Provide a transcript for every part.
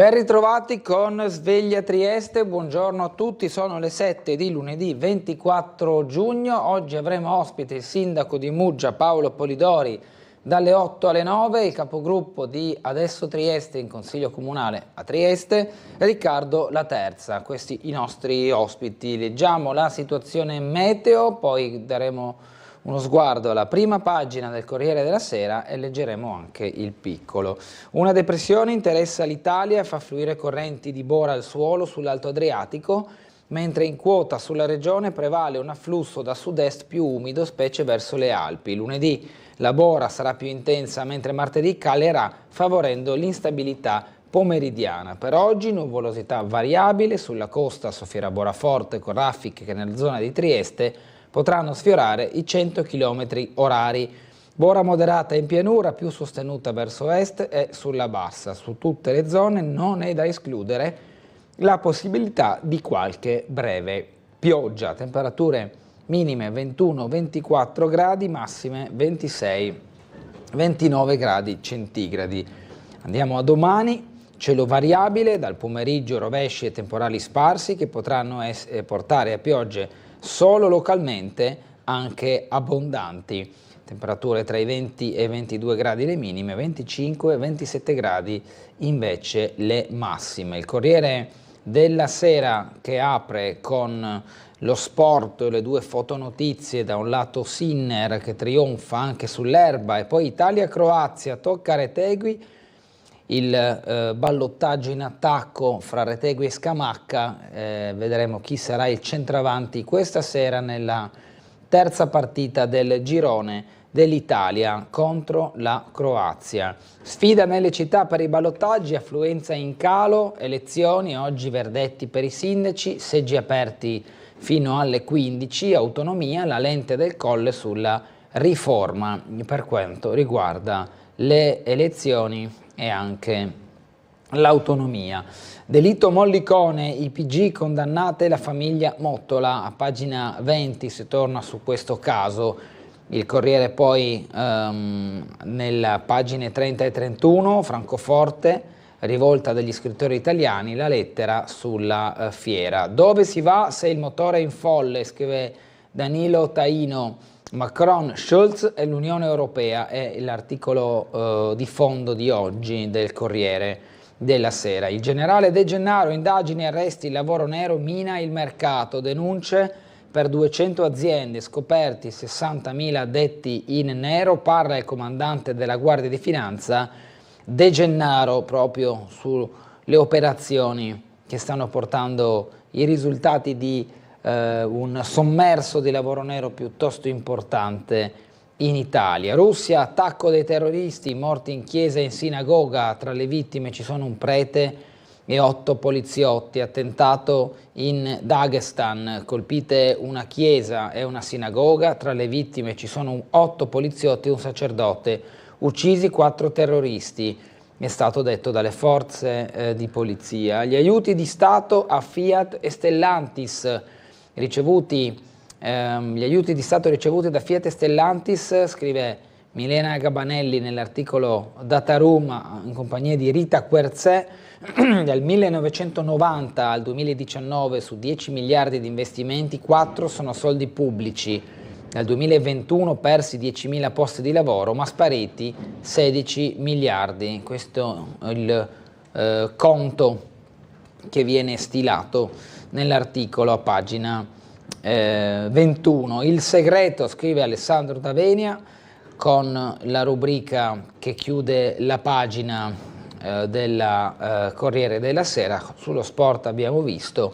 Ben ritrovati con Sveglia Trieste, buongiorno a tutti, sono le 7 di lunedì 24 giugno, oggi avremo ospite il sindaco di Muggia Paolo Polidori dalle 8 alle 9, il capogruppo di Adesso Trieste in Consiglio Comunale a Trieste, Riccardo Laterza, questi i nostri ospiti. Leggiamo la situazione meteo, poi daremo uno sguardo alla prima pagina del Corriere della Sera e leggeremo anche il piccolo. Una depressione interessa l'Italia e fa fluire correnti di bora al suolo sull'Alto Adriatico, mentre in quota sulla regione prevale un afflusso da sud-est più umido, specie verso le Alpi. Lunedì la bora sarà più intensa, mentre martedì calerà, favorendo l'instabilità pomeridiana. Per oggi nuvolosità variabile sulla costa, sofferà bora forte con raffiche che nella zona di Trieste potranno sfiorare i 100 km orari. Bora moderata in pianura, più sostenuta verso est e sulla bassa. Su tutte le zone non è da escludere la possibilità di qualche breve pioggia. Temperature minime 21-24 gradi, massime 26-29 gradi centigradi. Andiamo a domani, cielo variabile, dal pomeriggio rovesci e temporali sparsi che potranno portare a piogge solo localmente, anche abbondanti. Temperature tra i 20 e i 22 gradi le minime, 25 e 27 gradi invece le massime. Il Corriere della Sera che apre con lo sport, le due fotonotizie, da un lato Sinner che trionfa anche sull'erba e poi Italia-Croazia, tocca a Retegui, il ballottaggio in attacco fra Retegui e Scamacca, vedremo chi sarà il centravanti questa sera nella terza partita del girone dell'Italia contro la Croazia. Sfida nelle città per i ballottaggi, affluenza in calo, elezioni, oggi verdetti per i sindaci, seggi aperti fino alle 15, autonomia, la lente del colle sulla riforma per quanto riguarda le elezioni e anche l'autonomia. Delitto Mollicone, i PG condannate la famiglia Mottola, a pagina 20 si torna su questo caso. Il Corriere poi nelle pagine 30 e 31, Francoforte, rivolta degli scrittori italiani, la lettera sulla fiera. Dove si va se il motore è in folle, scrive Danilo Taino. Macron, Scholz e l'Unione Europea è l'articolo di fondo di oggi del Corriere della Sera. Il generale De Gennaro, indagini, arresti, il lavoro nero mina il mercato, denunce per 200 aziende, scoperti 60.000 addetti in nero, parla il comandante della Guardia di Finanza De Gennaro proprio sulle operazioni che stanno portando i risultati di un sommerso di lavoro nero piuttosto importante in Italia. Russia, attacco dei terroristi, morti in chiesa e in sinagoga, tra le vittime ci sono un prete e 8 poliziotti. Attentato in Dagestan, colpite una chiesa e una sinagoga, tra le vittime ci sono 8 poliziotti e un sacerdote, uccisi 4 terroristi, è stato detto dalle forze di polizia. Gli aiuti di Stato a Fiat e Stellantis, gli aiuti di Stato ricevuti da Fiat e Stellantis, scrive Milena Gabanelli nell'articolo Dataroom in compagnia di Rita Querzè, dal 1990 al 2019 su 10 miliardi di investimenti 4 sono soldi pubblici, nel 2021 persi 10.000 posti di lavoro ma spariti 16 miliardi, questo è il conto che viene stilato nell'articolo a pagina 21. Il segreto, scrive Alessandro D'Avenia, con la rubrica che chiude la pagina del Corriere della Sera. Sullo sport abbiamo visto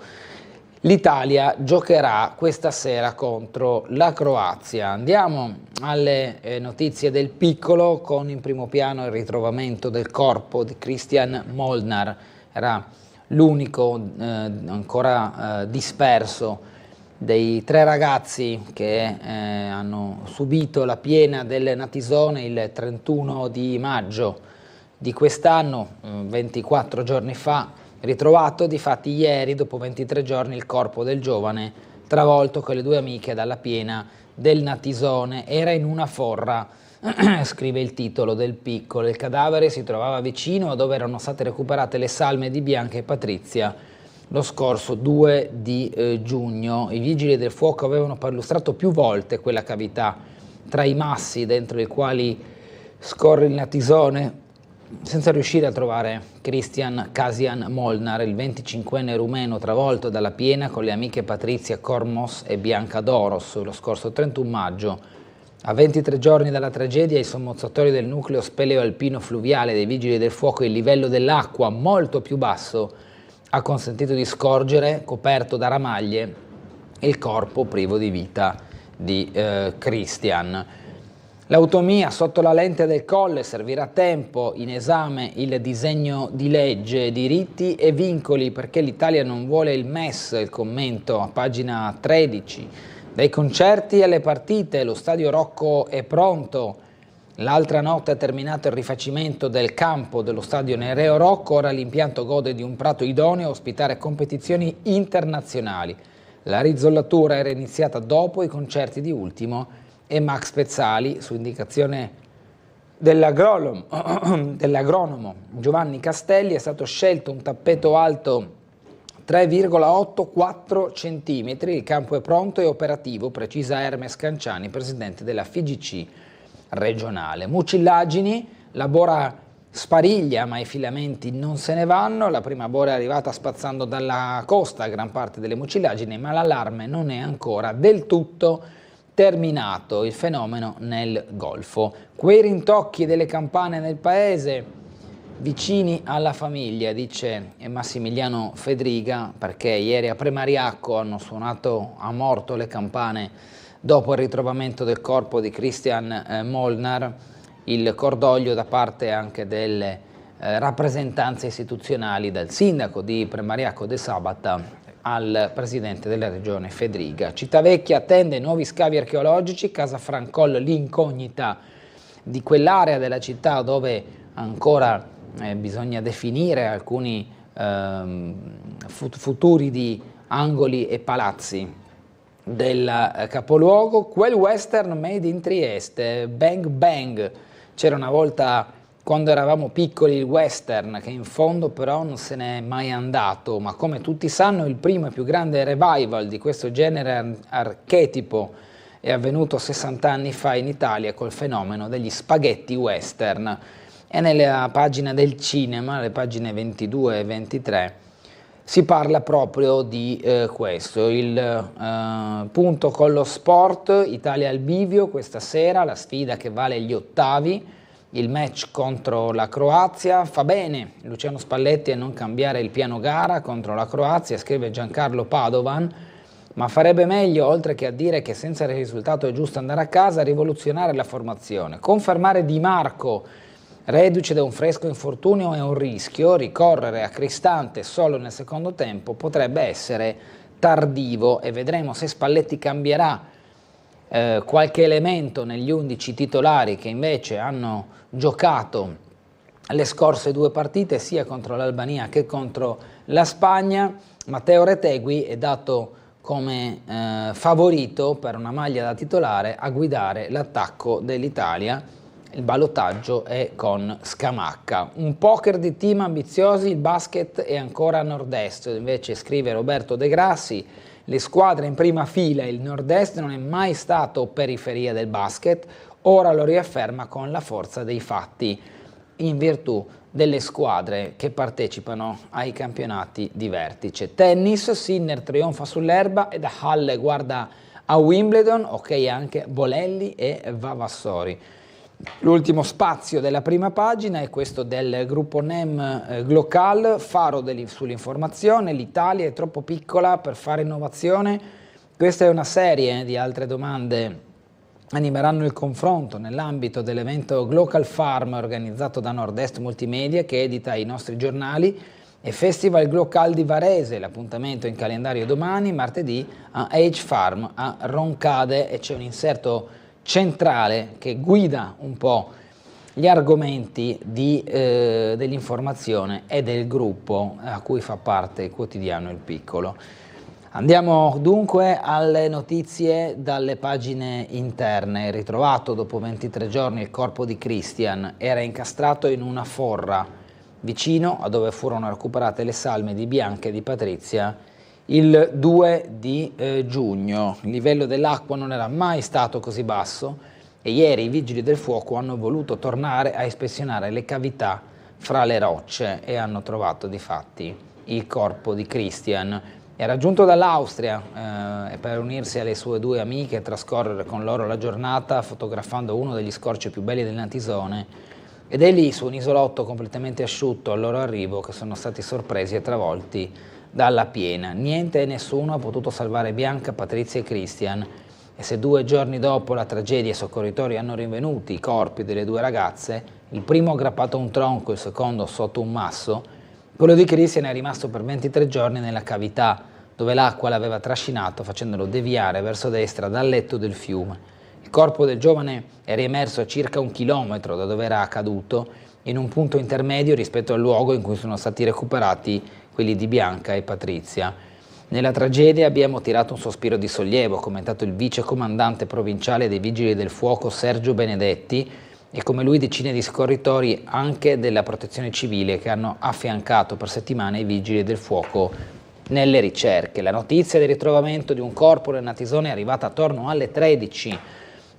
l'Italia giocherà questa sera contro la Croazia. Andiamo alle notizie del piccolo, con in primo piano il ritrovamento del corpo di Christian Molnar. Era l'unico ancora disperso dei 3 ragazzi che hanno subito la piena del Natisone il 31 di maggio di quest'anno, 24 giorni fa, ritrovato difatti ieri, dopo 23 giorni, il corpo del giovane travolto con le 2 amiche dalla piena del Natisone. Era in una forra scrive il titolo del Piccolo. Il cadavere si trovava vicino a dove erano state recuperate le salme di Bianca e Patrizia lo scorso 2 di giugno. I vigili del fuoco avevano perlustrato più volte quella cavità tra i massi dentro i quali scorre il natisone, senza riuscire a trovare Christian Kasian Molnar, il 25enne rumeno travolto dalla piena con le amiche Patrizia Kormos e Bianca Doros lo scorso 31 maggio. A 23 giorni dalla tragedia, i sommozzatori del nucleo speleo alpino fluviale dei vigili del fuoco, il livello dell'acqua molto più basso ha consentito di scorgere, coperto da ramaglie, il corpo privo di vita di Christian. L'automia sotto la lente del Colle, servirà a tempo in esame il disegno di legge, diritti e vincoli, perché l'Italia non vuole il MES, il commento a pagina 13. Dai concerti alle partite, lo stadio Rocco è pronto. L'altra notte è terminato il rifacimento del campo dello stadio Nereo Rocco, ora l'impianto gode di un prato idoneo a ospitare competizioni internazionali. La rizzollatura era iniziata dopo i concerti di Ultimo e Max Pezzali, su indicazione dell'agronomo Giovanni Castelli, è stato scelto un tappeto alto 3,84 cm, il campo è pronto e operativo, precisa Hermes Canciani, presidente della FIGC regionale. Mucillagini, la bora spariglia ma i filamenti non se ne vanno, la prima bora è arrivata spazzando dalla costa gran parte delle mucillagini, ma l'allarme non è ancora del tutto terminato, il fenomeno nel Golfo. Quei rintocchi delle campane nel paese, vicini alla famiglia, dice Massimiliano Fedriga, perché ieri a Premariacco hanno suonato a morto le campane dopo il ritrovamento del corpo di Christian Molnar, il cordoglio da parte anche delle rappresentanze istituzionali, dal sindaco di Premariacco de Sabata al presidente della regione Fedriga. Civitavecchia attende nuovi scavi archeologici, Casa Francol l'incognita di quell'area della città dove ancora bisogna definire alcuni futuri di angoli e palazzi del capoluogo. Quel western made in Trieste, Bang Bang, c'era una volta quando eravamo piccoli il western, che in fondo però non se n'è mai andato, ma come tutti sanno il primo e più grande revival di questo genere archetipo è avvenuto 60 anni fa in Italia col fenomeno degli spaghetti western. E nella pagina del cinema, le pagine 22 e 23, si parla proprio di questo. Il punto con lo sport, Italia al bivio questa sera, la sfida che vale gli ottavi, il match contro la Croazia. Fa bene Luciano Spalletti a non cambiare il piano gara contro la Croazia, scrive Giancarlo Padovan, ma farebbe meglio, oltre che a dire che senza il risultato è giusto andare a casa, rivoluzionare la formazione, confermare Di Marco reduce da un fresco infortunio è un rischio, ricorrere a Cristante solo nel secondo tempo potrebbe essere tardivo e vedremo se Spalletti cambierà qualche elemento negli 11 titolari che invece hanno giocato le scorse due partite sia contro l'Albania che contro la Spagna. Matteo Retegui è dato come favorito per una maglia da titolare a guidare l'attacco dell'Italia. Il ballottaggio è con Scamacca. Un poker di team ambiziosi, il basket è ancora a nord-est, invece scrive Roberto De Grassi, le squadre in prima fila, il nord-est non è mai stato periferia del basket, ora lo riafferma con la forza dei fatti, in virtù delle squadre che partecipano ai campionati di vertice. Tennis, Sinner trionfa sull'erba e da Halle guarda a Wimbledon, ok anche Bolelli e Vavassori. L'ultimo spazio della prima pagina è questo del gruppo NEM Glocal, faro sull'informazione. L'Italia è troppo piccola per fare innovazione. Questa è una serie di altre domande animeranno il confronto nell'ambito dell'evento Glocal Farm organizzato da Nord-Est Multimedia, che edita i nostri giornali, e Festival Glocal di Varese. L'appuntamento in calendario domani, martedì, a Age Farm a Roncade, e c'è un inserto centrale che guida un po' gli argomenti dell'informazione e del gruppo a cui fa parte il quotidiano Il Piccolo. Andiamo dunque alle notizie dalle pagine interne. Ritrovato dopo 23 giorni il corpo di Christian, era incastrato in una forra vicino a dove furono recuperate le salme di Bianca e di Patrizia il 2 di giugno. Il livello dell'acqua non era mai stato così basso e ieri i vigili del fuoco hanno voluto tornare a ispezionare le cavità fra le rocce e hanno trovato di fatti il corpo di Christian. Era giunto dall'Austria per unirsi alle sue due amiche e trascorrere con loro la giornata fotografando uno degli scorci più belli del Natisone, ed è lì su un isolotto completamente asciutto al loro arrivo che sono stati sorpresi e travolti dalla piena. Niente e nessuno ha potuto salvare Bianca, Patrizia e Christian, e se 2 giorni dopo la tragedia i soccorritori hanno rinvenuti i corpi delle 2 ragazze, il primo aggrappato a un tronco, il secondo sotto un masso, quello di Christian è rimasto per 23 giorni nella cavità dove l'acqua l'aveva trascinato facendolo deviare verso destra dal letto del fiume. Il corpo del giovane è riemerso a circa 1 chilometro da dove era accaduto, in un punto intermedio rispetto al luogo in cui sono stati recuperati quelli di Bianca e Patrizia. Nella tragedia abbiamo tirato un sospiro di sollievo, ha commentato il vice comandante provinciale dei Vigili del Fuoco Sergio Benedetti, e come lui decine di soccorritori anche della Protezione Civile che hanno affiancato per settimane i Vigili del Fuoco nelle ricerche. La notizia del ritrovamento di un corpo nel Natisone è arrivata attorno alle 13.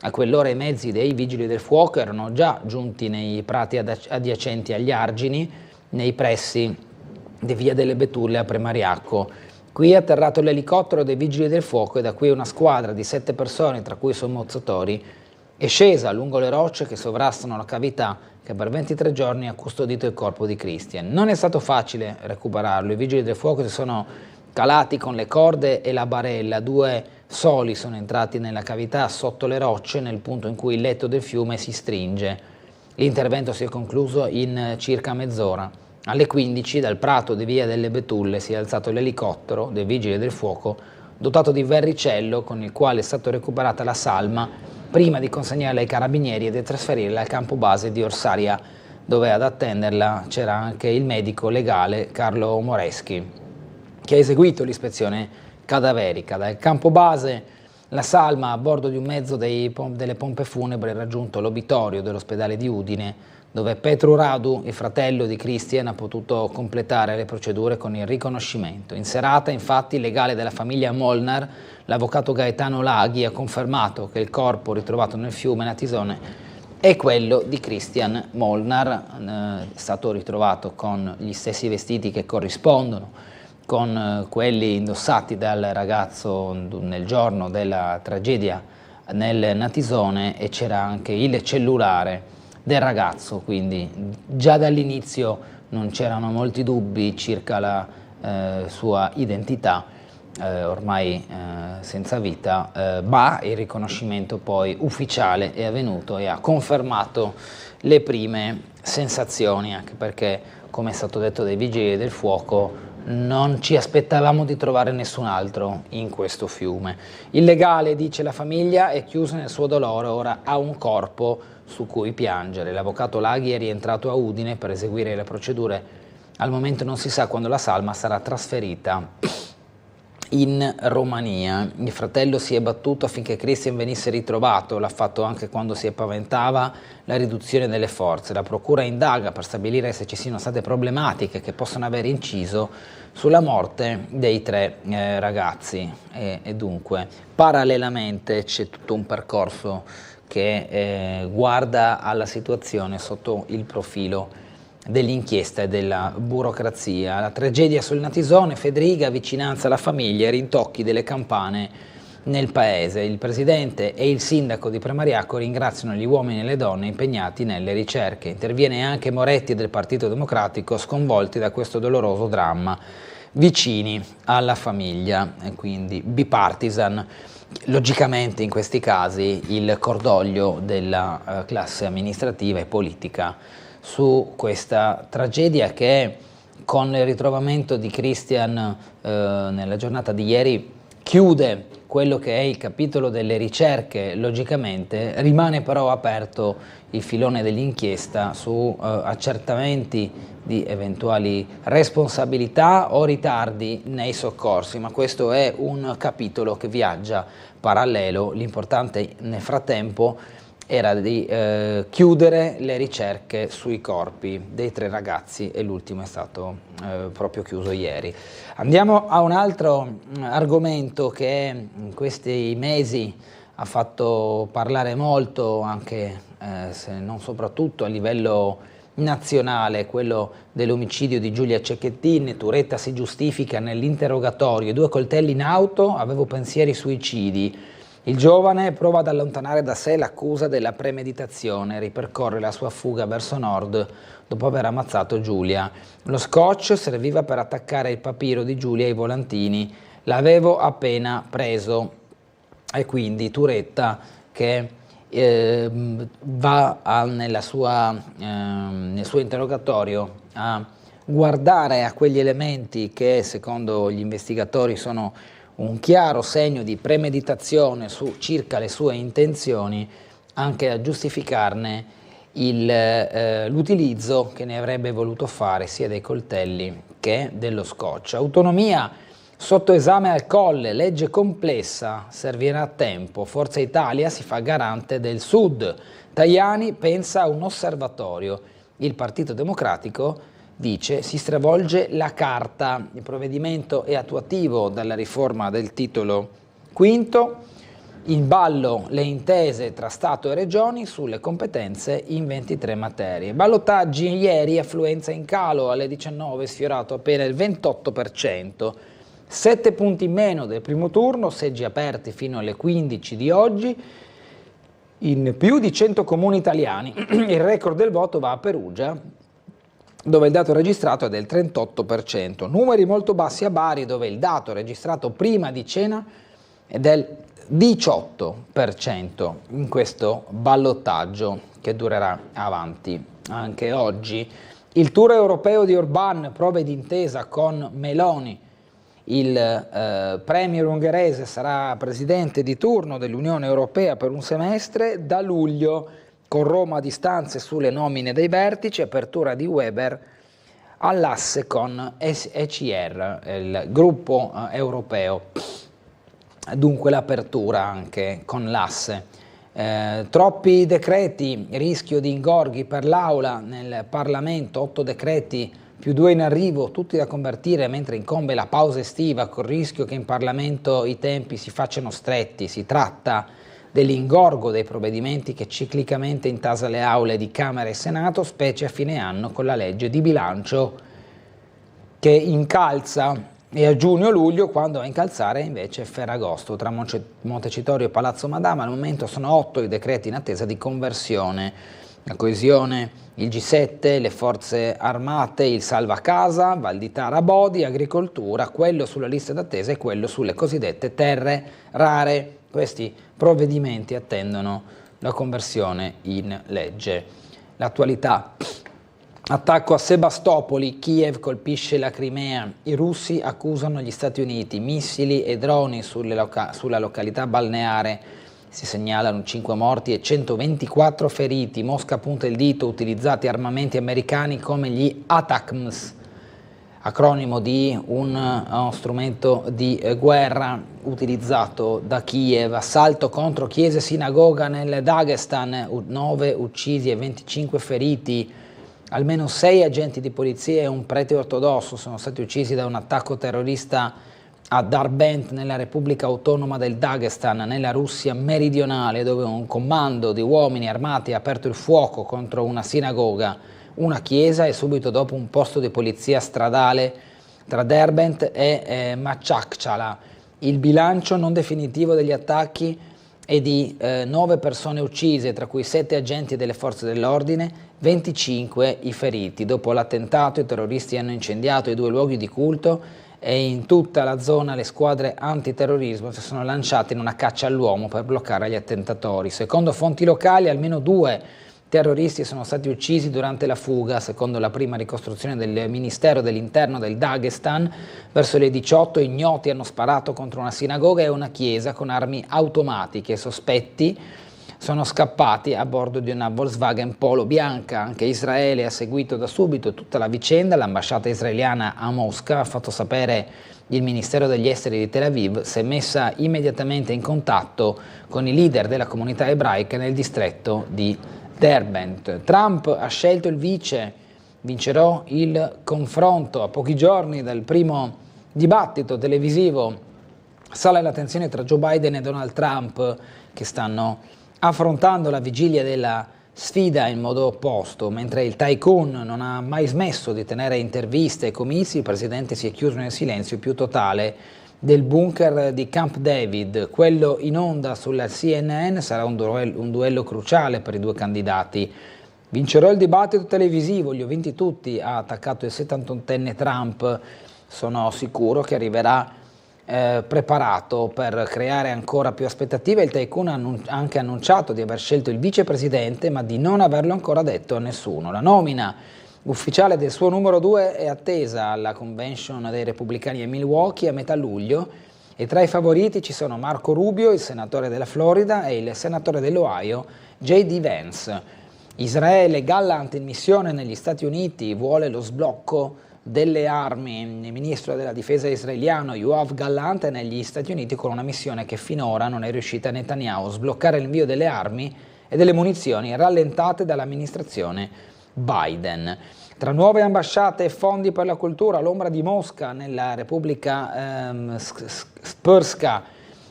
A quell'ora i mezzi dei Vigili del Fuoco erano già giunti nei prati adiacenti agli argini, nei pressi di Via delle Betulle a Premariacco. Qui è atterrato l'elicottero dei Vigili del Fuoco e da qui una squadra di 7 persone, tra cui i sommozzatori, è scesa lungo le rocce che sovrastano la cavità che per 23 giorni ha custodito il corpo di Christian. Non è stato facile recuperarlo, i Vigili del Fuoco si sono calati con le corde e la barella, 2 soli sono entrati nella cavità sotto le rocce nel punto in cui il letto del fiume si stringe. L'intervento si è concluso in circa mezz'ora. Alle 15 dal prato di Via delle Betulle si è alzato l'elicottero dei Vigili del Fuoco dotato di verricello con il quale è stata recuperata la salma prima di consegnarla ai carabinieri e di trasferirla al campo base di Orsaria, dove ad attenderla c'era anche il medico legale Carlo Moreschi, che ha eseguito l'ispezione cadaverica. Dal campo base la salma a bordo di un mezzo delle pompe funebri ha raggiunto l'obitorio dell'ospedale di Udine, dove Petru Radu, il fratello di Christian, ha potuto completare le procedure con il riconoscimento. In serata, infatti, il legale della famiglia Molnar, l'avvocato Gaetano Laghi, ha confermato che il corpo ritrovato nel fiume Natisone è quello di Christian Molnar, è stato ritrovato con gli stessi vestiti che corrispondono con quelli indossati dal ragazzo nel giorno della tragedia nel Natisone, e c'era anche il cellulare del ragazzo, quindi già dall'inizio non c'erano molti dubbi circa la sua identità, ormai senza vita, ma il riconoscimento poi ufficiale è avvenuto e ha confermato le prime sensazioni, anche perché, come è stato detto dai Vigili del Fuoco, non ci aspettavamo di trovare nessun altro in questo fiume. Il legale, dice la famiglia, è chiuso nel suo dolore, ora ha un corpo su cui piangere. L'avvocato Laghi è rientrato a Udine per eseguire le procedure. Al momento non si sa quando la salma sarà trasferita in Romania. Il fratello si è battuto affinché Christian venisse ritrovato, l'ha fatto anche quando si paventava la riduzione delle forze. La procura indaga per stabilire se ci siano state problematiche che possono aver inciso sulla morte dei 3 ragazzi e dunque parallelamente c'è tutto un percorso che guarda alla situazione sotto il profilo dell'inchiesta e della burocrazia. La tragedia sul Natisone, Federica, vicinanza alla famiglia e rintocchi delle campane nel paese. Il presidente e il sindaco di Premariacco ringraziano gli uomini e le donne impegnati nelle ricerche. Interviene anche Moretti del Partito Democratico, sconvolti da questo doloroso dramma, vicini alla famiglia, e quindi bipartisan. Logicamente in questi casi il cordoglio della classe amministrativa e politica su questa tragedia che, con il ritrovamento di Christian nella giornata di ieri, chiude quello che è il capitolo delle ricerche, logicamente rimane però aperto il filone dell'inchiesta su accertamenti di eventuali responsabilità o ritardi nei soccorsi, ma questo è un capitolo che viaggia parallelo. L'importante nel frattempo era di chiudere le ricerche sui corpi dei 3 ragazzi e l'ultimo è stato proprio chiuso ieri. Andiamo a un altro argomento che in questi mesi ha fatto parlare molto, anche se non soprattutto a livello nazionale, quello dell'omicidio di Giulia Cecchettin. Turetta si giustifica nell'interrogatorio: 2 coltelli in auto, avevo pensieri suicidi. Il giovane prova ad allontanare da sé l'accusa della premeditazione, ripercorre la sua fuga verso nord dopo aver ammazzato Giulia. Lo scotch serviva per attaccare il papiro di Giulia ai volantini, l'avevo appena preso. E quindi Turetta che va nel suo interrogatorio a guardare a quegli elementi che secondo gli investigatori sono un chiaro segno di premeditazione circa le sue intenzioni, anche a giustificarne l'utilizzo che ne avrebbe voluto fare sia dei coltelli che dello scotch. Autonomia sotto esame al Colle, legge complessa, servirà a tempo. Forza Italia si fa garante del Sud. Tajani pensa a un osservatorio. Il Partito Democratico dice si stravolge la carta. Il provvedimento è attuativo dalla riforma del titolo V. In ballo le intese tra Stato e Regioni sulle competenze in 23 materie. Ballottaggi ieri, affluenza in calo, alle 19 sfiorato appena il 28%. 7 punti in meno del primo turno, seggi aperti fino alle 15 di oggi, in più di 100 comuni italiani. Il record del voto va a Perugia, dove il dato registrato è del 38%. Numeri molto bassi a Bari, dove il dato registrato prima di cena è del 18% in questo ballottaggio che durerà avanti anche oggi. Il tour europeo di Orbán, prove d'intesa con Meloni. Il premier ungherese sarà presidente di turno dell'Unione Europea per un semestre. Da luglio, con Roma a distanze sulle nomine dei vertici, apertura di Weber all'asse con ECR, il gruppo europeo. Dunque l'apertura anche con l'asse. Troppi decreti, rischio di ingorghi per l'Aula nel Parlamento, 8 decreti più 2 in arrivo, tutti da convertire mentre incombe la pausa estiva, col rischio che in Parlamento i tempi si facciano stretti. Si tratta dell'ingorgo dei provvedimenti che ciclicamente intasa le aule di Camera e Senato, specie a fine anno con la legge di bilancio che incalza, e a giugno-luglio quando a incalzare invece è Ferragosto. Tra Montecitorio e Palazzo Madama al momento sono 8 i decreti in attesa di conversione. La coesione, il G7, le forze armate, il salva casa, Valditara Bodi, agricoltura, quello sulla lista d'attesa e quello sulle cosiddette terre rare. Questi provvedimenti attendono la conversione in legge. L'attualità. Attacco a Sebastopoli, Kiev colpisce la Crimea, i russi accusano gli Stati Uniti, missili e droni sulla località balneare, si segnalano 5 morti e 124 feriti, Mosca punta il dito, utilizzati armamenti americani come gli ATACMS, acronimo di uno strumento di guerra utilizzato da Kiev. Assalto contro chiese e sinagoga nel Dagestan, 9 uccisi e 25 feriti. Almeno 6 agenti di polizia e un prete ortodosso sono stati uccisi da un attacco terrorista a Darbent, nella Repubblica Autonoma del Dagestan, nella Russia meridionale, dove un comando di uomini armati ha aperto il fuoco contro una sinagoga, una chiesa e subito dopo un posto di polizia stradale tra Derbent e Makhachkala. Il bilancio non definitivo degli attacchi è di 9 persone uccise, tra cui 7 agenti delle forze dell'ordine, 25 i feriti. Dopo l'attentato i terroristi hanno incendiato i 2 luoghi di culto e in tutta la zona le squadre antiterrorismo si sono lanciate in una caccia all'uomo per bloccare gli attentatori. Secondo fonti locali almeno 2 terroristi sono stati uccisi durante la fuga, secondo la prima ricostruzione del Ministero dell'Interno del Dagestan. Verso le 18 ignoti hanno sparato contro una sinagoga e una chiesa con armi automatiche. Sospetti sono scappati a bordo di una Volkswagen Polo bianca. Anche Israele ha seguito da subito tutta la vicenda. L'ambasciata israeliana a Mosca, ha fatto sapere il Ministero degli Esteri di Tel Aviv, si è messa immediatamente in contatto con i leader della comunità ebraica nel distretto di Derbent. Trump ha scelto il vice, vincerò il confronto. A pochi giorni dal primo dibattito televisivo sale la tensione tra Joe Biden e Donald Trump, che stanno affrontando la vigilia della sfida in modo opposto. Mentre il tycoon non ha mai smesso di tenere interviste e comizi, il presidente si è chiuso nel silenzio più totale del bunker di Camp David. Quello in onda sulla CNN sarà un duello cruciale per i due candidati. Vincerò il dibattito televisivo, li ho vinti tutti, ha attaccato il 71enne Trump. Sono sicuro che arriverà preparato per creare ancora più aspettative. Il tycoon ha anche annunciato di aver scelto il vicepresidente, ma di non averlo ancora detto a nessuno. La nomina ufficiale del suo numero 2 è attesa alla convention dei repubblicani a Milwaukee a metà luglio, e tra i favoriti ci sono Marco Rubio, il senatore della Florida, e il senatore dell'Ohio, J.D. Vance. Israele, gallant in missione negli Stati Uniti, vuole lo sblocco delle armi. Il ministro della difesa israeliano Yoav Gallant è negli Stati Uniti con una missione che finora non è riuscita a Netanyahu: sbloccare l'invio delle armi e delle munizioni rallentate dall'amministrazione Biden. Tra nuove ambasciate e fondi per la cultura, l'ombra di Mosca nella Repubblica Spurska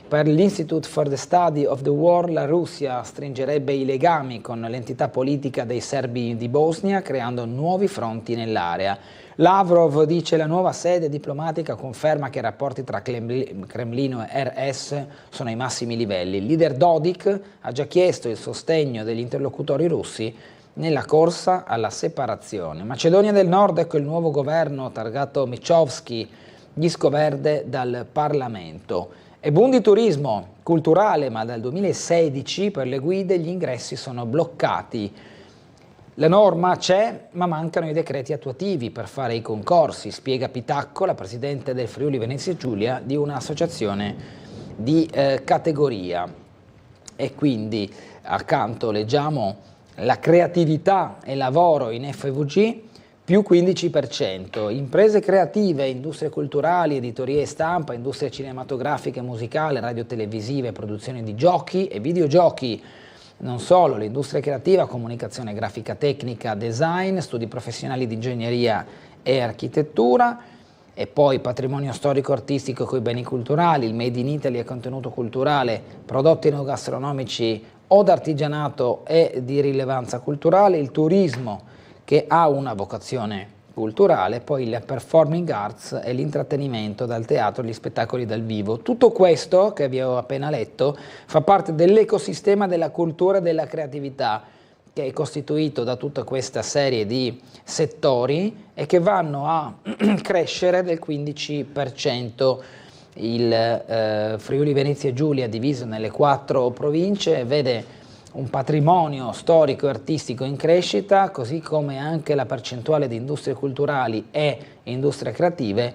per l'Institute for the Study of the War. La Russia stringerebbe i legami con l'entità politica dei serbi di Bosnia, creando nuovi fronti nell'area. Lavrov dice la nuova sede diplomatica conferma che i rapporti tra Cremlino e RS sono ai massimi livelli. Il leader Dodik ha già chiesto il sostegno degli interlocutori russi nella corsa alla separazione. Macedonia del Nord, ecco il nuovo governo targato Michovsky, disco verde dal Parlamento. E boom di turismo culturale, ma dal 2016 per le guide gli ingressi sono bloccati. La norma c'è, ma mancano i decreti attuativi per fare i concorsi, spiega Pitacco, la presidente del Friuli Venezia Giulia, di un'associazione di categoria. E quindi accanto leggiamo la creatività e lavoro in FVG, più 15%, imprese creative, industrie culturali, editorie e stampa, industrie cinematografiche, musicale, radiotelevisive, produzione di giochi e videogiochi. Non solo, l'industria creativa, comunicazione grafica tecnica, design, studi professionali di ingegneria e architettura, e poi patrimonio storico-artistico coi beni culturali, il Made in Italy e contenuto culturale, prodotti enogastronomici o d'artigianato e di rilevanza culturale, il turismo che ha una vocazione culturale, poi il performing arts e l'intrattenimento dal teatro, gli spettacoli dal vivo. Tutto questo che vi ho appena letto fa parte dell'ecosistema della cultura e della creatività, che è costituito da tutta questa serie di settori e che vanno a crescere del 15%. Il Friuli Venezia Giulia, diviso nelle 4 province, vede un patrimonio storico e artistico in crescita, così come anche la percentuale di industrie culturali e industrie creative,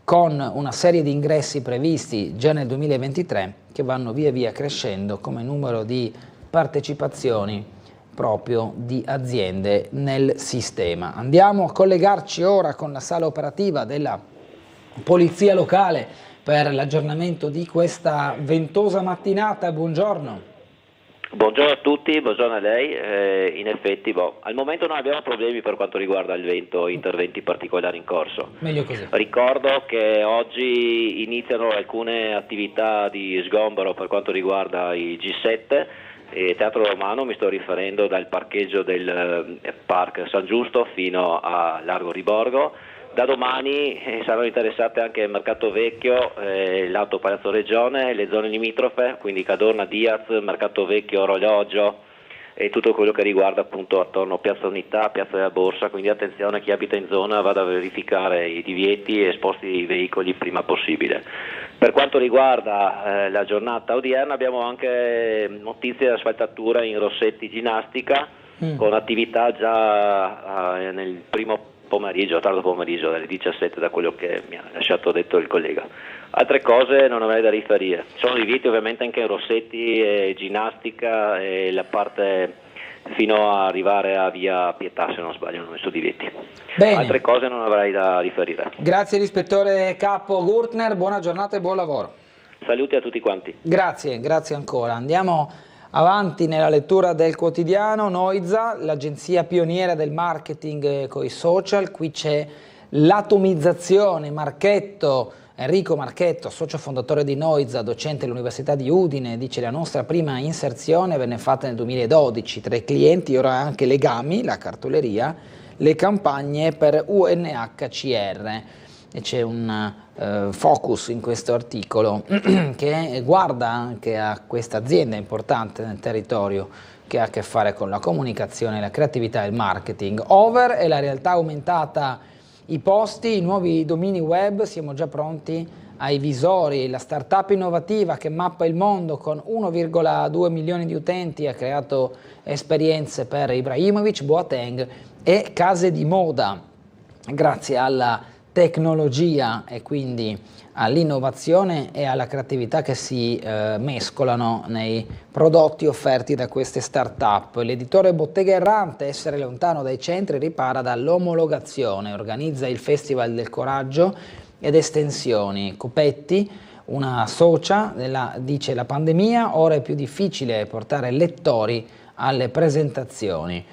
con una serie di ingressi previsti già nel 2023 che vanno via via crescendo come numero di partecipazioni proprio di aziende nel sistema. Andiamo a collegarci ora con la sala operativa della Polizia Locale per l'aggiornamento di questa ventosa mattinata. Buongiorno. Buongiorno a tutti, buongiorno a lei. In effetti al momento non abbiamo problemi per quanto riguarda il vento, interventi particolari in corso. Meglio così. Ricordo che oggi iniziano alcune attività di sgombero per quanto riguarda i G7 e Teatro Romano, mi sto riferendo dal parcheggio del Park San Giusto fino a Largo Riborgo. Da domani saranno interessate anche il Mercato Vecchio, l'Alto Palazzo Regione, le zone limitrofe, quindi Cadorna, Diaz, Mercato Vecchio, Orologio e tutto quello che riguarda appunto attorno a Piazza Unità, Piazza della Borsa, quindi attenzione, chi abita in zona vada a verificare i divieti e sposti i veicoli il prima possibile. Per quanto riguarda la giornata odierna abbiamo anche notizie di asfaltatura in Rossetti Ginnastica, con attività già nel primo pomeriggio, tardo pomeriggio, dalle 17, da quello che mi ha lasciato detto il collega. Altre cose non avrei da riferire. Sono divisi ovviamente anche in Rossetti e ginnastica e la parte fino a arrivare a via Pietà, se non sbaglio, hanno messo divieti. Bene. Altre cose non avrei da riferire. Grazie all'ispettore capo Gurtner, buona giornata e buon lavoro. Saluti a tutti quanti. Grazie ancora. Andiamo avanti nella lettura del quotidiano. Noiza, l'agenzia pioniera del marketing con i social, qui c'è l'atomizzazione. Enrico Marchetto, socio fondatore di Noiza, docente all'Università di Udine, dice: la nostra prima inserzione venne fatta nel 2012 tra i clienti, ora anche legami, la cartoleria, le campagne per UNHCR. E c'è un focus in questo articolo che guarda anche a questa azienda importante nel territorio che ha a che fare con la comunicazione, la creatività e il marketing. Over è la realtà aumentata, i posti, i nuovi domini web, siamo già pronti ai visori, la startup innovativa che mappa il mondo con 1,2 milioni di utenti ha creato esperienze per Ibrahimovic, Boateng e case di moda. Grazie alla tecnologia e quindi all'innovazione e alla creatività che si mescolano nei prodotti offerti da queste start-up. L'editore Bottega Errante, essere lontano dai centri, ripara dall'omologazione, organizza il Festival del Coraggio ed estensioni. Copetti, una socia, dice: la pandemia, ora è più difficile portare lettori alle presentazioni.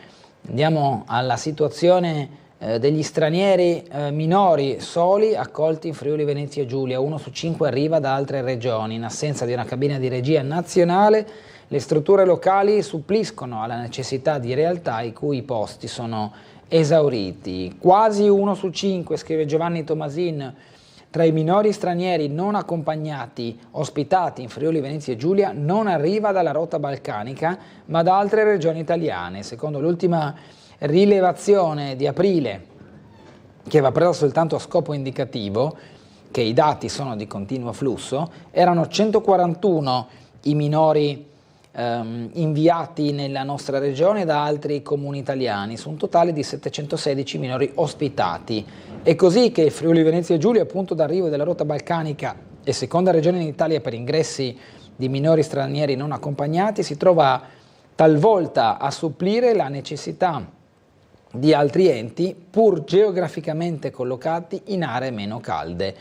Andiamo alla situazione degli stranieri minori soli accolti in Friuli Venezia Giulia. 1 su 5 arriva da altre regioni. In assenza di una cabina di regia nazionale, le strutture locali suppliscono alla necessità di realtà i cui posti sono esauriti. Quasi 1 su 5, scrive Giovanni Tomasin, tra i minori stranieri non accompagnati ospitati in Friuli Venezia Giulia non arriva dalla rotta balcanica ma da altre regioni italiane. Secondo l'ultima rilevazione di aprile, che va presa soltanto a scopo indicativo, che i dati sono di continuo flusso, erano 141 i minori inviati nella nostra regione da altri comuni italiani, su un totale di 716 minori ospitati. È così che Friuli Venezia Giulia, punto d'arrivo della rotta balcanica e seconda regione in Italia per ingressi di minori stranieri non accompagnati, si trova talvolta a supplire la necessità di altri enti, pur geograficamente collocati in aree meno calde.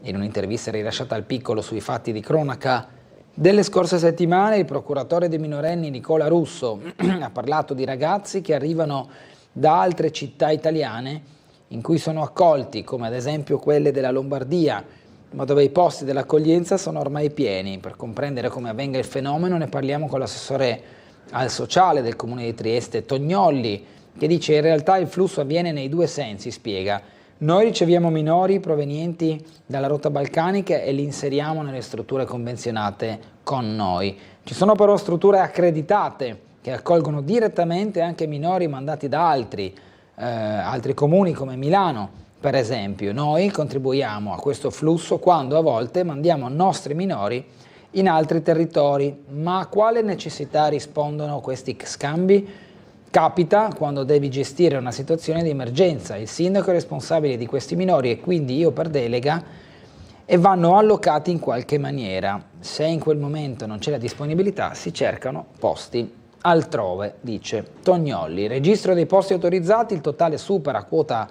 In un'intervista rilasciata al Piccolo sui fatti di cronaca delle scorse settimane, il procuratore dei minorenni Nicola Russo ha parlato di ragazzi che arrivano da altre città italiane in cui sono accolti, come ad esempio quelle della Lombardia, ma dove i posti dell'accoglienza sono ormai pieni. Per comprendere come avvenga il fenomeno ne parliamo con l'assessore al sociale del Comune di Trieste, Tognolli, che dice: in realtà il flusso avviene nei due sensi, spiega. Noi riceviamo minori provenienti dalla rotta balcanica e li inseriamo nelle strutture convenzionate con noi. Ci sono però strutture accreditate che accolgono direttamente anche minori mandati da altri comuni come Milano, per esempio. Noi contribuiamo a questo flusso quando a volte mandiamo nostri minori in altri territori. Ma a quale necessità rispondono questi scambi? Capita quando devi gestire una situazione di emergenza, il sindaco è responsabile di questi minori e quindi io per delega, e vanno allocati in qualche maniera. Se in quel momento non c'è la disponibilità si cercano posti altrove, dice Tognolli. Registro dei posti autorizzati, il totale supera quota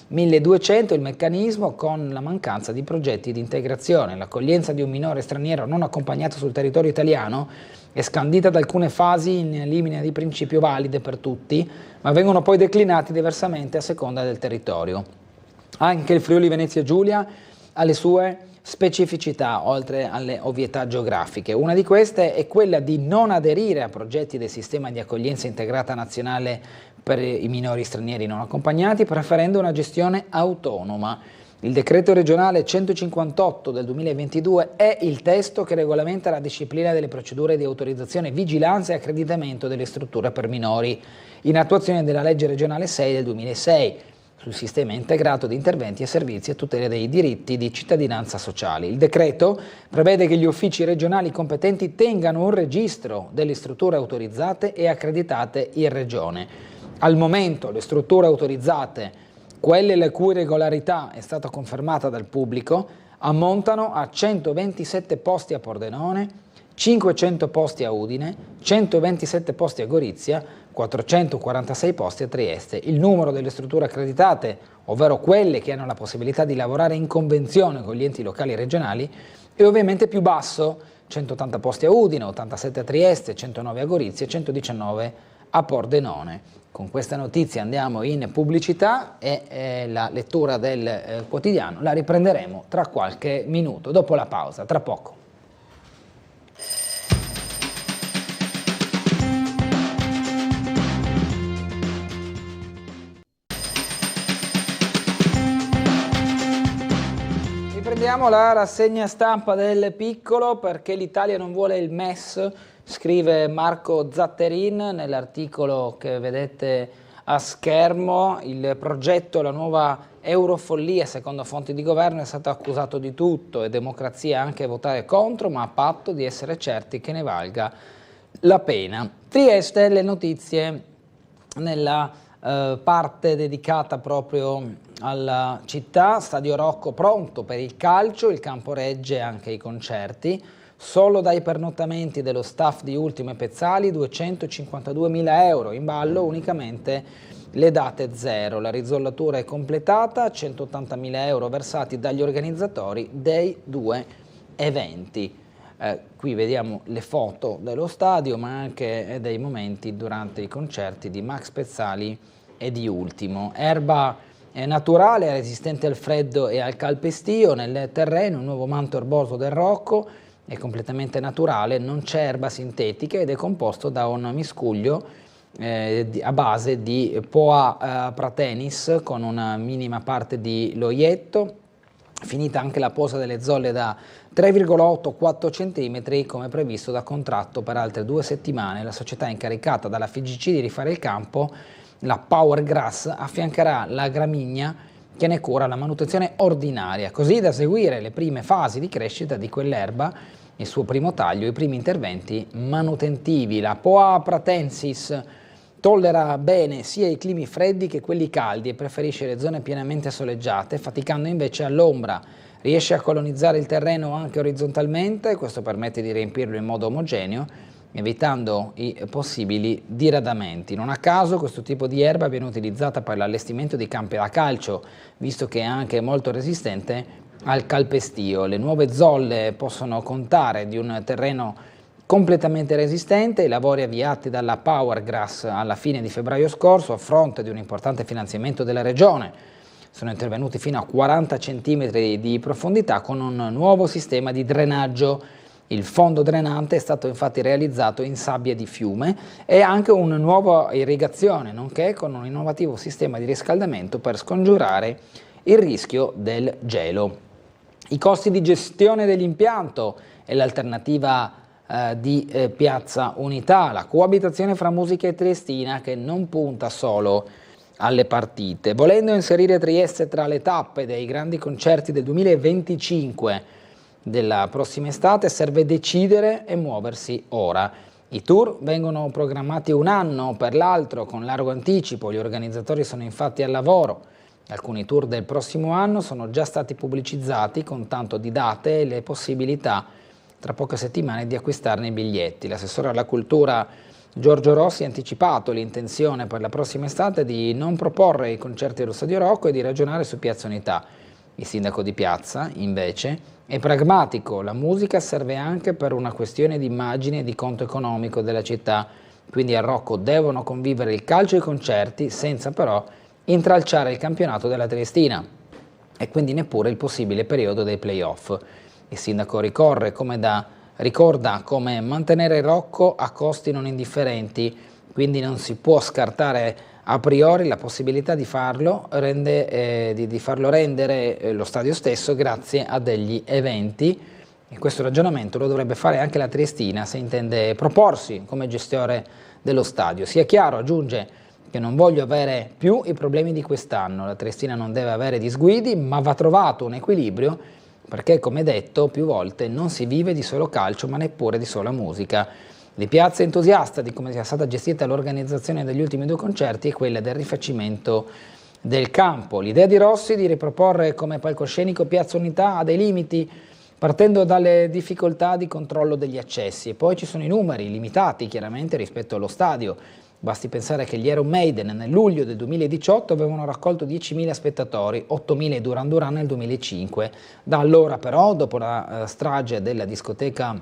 1200, il meccanismo con la mancanza di progetti di integrazione. L'accoglienza di un minore straniero non accompagnato sul territorio italiano è scandita da alcune fasi in linea di principio valide per tutti, ma vengono poi declinati diversamente a seconda del territorio. Anche il Friuli Venezia Giulia ha le sue specificità, oltre alle ovvietà geografiche. Una di queste è quella di non aderire a progetti del sistema di accoglienza integrata nazionale per i minori stranieri non accompagnati, preferendo una gestione autonoma. Il decreto regionale 158 del 2022 è il testo che regolamenta la disciplina delle procedure di autorizzazione, vigilanza e accreditamento delle strutture per minori, in attuazione della legge regionale 6 del 2006. sul sistema integrato di interventi e servizi a tutela dei diritti di cittadinanza sociali. Il decreto prevede che gli uffici regionali competenti tengano un registro delle strutture autorizzate e accreditate in regione. Al momento le strutture autorizzate, quelle la cui regolarità è stata confermata dal pubblico, ammontano a 127 posti a Pordenone, 500 posti a Udine, 127 posti a Gorizia, 446 posti a Trieste. Il numero delle strutture accreditate, ovvero quelle che hanno la possibilità di lavorare in convenzione con gli enti locali e regionali, è ovviamente più basso: 180 posti a Udine, 87 a Trieste, 109 a Gorizia e 119 a Pordenone. Con questa notizia andiamo in pubblicità e la lettura del quotidiano la riprenderemo tra qualche minuto, dopo la pausa, tra poco. Riprendiamo la rassegna stampa del Piccolo, perché l'Italia non vuole il MES, scrive Marco Zatterin nell'articolo che vedete a schermo. Il progetto La nuova eurofollia, secondo fonti di governo, è stato accusato di tutto, e democrazia anche votare contro, ma a patto di essere certi che ne valga la pena. Trieste, le notizie nella parte dedicata proprio alla città. Stadio Rocco pronto per il calcio, il campo regge anche i concerti. Solo dai pernottamenti dello staff di Ultimo e Pezzali 252.000 euro, in ballo unicamente le date zero. La risollatura è completata, 180.000 euro versati dagli organizzatori dei due eventi. Qui vediamo le foto dello stadio, ma anche dei momenti durante i concerti di Max Pezzali e di Ultimo. Erba naturale, resistente al freddo e al calpestio nel terreno, il nuovo manto erboso del Rocco è completamente naturale, non c'è erba sintetica ed è composto da un miscuglio a base di Poa pratenis con una minima parte di loietto. Finita anche la posa delle zolle da 3,8-4 cm come previsto da contratto per altre 2 settimane, la società incaricata dalla FIGC di rifare il campo, la Power Grass, affiancherà la gramigna che ne cura la manutenzione ordinaria, così da seguire le prime fasi di crescita di quell'erba, il suo primo taglio, i primi interventi manutentivi. La Poa pratensis tollera bene sia i climi freddi che quelli caldi e preferisce le zone pienamente soleggiate, faticando invece all'ombra. Riesce a colonizzare il terreno anche orizzontalmente, e questo permette di riempirlo in modo omogeneo, evitando i possibili diradamenti. Non a caso questo tipo di erba viene utilizzata per l'allestimento di campi da calcio, visto che è anche molto resistente al calpestio. Le nuove zolle possono contare di un terreno completamente resistente. I lavori avviati dalla Power Grass alla fine di febbraio scorso, a fronte di un importante finanziamento della Regione, sono intervenuti fino a 40 cm di profondità con un nuovo sistema di drenaggio. Il fondo drenante è stato infatti realizzato in sabbia di fiume e anche una nuova irrigazione, nonché con un innovativo sistema di riscaldamento per scongiurare il rischio del gelo. I costi di gestione dell'impianto e l'alternativa di Piazza Unità, la coabitazione fra musica e Triestina che non punta solo alle partite. Volendo inserire Trieste tra le tappe dei grandi concerti del 2025 della prossima estate, serve decidere e muoversi ora. I tour vengono programmati un anno per l'altro con largo anticipo, gli organizzatori sono infatti al lavoro. Alcuni tour del prossimo anno sono già stati pubblicizzati con tanto di date e le possibilità tra poche settimane di acquistarne i biglietti. L'assessore alla cultura Giorgio Rossi ha anticipato l'intenzione per la prossima estate di non proporre i concerti dello Stadio Rocco e di ragionare su Piazza Unità. Il sindaco di Piazza, invece, è pragmatico. La musica serve anche per una questione di immagine e di conto economico della città, quindi al Rocco devono convivere il calcio e i concerti senza però intralciare il campionato della Triestina e quindi neppure il possibile periodo dei play-off. Il sindaco ricorda come mantenere il Rocco a costi non indifferenti, quindi non si può scartare a priori la possibilità di farlo rendere lo stadio stesso grazie a degli eventi, e questo ragionamento lo dovrebbe fare anche la Triestina se intende proporsi come gestore dello stadio. Sia chiaro, aggiunge, che non voglio avere più i problemi di quest'anno, la Triestina non deve avere disguidi, ma va trovato un equilibrio, perché come detto più volte non si vive di solo calcio ma neppure di sola musica. Di Piazza entusiasta di come sia stata gestita l'organizzazione degli ultimi 2 concerti e quella del rifacimento del campo. L'idea di Rossi di riproporre come palcoscenico Piazza Unità ha dei limiti, partendo dalle difficoltà di controllo degli accessi, e poi ci sono i numeri limitati chiaramente rispetto allo stadio. Basti pensare che gli Iron Maiden nel luglio del 2018 avevano raccolto 10.000 spettatori, 8.000 i Duran Duran nel 2005. Da allora però, dopo la strage della discoteca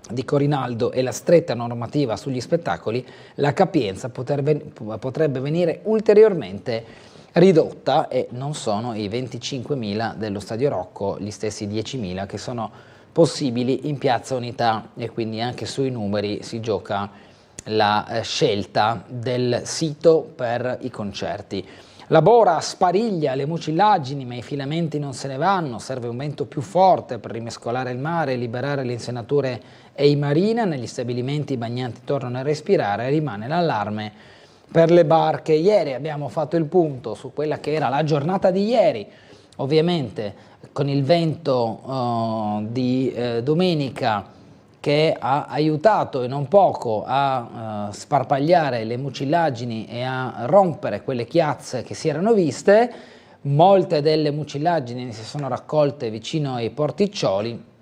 di Corinaldo e la stretta normativa sugli spettacoli, la capienza potrebbe venire ulteriormente ridotta e non sono i 25.000 dello Stadio Rocco, gli stessi 10.000 che sono possibili in Piazza Unità, e quindi anche sui numeri si gioca la scelta del sito per i concerti. La Bora spariglia le mucillaggini, ma i filamenti non se ne vanno, serve un vento più forte per rimescolare il mare, liberare le insenature e i marina, negli stabilimenti i bagnanti tornano a respirare, rimane l'allarme per le barche. Ieri abbiamo fatto il punto su quella che era la giornata di ieri, ovviamente con il vento di domenica che ha aiutato e non poco a sparpagliare le mucillaggini e a rompere quelle chiazze che si erano viste. Molte delle mucillaggini si sono raccolte vicino ai porticcioli.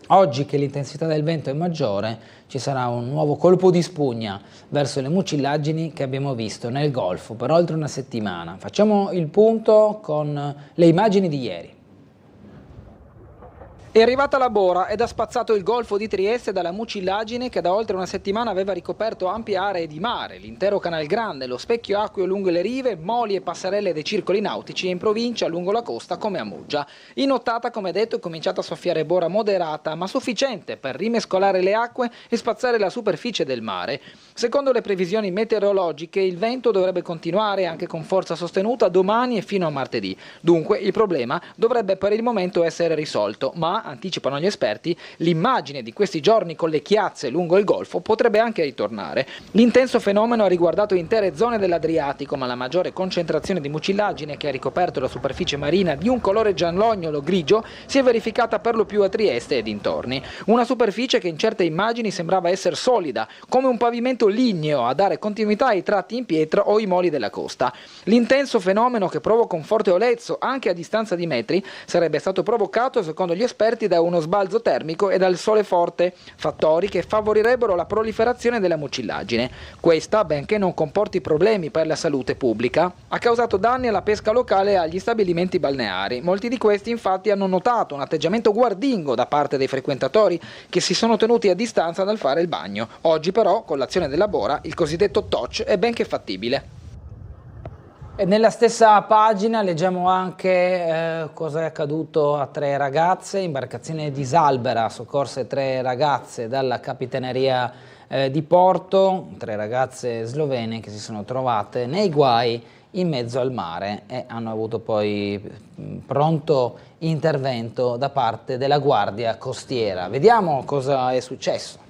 Oggi che l'intensità del vento è maggiore ci sarà un nuovo colpo di spugna verso le mucillaggini che abbiamo visto nel Golfo per oltre una settimana. Facciamo il punto con le immagini di ieri. È arrivata la Bora ed ha spazzato il Golfo di Trieste dalla mucillaggine che da oltre una settimana aveva ricoperto ampie aree di mare, l'intero Canal Grande, lo specchio acqueo lungo le rive, moli e passerelle dei circoli nautici e in provincia lungo la costa come a Muggia. In nottata, come detto, è cominciata a soffiare bora moderata ma sufficiente per rimescolare le acque e spazzare la superficie del mare. Secondo le previsioni meteorologiche il vento dovrebbe continuare anche con forza sostenuta domani e fino a martedì. Dunque il problema dovrebbe per il momento essere risolto, ma anticipano gli esperti, l'immagine di questi giorni con le chiazze lungo il Golfo potrebbe anche ritornare. L'intenso fenomeno ha riguardato intere zone dell'Adriatico, ma la maggiore concentrazione di mucillaggine che ha ricoperto la superficie marina di un colore giallognolo grigio si è verificata per lo più a Trieste e dintorni. Una superficie che in certe immagini sembrava essere solida, come un pavimento ligneo a dare continuità ai tratti in pietra o i moli della costa. L'intenso fenomeno, che provoca un forte olezzo anche a distanza di metri, sarebbe stato provocato, secondo gli esperti, da uno sbalzo termico e dal sole forte, fattori che favorirebbero la proliferazione della mucillaggine. Questa, benché non comporti problemi per la salute pubblica, ha causato danni alla pesca locale e agli stabilimenti balneari. Molti di questi infatti hanno notato un atteggiamento guardingo da parte dei frequentatori che si sono tenuti a distanza dal fare il bagno. Oggi però, con l'azione della Bora, il cosiddetto touch è benché fattibile. E nella stessa pagina leggiamo anche cosa è accaduto a 3 ragazze. Imbarcazione disalbera, soccorse 3 ragazze dalla Capitaneria di Porto, 3 ragazze slovene che si sono trovate nei guai in mezzo al mare e hanno avuto poi pronto intervento da parte della Guardia Costiera. Vediamo cosa è successo.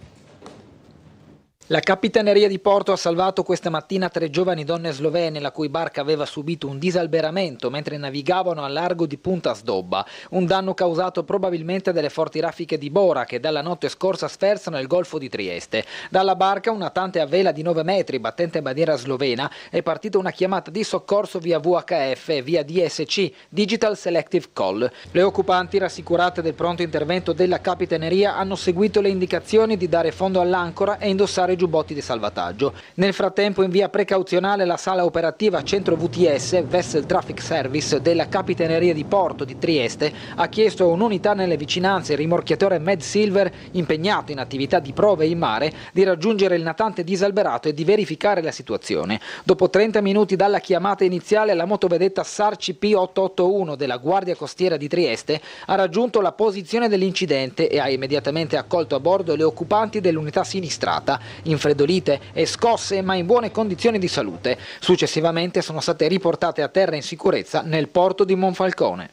La Capitaneria di Porto ha salvato questa mattina 3 giovani donne slovene la cui barca aveva subito un disalberamento mentre navigavano al largo di Punta Sdobba, un danno causato probabilmente dalle forti raffiche di bora che dalla notte scorsa sferzano il Golfo di Trieste. Dalla barca, un natante a vela di 9 metri, battente bandiera slovena, è partita una chiamata di soccorso via VHF e via DSC, Digital Selective Call. Le occupanti, rassicurate del pronto intervento della Capitaneria, hanno seguito le indicazioni di dare fondo all'ancora e indossare giubbotti di salvataggio. Nel frattempo, in via precauzionale, la sala operativa Centro VTS, Vessel Traffic Service della Capitaneria di Porto di Trieste, ha chiesto a un'unità nelle vicinanze, il rimorchiatore Med Silver, impegnato in attività di prove in mare, di raggiungere il natante disalberato e di verificare la situazione. Dopo 30 minuti dalla chiamata iniziale, la motovedetta SAR CP 881 della Guardia Costiera di Trieste ha raggiunto la posizione dell'incidente e ha immediatamente accolto a bordo le occupanti dell'unità sinistrata, infreddolite e scosse ma in buone condizioni di salute. Successivamente sono state riportate a terra in sicurezza nel porto di Monfalcone.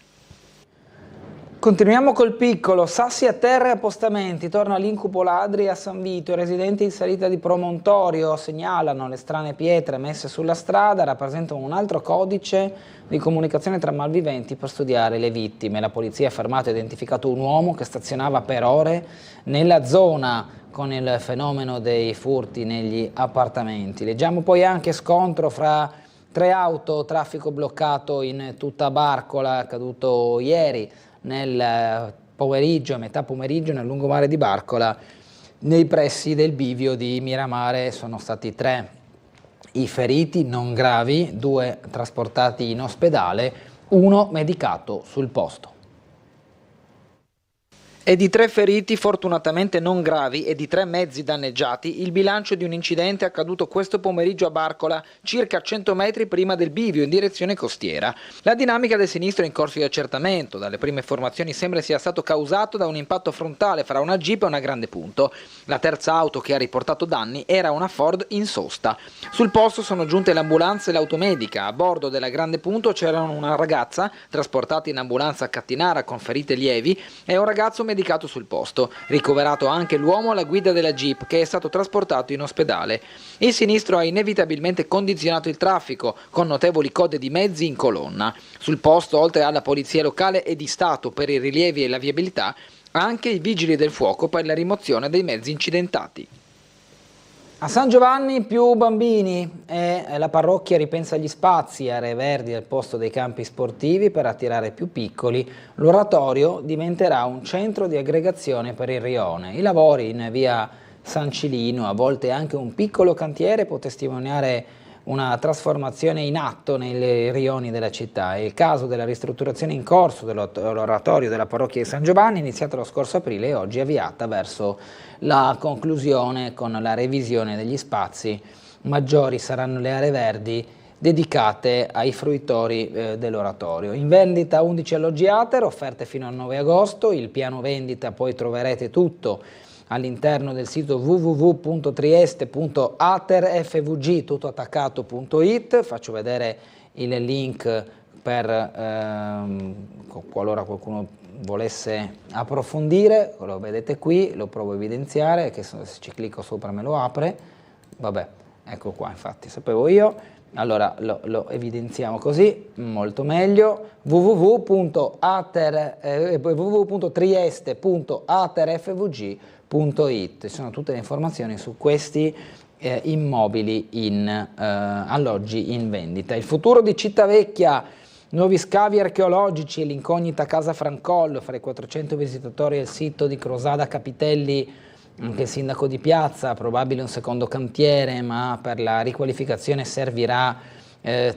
Continuiamo col piccolo, sassi a terra e appostamenti, torna l'incubo ladri a San Vito, i residenti in salita di Promontorio segnalano le strane pietre messe sulla strada, rappresentano un altro codice di comunicazione tra malviventi per studiare le vittime. La polizia ha fermato e identificato un uomo che stazionava per ore nella zona con il fenomeno dei furti negli appartamenti. Leggiamo poi anche scontro fra 3 auto, traffico bloccato in tutta Barcola, accaduto ieri nel pomeriggio, a metà pomeriggio, nel lungomare di Barcola, nei pressi del bivio di Miramare. Sono stati 3 i feriti non gravi, 2 trasportati in ospedale, 1 medicato sul posto. E di 3 feriti fortunatamente non gravi e di 3 mezzi danneggiati il bilancio di un incidente accaduto questo pomeriggio a Barcola, circa 100 metri prima del bivio in direzione costiera. La dinamica del sinistro è in corso di accertamento. Dalle prime informazioni sembra sia stato causato da un impatto frontale fra una Jeep e una Grande Punto. La terza auto che ha riportato danni era una Ford in sosta. Sul posto sono giunte l'ambulanza e l'automedica. A bordo della Grande Punto c'erano una ragazza trasportata in ambulanza a Cattinara con ferite lievi e un ragazzo medicato sul posto. Ricoverato anche l'uomo alla guida della Jeep che è stato trasportato in ospedale. Il sinistro ha inevitabilmente condizionato il traffico con notevoli code di mezzi in colonna. Sul posto, oltre alla polizia locale e di Stato per i rilievi e la viabilità, anche i vigili del fuoco per la rimozione dei mezzi incidentati. A San Giovanni più bambini e la parrocchia ripensa gli spazi, aree verdi al posto dei campi sportivi per attirare più piccoli. L'oratorio diventerà un centro di aggregazione per il rione. I lavori in via San Cilino, a volte anche un piccolo cantiere, può testimoniare una trasformazione in atto nei rioni della città. È il caso della ristrutturazione in corso dell'oratorio della parrocchia di San Giovanni, iniziata lo scorso aprile e oggi avviata verso la conclusione con la revisione degli spazi. Maggiori saranno le aree verdi dedicate ai fruitori dell'oratorio. In vendita 11 alloggi Ater, offerte fino al 9 agosto, il piano vendita poi troverete tutto all'interno del sito www.trieste.aterfvg tuttoattaccato.it. Faccio vedere il link per qualora qualcuno volesse approfondire, lo vedete qui, lo provo a evidenziare, che se ci clicco sopra me lo apre, vabbè, ecco qua, infatti, sapevo io. Allora lo evidenziamo così, molto meglio, www.trieste.aterfvg.it. Ci sono tutte le informazioni su questi immobili alloggi in vendita. Il futuro di Cittavecchia, nuovi scavi archeologici e l'incognita Casa Francollo, fra i 400 visitatori al sito di Crosada Capitelli. Anche il sindaco di piazza, probabile un secondo cantiere, ma per la riqualificazione servirà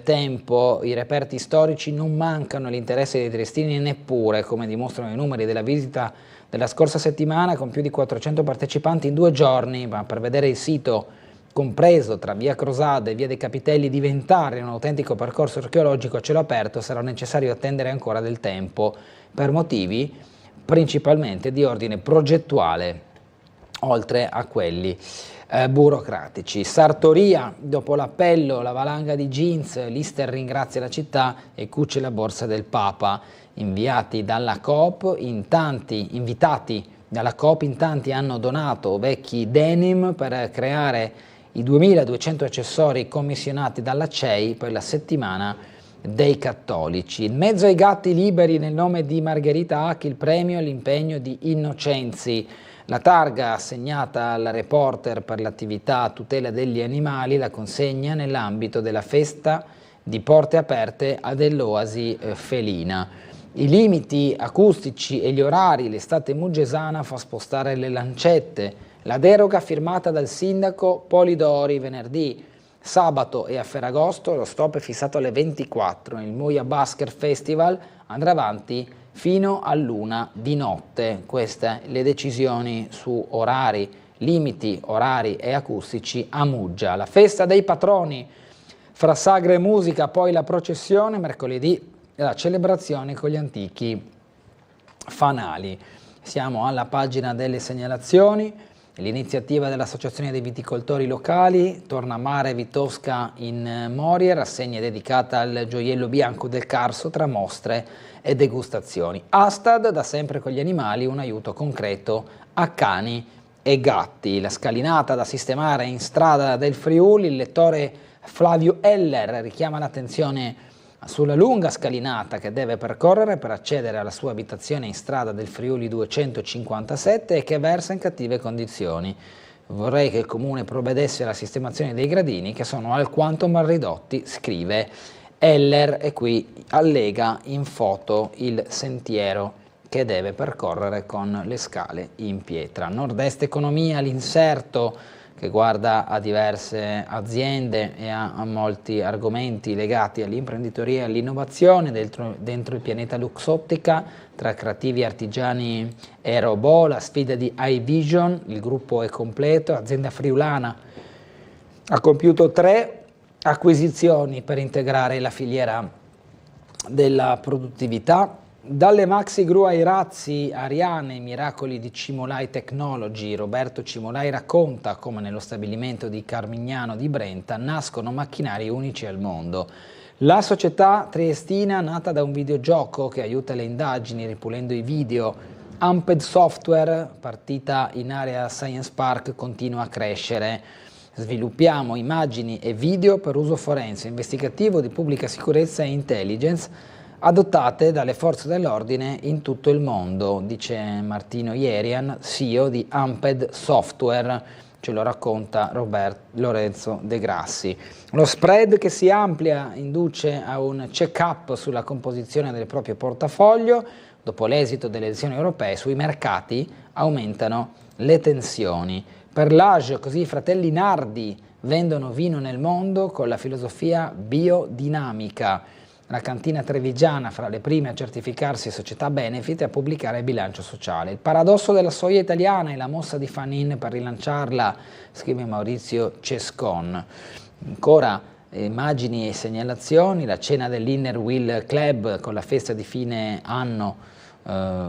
tempo. I reperti storici non mancano, l'interesse dei triestini neppure, come dimostrano i numeri della visita della scorsa settimana, con più di 400 partecipanti in 2 giorni, ma per vedere il sito compreso tra via Crosada e via dei Capitelli diventare un autentico percorso archeologico a cielo aperto sarà necessario attendere ancora del tempo, per motivi principalmente di ordine progettuale, oltre a quelli burocratici. Sartoria, dopo l'appello, la valanga di jeans, l'Ister ringrazia la città e cuce la borsa del Papa. Invitati dalla Coop, in tanti hanno donato vecchi denim per creare i 2200 accessori commissionati dalla CEI per la settimana dei cattolici. In mezzo ai gatti liberi, nel nome di Margherita Hack, il premio e l'impegno di Innocenzi. La targa assegnata alla reporter per l'attività a tutela degli animali, la consegna nell'ambito della festa di porte aperte dell'Oasi Felina. I limiti acustici e gli orari, l'estate muggesana fa spostare le lancette. La deroga firmata dal sindaco Polidori venerdì. Sabato e a Ferragosto lo stop è fissato alle 24. Il Moia Basker Festival andrà avanti fino all'1 di notte. Queste le decisioni su orari, limiti orari e acustici a Muggia. La festa dei patroni, fra sagre e musica, poi la processione, mercoledì la celebrazione con gli antichi fanali. Siamo alla pagina delle segnalazioni. L'iniziativa dell'Associazione dei Viticoltori Locali, Torna Mare Vitosca in Morie, rassegna dedicata al gioiello bianco del Carso tra mostre e degustazioni. Astad, da sempre con gli animali, un aiuto concreto a cani e gatti. La scalinata da sistemare in strada del Friuli, il lettore Flavio Heller richiama l'attenzione sulla lunga scalinata che deve percorrere per accedere alla sua abitazione in strada del Friuli 257 e che versa in cattive condizioni. Vorrei che il comune provvedesse alla sistemazione dei gradini che sono alquanto mal ridotti, scrive Heller, e qui allega in foto il sentiero che deve percorrere con le scale in pietra. Nord-Est Economia, l'inserto che guarda a diverse aziende e a molti argomenti legati all'imprenditoria e all'innovazione dentro il pianeta Luxottica, tra creativi artigiani e robot, la sfida di iVision, il gruppo è completo, azienda friulana ha compiuto 3 acquisizioni per integrare la filiera della produttività. Dalle maxi gru ai razzi, Ariane, i miracoli di Cimolai Technology, Roberto Cimolai racconta come nello stabilimento di Carmignano di Brenta nascono macchinari unici al mondo. La società triestina, nata da un videogioco che aiuta le indagini ripulendo i video, Amped Software, partita in area Science Park, continua a crescere. Sviluppiamo immagini e video per uso forense, investigativo, di pubblica sicurezza e intelligence, adottate dalle forze dell'ordine in tutto il mondo, dice Martino Ierian, CEO di Amped Software, ce lo racconta Lorenzo De Grassi. Lo spread che si amplia induce a un check-up sulla composizione del proprio portafoglio. Dopo l'esito delle elezioni europee, sui mercati aumentano le tensioni. Per l'Age, così i fratelli Nardi vendono vino nel mondo con la filosofia biodinamica. La cantina trevigiana, fra le prime a certificarsi società benefit e a pubblicare il bilancio sociale. Il paradosso della soia italiana e la mossa di Fanin per rilanciarla, scrive Maurizio Cescon. Ancora immagini e segnalazioni, la cena dell'Inner Wheel Club con la festa di fine anno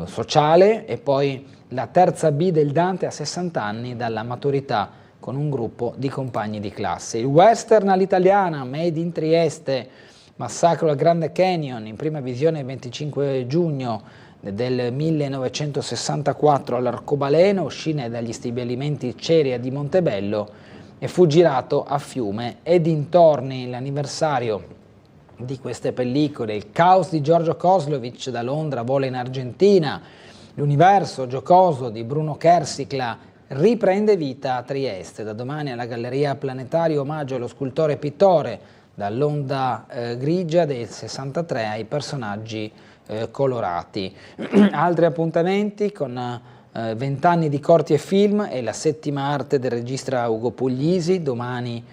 sociale, e poi la terza B del Dante a 60 anni dalla maturità con un gruppo di compagni di classe. Il western all'italiana, made in Trieste, Massacro al Grande Canyon, in prima visione il 25 giugno del 1964 all'Arcobaleno, scene dagli stabilimenti Ceria di Montebello, e fu girato a Fiume e dintorni. L'anniversario di queste pellicole, il caos di Giorgio Kozlovic da Londra vola in Argentina, l'universo giocoso di Bruno Kersicla riprende vita a Trieste, da domani alla Galleria Planetario omaggio allo scultore e pittore, dall'onda grigia del 63 ai personaggi colorati. Altri appuntamenti con 20 anni di corti e film e la settima arte del regista Ugo Puglisi, domani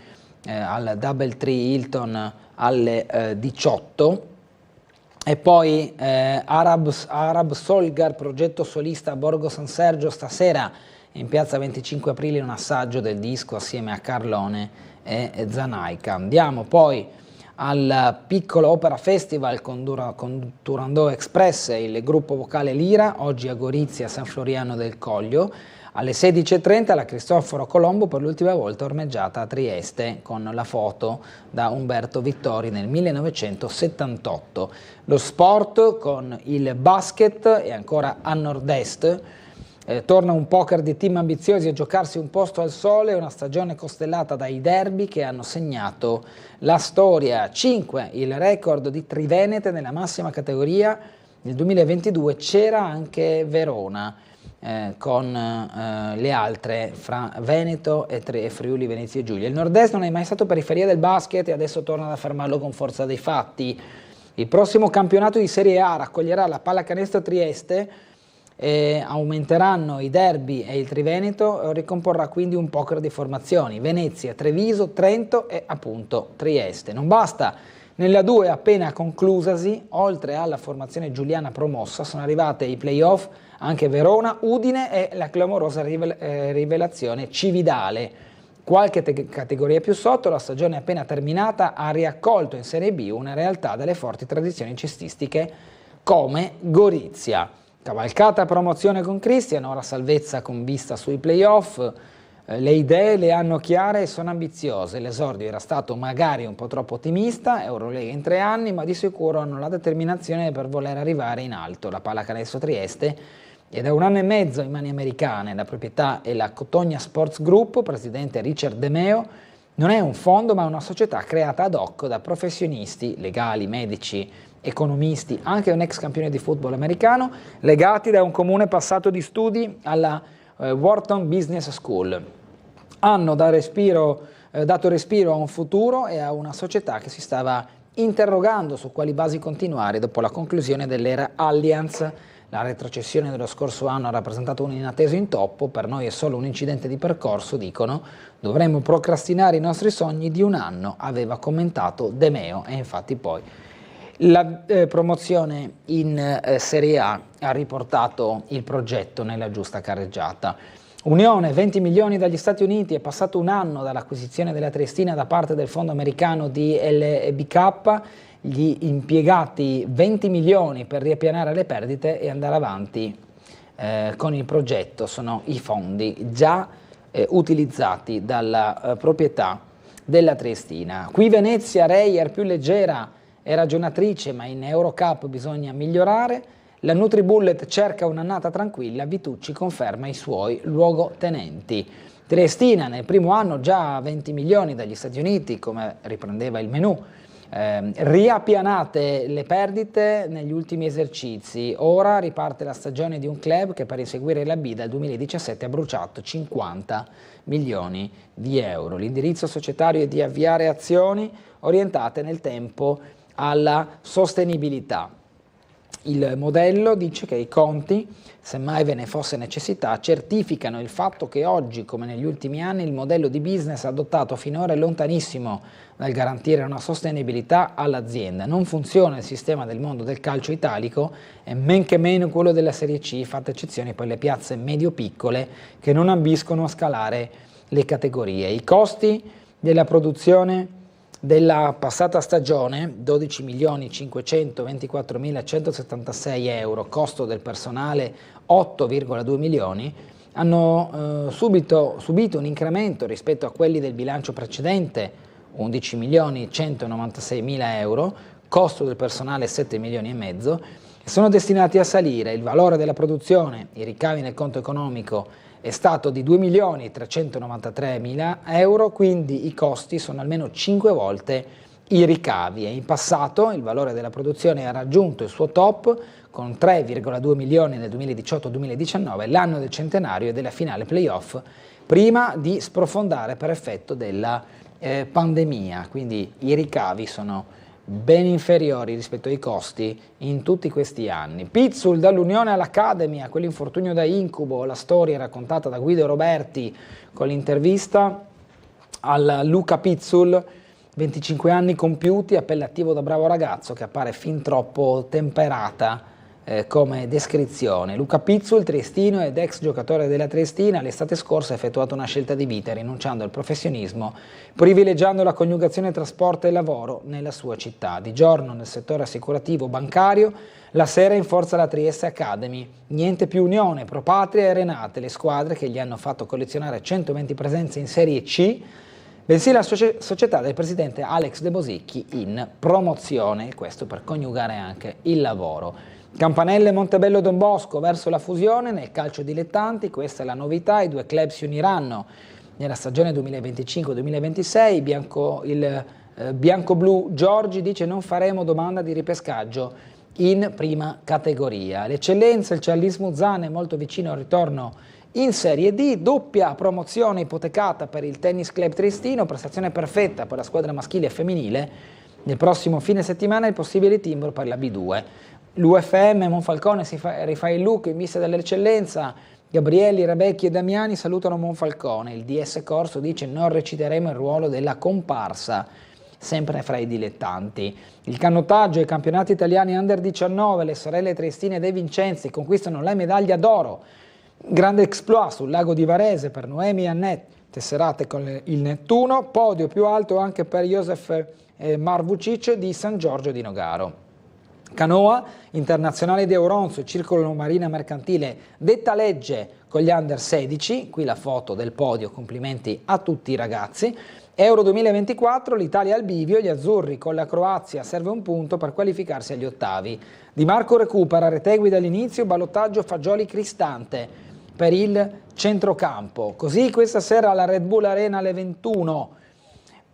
al Double Tree Hilton alle 18. E poi Arab Solgar, progetto solista a Borgo San Sergio, stasera in piazza 25 aprile un assaggio del disco assieme a Carlone e Zanaica. Andiamo poi al Piccolo Opera Festival con Turandot Express e il gruppo vocale Lira, oggi a Gorizia, San Floriano del Coglio. Alle 16.30 la Cristoforo Colombo, per l'ultima volta ormeggiata a Trieste, con la foto da Umberto Vittori nel 1978. Lo sport con il basket e ancora a nord-est. Torna un poker di team ambiziosi a giocarsi un posto al sole, una stagione costellata dai derby che hanno segnato la storia. 5 il record di Trivenete nella massima categoria. Nel 2022 c'era anche Verona con le altre fra Veneto e Friuli Venezia Giulia. Il nord-est non è mai stato periferia del basket e adesso torna ad affermarlo con forza dei fatti. Il prossimo campionato di Serie A raccoglierà la Pallacanestro Trieste, aumenteranno i derby e il Triveneto ricomporrà quindi un poker di formazioni: Venezia, Treviso, Trento e appunto Trieste. Non basta, nella 2 appena conclusasi, oltre alla formazione giuliana promossa, sono arrivate i playoff anche Verona, Udine e la clamorosa rivelazione Cividale. Qualche categoria più sotto, la stagione appena terminata ha riaccolto in Serie B una realtà dalle forti tradizioni cestistiche come Gorizia. Cavalcata promozione con Cristian, ora salvezza con vista sui playoff. Le idee le hanno chiare e sono ambiziose. L'esordio era stato magari un po' troppo ottimista, Eurolega in 3 anni, ma di sicuro hanno la determinazione per voler arrivare in alto. La Pallacanestro Trieste è da 1 anno e mezzo in mani americane, la proprietà è la Cotogna Sports Group, presidente Richard De Meo. Non è un fondo ma una società creata ad hoc da professionisti legali, medici, economisti, anche un ex campione di football americano, legati da un comune passato di studi alla Wharton Business School. Hanno dato respiro a un futuro e a una società che si stava interrogando su quali basi continuare dopo la conclusione dell'era Allianz. La retrocessione dello scorso anno ha rappresentato un inatteso intoppo, per noi è solo un incidente di percorso, dicono, dovremmo procrastinare i nostri sogni di 1 anno, aveva commentato De Meo, e infatti poi la promozione in Serie A ha riportato il progetto nella giusta carreggiata. Unione, 20 milioni dagli Stati Uniti, è passato 1 anno dall'acquisizione della Triestina da parte del fondo americano di LBK, gli impiegati 20 milioni per riappianare le perdite e andare avanti con il progetto, sono i fondi già utilizzati dalla proprietà della Triestina. Qui Venezia, Reyer più leggera è ragionatrice, ma in Eurocup bisogna migliorare. La NutriBullet cerca un'annata tranquilla, Vitucci conferma i suoi luogotenenti. Triestina nel primo anno già 20 milioni dagli Stati Uniti, come riprendeva il menù. Riappianate le perdite negli ultimi esercizi, ora riparte la stagione di un club che per inseguire la B dal 2017 ha bruciato 50 milioni di euro. L'indirizzo societario è di avviare azioni orientate nel tempo alla sostenibilità. Il modello dice che i conti, semmai ve ne fosse necessità, certificano il fatto che oggi, come negli ultimi anni, il modello di business adottato finora è lontanissimo dal garantire una sostenibilità all'azienda. Non funziona il sistema del mondo del calcio italico e men che meno quello della Serie C, fatte eccezioni per le piazze medio-piccole che non ambiscono a scalare le categorie. I costi della produzione della passata stagione, 12.524.176 euro, costo del personale 8,2 milioni, hanno subito un incremento rispetto a quelli del bilancio precedente, 11.196.000 euro, costo del personale 7 milioni e mezzo, e sono destinati a salire. Il valore della produzione, i ricavi nel conto economico, è stato di 2.393.000 euro, quindi i costi sono almeno 5 volte i ricavi, e in passato il valore della produzione ha raggiunto il suo top con 3,2 milioni nel 2018-2019, l'anno del centenario e della finale playoff, prima di sprofondare per effetto della pandemia, quindi i ricavi sono ben inferiori rispetto ai costi in tutti questi anni. Pizzul dall'Unione all'Academy, a quell'infortunio da incubo, la storia raccontata da Guido Roberti con l'intervista al Luca Pizzul, 25 anni compiuti, appellativo da bravo ragazzo, che appare fin troppo temperata come descrizione. Luca Pizzul, triestino ed ex giocatore della Triestina, l'estate scorsa ha effettuato una scelta di vita rinunciando al professionismo, privilegiando la coniugazione tra sport e lavoro nella sua città. Di giorno nel settore assicurativo bancario, la sera in forza alla Trieste Academy. Niente più Unione, Pro Patria e Renate, le squadre che gli hanno fatto collezionare 120 presenze in Serie C, bensì la società del presidente Alex De Bosicchi in promozione, questo per coniugare anche il lavoro. Campanelle Montebello Don Bosco verso la fusione nel calcio dilettanti, questa è la novità, i 2 club si uniranno nella stagione 2025-2026, il bianco-blu Giorgi dice non faremo domanda di ripescaggio in prima categoria. L'eccellenza, il Ciallismo Zane è molto vicino al ritorno in Serie D, doppia promozione ipotecata per il Tennis Club Triestino, prestazione perfetta per la squadra maschile e femminile, nel prossimo fine settimana il possibile timbro per la B2. L'UFM Monfalcone rifà il look in vista dell'eccellenza, Gabrielli, Rebecchi e Damiani salutano Monfalcone, il DS Corso dice non reciteremo il ruolo della comparsa, sempre fra i dilettanti. Il canottaggio ai campionati italiani Under 19, le sorelle Triestine De Vincenzi conquistano la medaglia d'oro, grande exploit sul lago di Varese per Noemi e Annette, tesserate con il Nettuno, podio più alto anche per Josef Marvucic di San Giorgio di Nogaro. Canoa, Internazionale di Auronzo e Circolo Marina Mercantile detta legge con gli under 16, qui la foto del podio, complimenti a tutti i ragazzi. Euro 2024, l'Italia al bivio, gli azzurri con la Croazia, serve un punto per qualificarsi agli ottavi. Di Marco recupera, Retegui dall'inizio, ballottaggio Fagioli Cristante per il centrocampo. Così questa sera alla Red Bull Arena alle 21.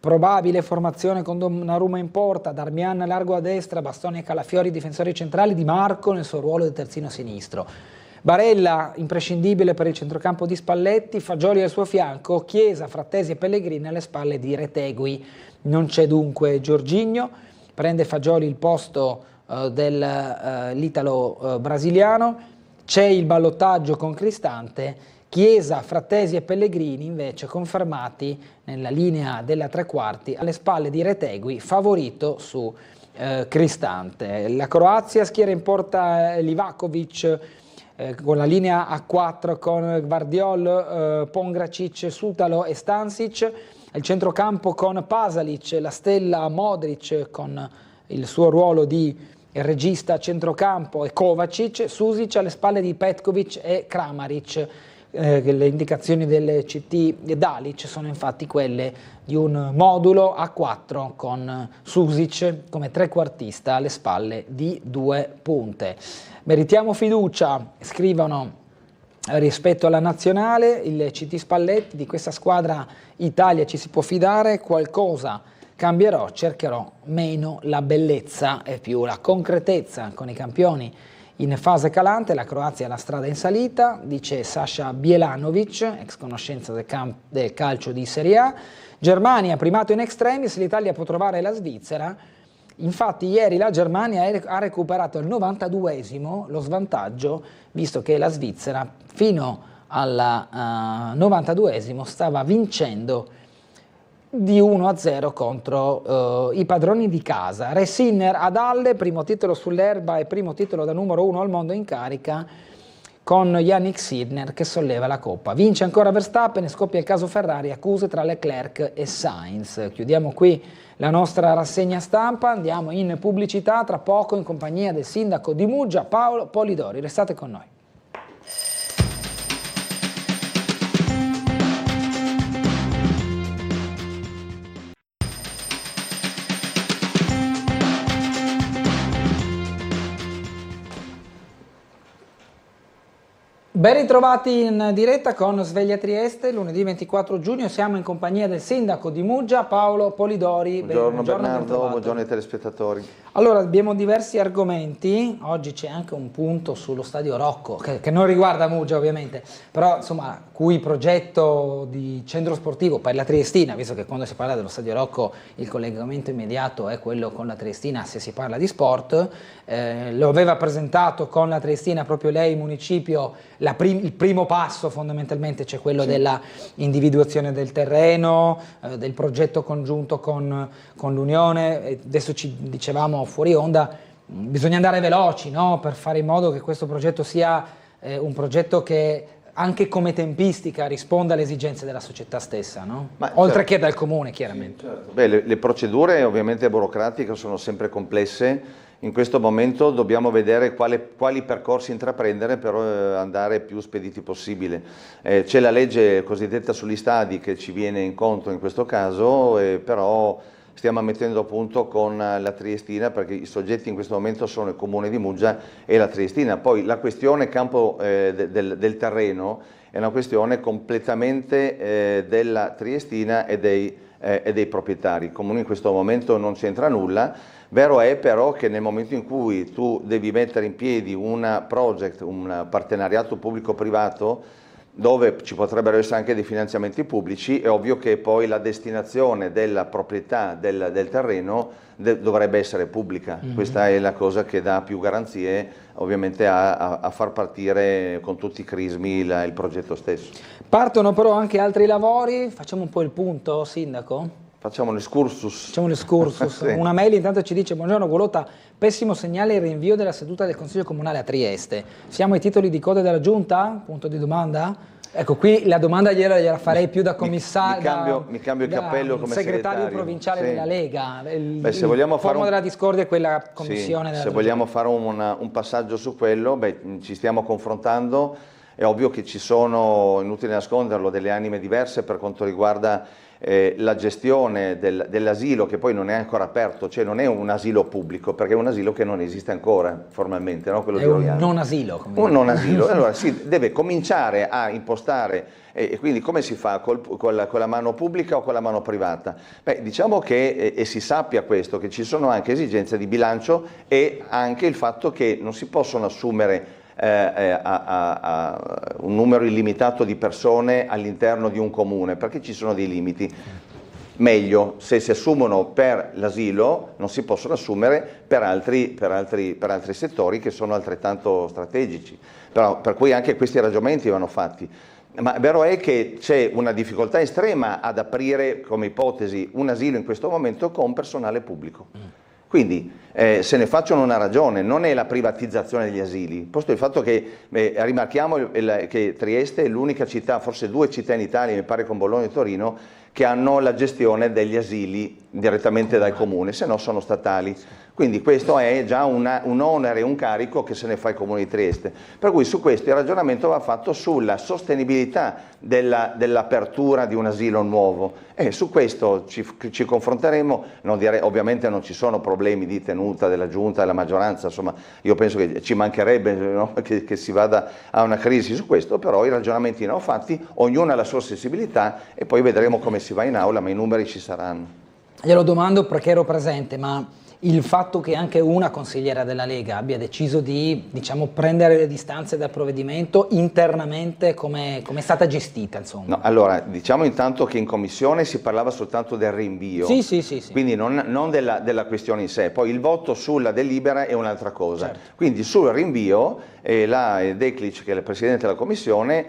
Probabile formazione con Donnarumma in porta, Darmian largo a destra, Bastoni e Calafiori difensori centrali, Di Marco nel suo ruolo di terzino sinistro. Barella imprescindibile per il centrocampo di Spalletti, Fagioli al suo fianco, Chiesa, Frattesi e Pellegrini alle spalle di Retegui. Non c'è dunque Jorginho, prende Fagioli il posto dell'italo brasiliano, c'è il ballottaggio con Cristante. Chiesa, Frattesi e Pellegrini invece confermati nella linea della tre quarti alle spalle di Retegui, favorito su Cristante. La Croazia schiera in porta Livakovic con la linea a 4 con Gvardiol, Pongracic, Sutalo e Stansic, il centrocampo con Pasalic, la stella Modric con il suo ruolo di regista centrocampo e Kovacic, Susic alle spalle di Petkovic e Kramaric. Le indicazioni del CT Dalic sono infatti quelle di un modulo a 4 con Susic come trequartista alle spalle di 2 punte. Meritiamo fiducia, scrivono rispetto alla nazionale, il CT Spalletti, di questa squadra Italia ci si può fidare, qualcosa cambierò, cercherò meno la bellezza e più la concretezza con i campioni in fase calante. La Croazia è la strada in salita, dice Sasha Bielanovic, ex conoscenza del calcio di Serie A. Germania primato in extremis, l'Italia può trovare la Svizzera. Infatti ieri la Germania ha recuperato al 92esimo lo svantaggio, visto che la Svizzera fino al 92esimo stava vincendo di 1-0 contro i padroni di casa. Re Sinner ad Halle, primo titolo sull'erba e primo titolo da numero 1 al mondo in carica, con Yannick Sinner che solleva la coppa. Vince ancora Verstappen e scoppia il caso Ferrari, accuse tra Leclerc e Sainz. Chiudiamo qui la nostra rassegna stampa, andiamo in pubblicità tra poco in compagnia del sindaco di Muggia, Paolo Polidori. Restate con noi. Ben ritrovati in diretta con Sveglia Trieste, lunedì 24 giugno, siamo in compagnia del sindaco di Muggia, Paolo Polidori. Buongiorno Bernardo, buongiorno ai telespettatori. Allora, abbiamo diversi argomenti, oggi c'è anche un punto sullo stadio Rocco, che non riguarda Muggia ovviamente, però insomma, cui progetto di centro sportivo per la Triestina, visto che quando si parla dello stadio Rocco il collegamento immediato è quello con la Triestina se si parla di sport, lo aveva presentato con la Triestina proprio lei, municipio, il primo passo fondamentalmente, cioè quello della individuazione del terreno, del progetto congiunto con l'Unione. Adesso ci dicevamo fuori onda, bisogna andare veloci, no? Per fare in modo che questo progetto sia un progetto che anche come tempistica risponda alle esigenze della società stessa, no? Oltre che dal comune chiaramente. Sì, certo. Beh, le procedure ovviamente burocratiche sono sempre complesse. In questo momento dobbiamo vedere quali percorsi intraprendere per andare più spediti possibile. C'è la legge cosiddetta sugli stadi che ci viene incontro in questo caso, però stiamo mettendo a punto con la Triestina, perché i soggetti in questo momento sono il Comune di Muggia e la Triestina. Poi la questione campo del terreno è una questione completamente della Triestina e dei proprietari. Il Comune in questo momento non c'entra nulla. Vero è però che nel momento in cui tu devi mettere in piedi un partenariato pubblico-privato, dove ci potrebbero essere anche dei finanziamenti pubblici, è ovvio che poi la destinazione della proprietà del terreno dovrebbe essere pubblica. Questa è la cosa che dà più garanzie ovviamente a far partire con tutti i crismi il progetto stesso. Partono però anche altri lavori, facciamo un po' il punto, sindaco? Facciamo l'escursus. Facciamo l'escursus. Sì. Una mail intanto ci dice: buongiorno Golota, pessimo segnale il rinvio della seduta del Consiglio Comunale a Trieste. Siamo ai titoli di coda della Giunta? Punto di domanda? Ecco, qui la domanda gliela farei più da commissario, mi cambio il cappello come segretario provinciale della Lega. Se vogliamo fare della discordia è quella commissione. Se vogliamo fare un passaggio su quello, ci stiamo confrontando. È ovvio che ci sono, inutile nasconderlo, delle anime diverse per quanto riguarda la gestione dell'asilo, che poi non è ancora aperto, cioè non è un asilo pubblico, perché è un asilo che non esiste ancora formalmente, no? Quello è un non asilo. Un non asilo. Allora si deve cominciare a impostare, e quindi come si fa, con la mano pubblica o con la mano privata? Diciamo che, e si sappia questo, che ci sono anche esigenze di bilancio e anche il fatto che non si possono assumere un numero illimitato di persone all'interno di un comune, perché ci sono dei limiti. Meglio, se si assumono per l'asilo, non si possono assumere per altri settori che sono altrettanto strategici. Però, per cui anche questi ragionamenti vanno fatti. Ma vero è che c'è una difficoltà estrema ad aprire come ipotesi un asilo in questo momento con personale pubblico. Quindi se ne facciano una ragione, non è la privatizzazione degli asili, posto il fatto che rimarchiamo che Trieste è l'unica città, forse 2 città in Italia, mi pare con Bologna e Torino, che hanno la gestione degli asili direttamente dal comune, se no sono statali. Quindi questo è già un onere, un carico che se ne fa il Comune di Trieste. Per cui su questo il ragionamento va fatto sulla sostenibilità dell'apertura di un asilo nuovo e su questo ci confronteremo. Ovviamente non ci sono problemi di tenuta della Giunta, della maggioranza, insomma io penso che ci mancherebbe, no? che si vada a una crisi su questo, però i ragionamenti ne ho fatti, ognuno ha la sua sensibilità e poi vedremo come si va in aula, ma i numeri ci saranno. Glielo domando perché ero presente, ma il fatto che anche una consigliera della Lega abbia deciso di, diciamo, prendere le distanze dal provvedimento internamente, come è stata gestita, insomma? No, allora, diciamo intanto che in commissione si parlava soltanto del rinvio, sì. Quindi non della questione in sé, poi il voto sulla delibera è un'altra cosa. Certo. Quindi sul rinvio la Declic, che è la Presidente della Commissione,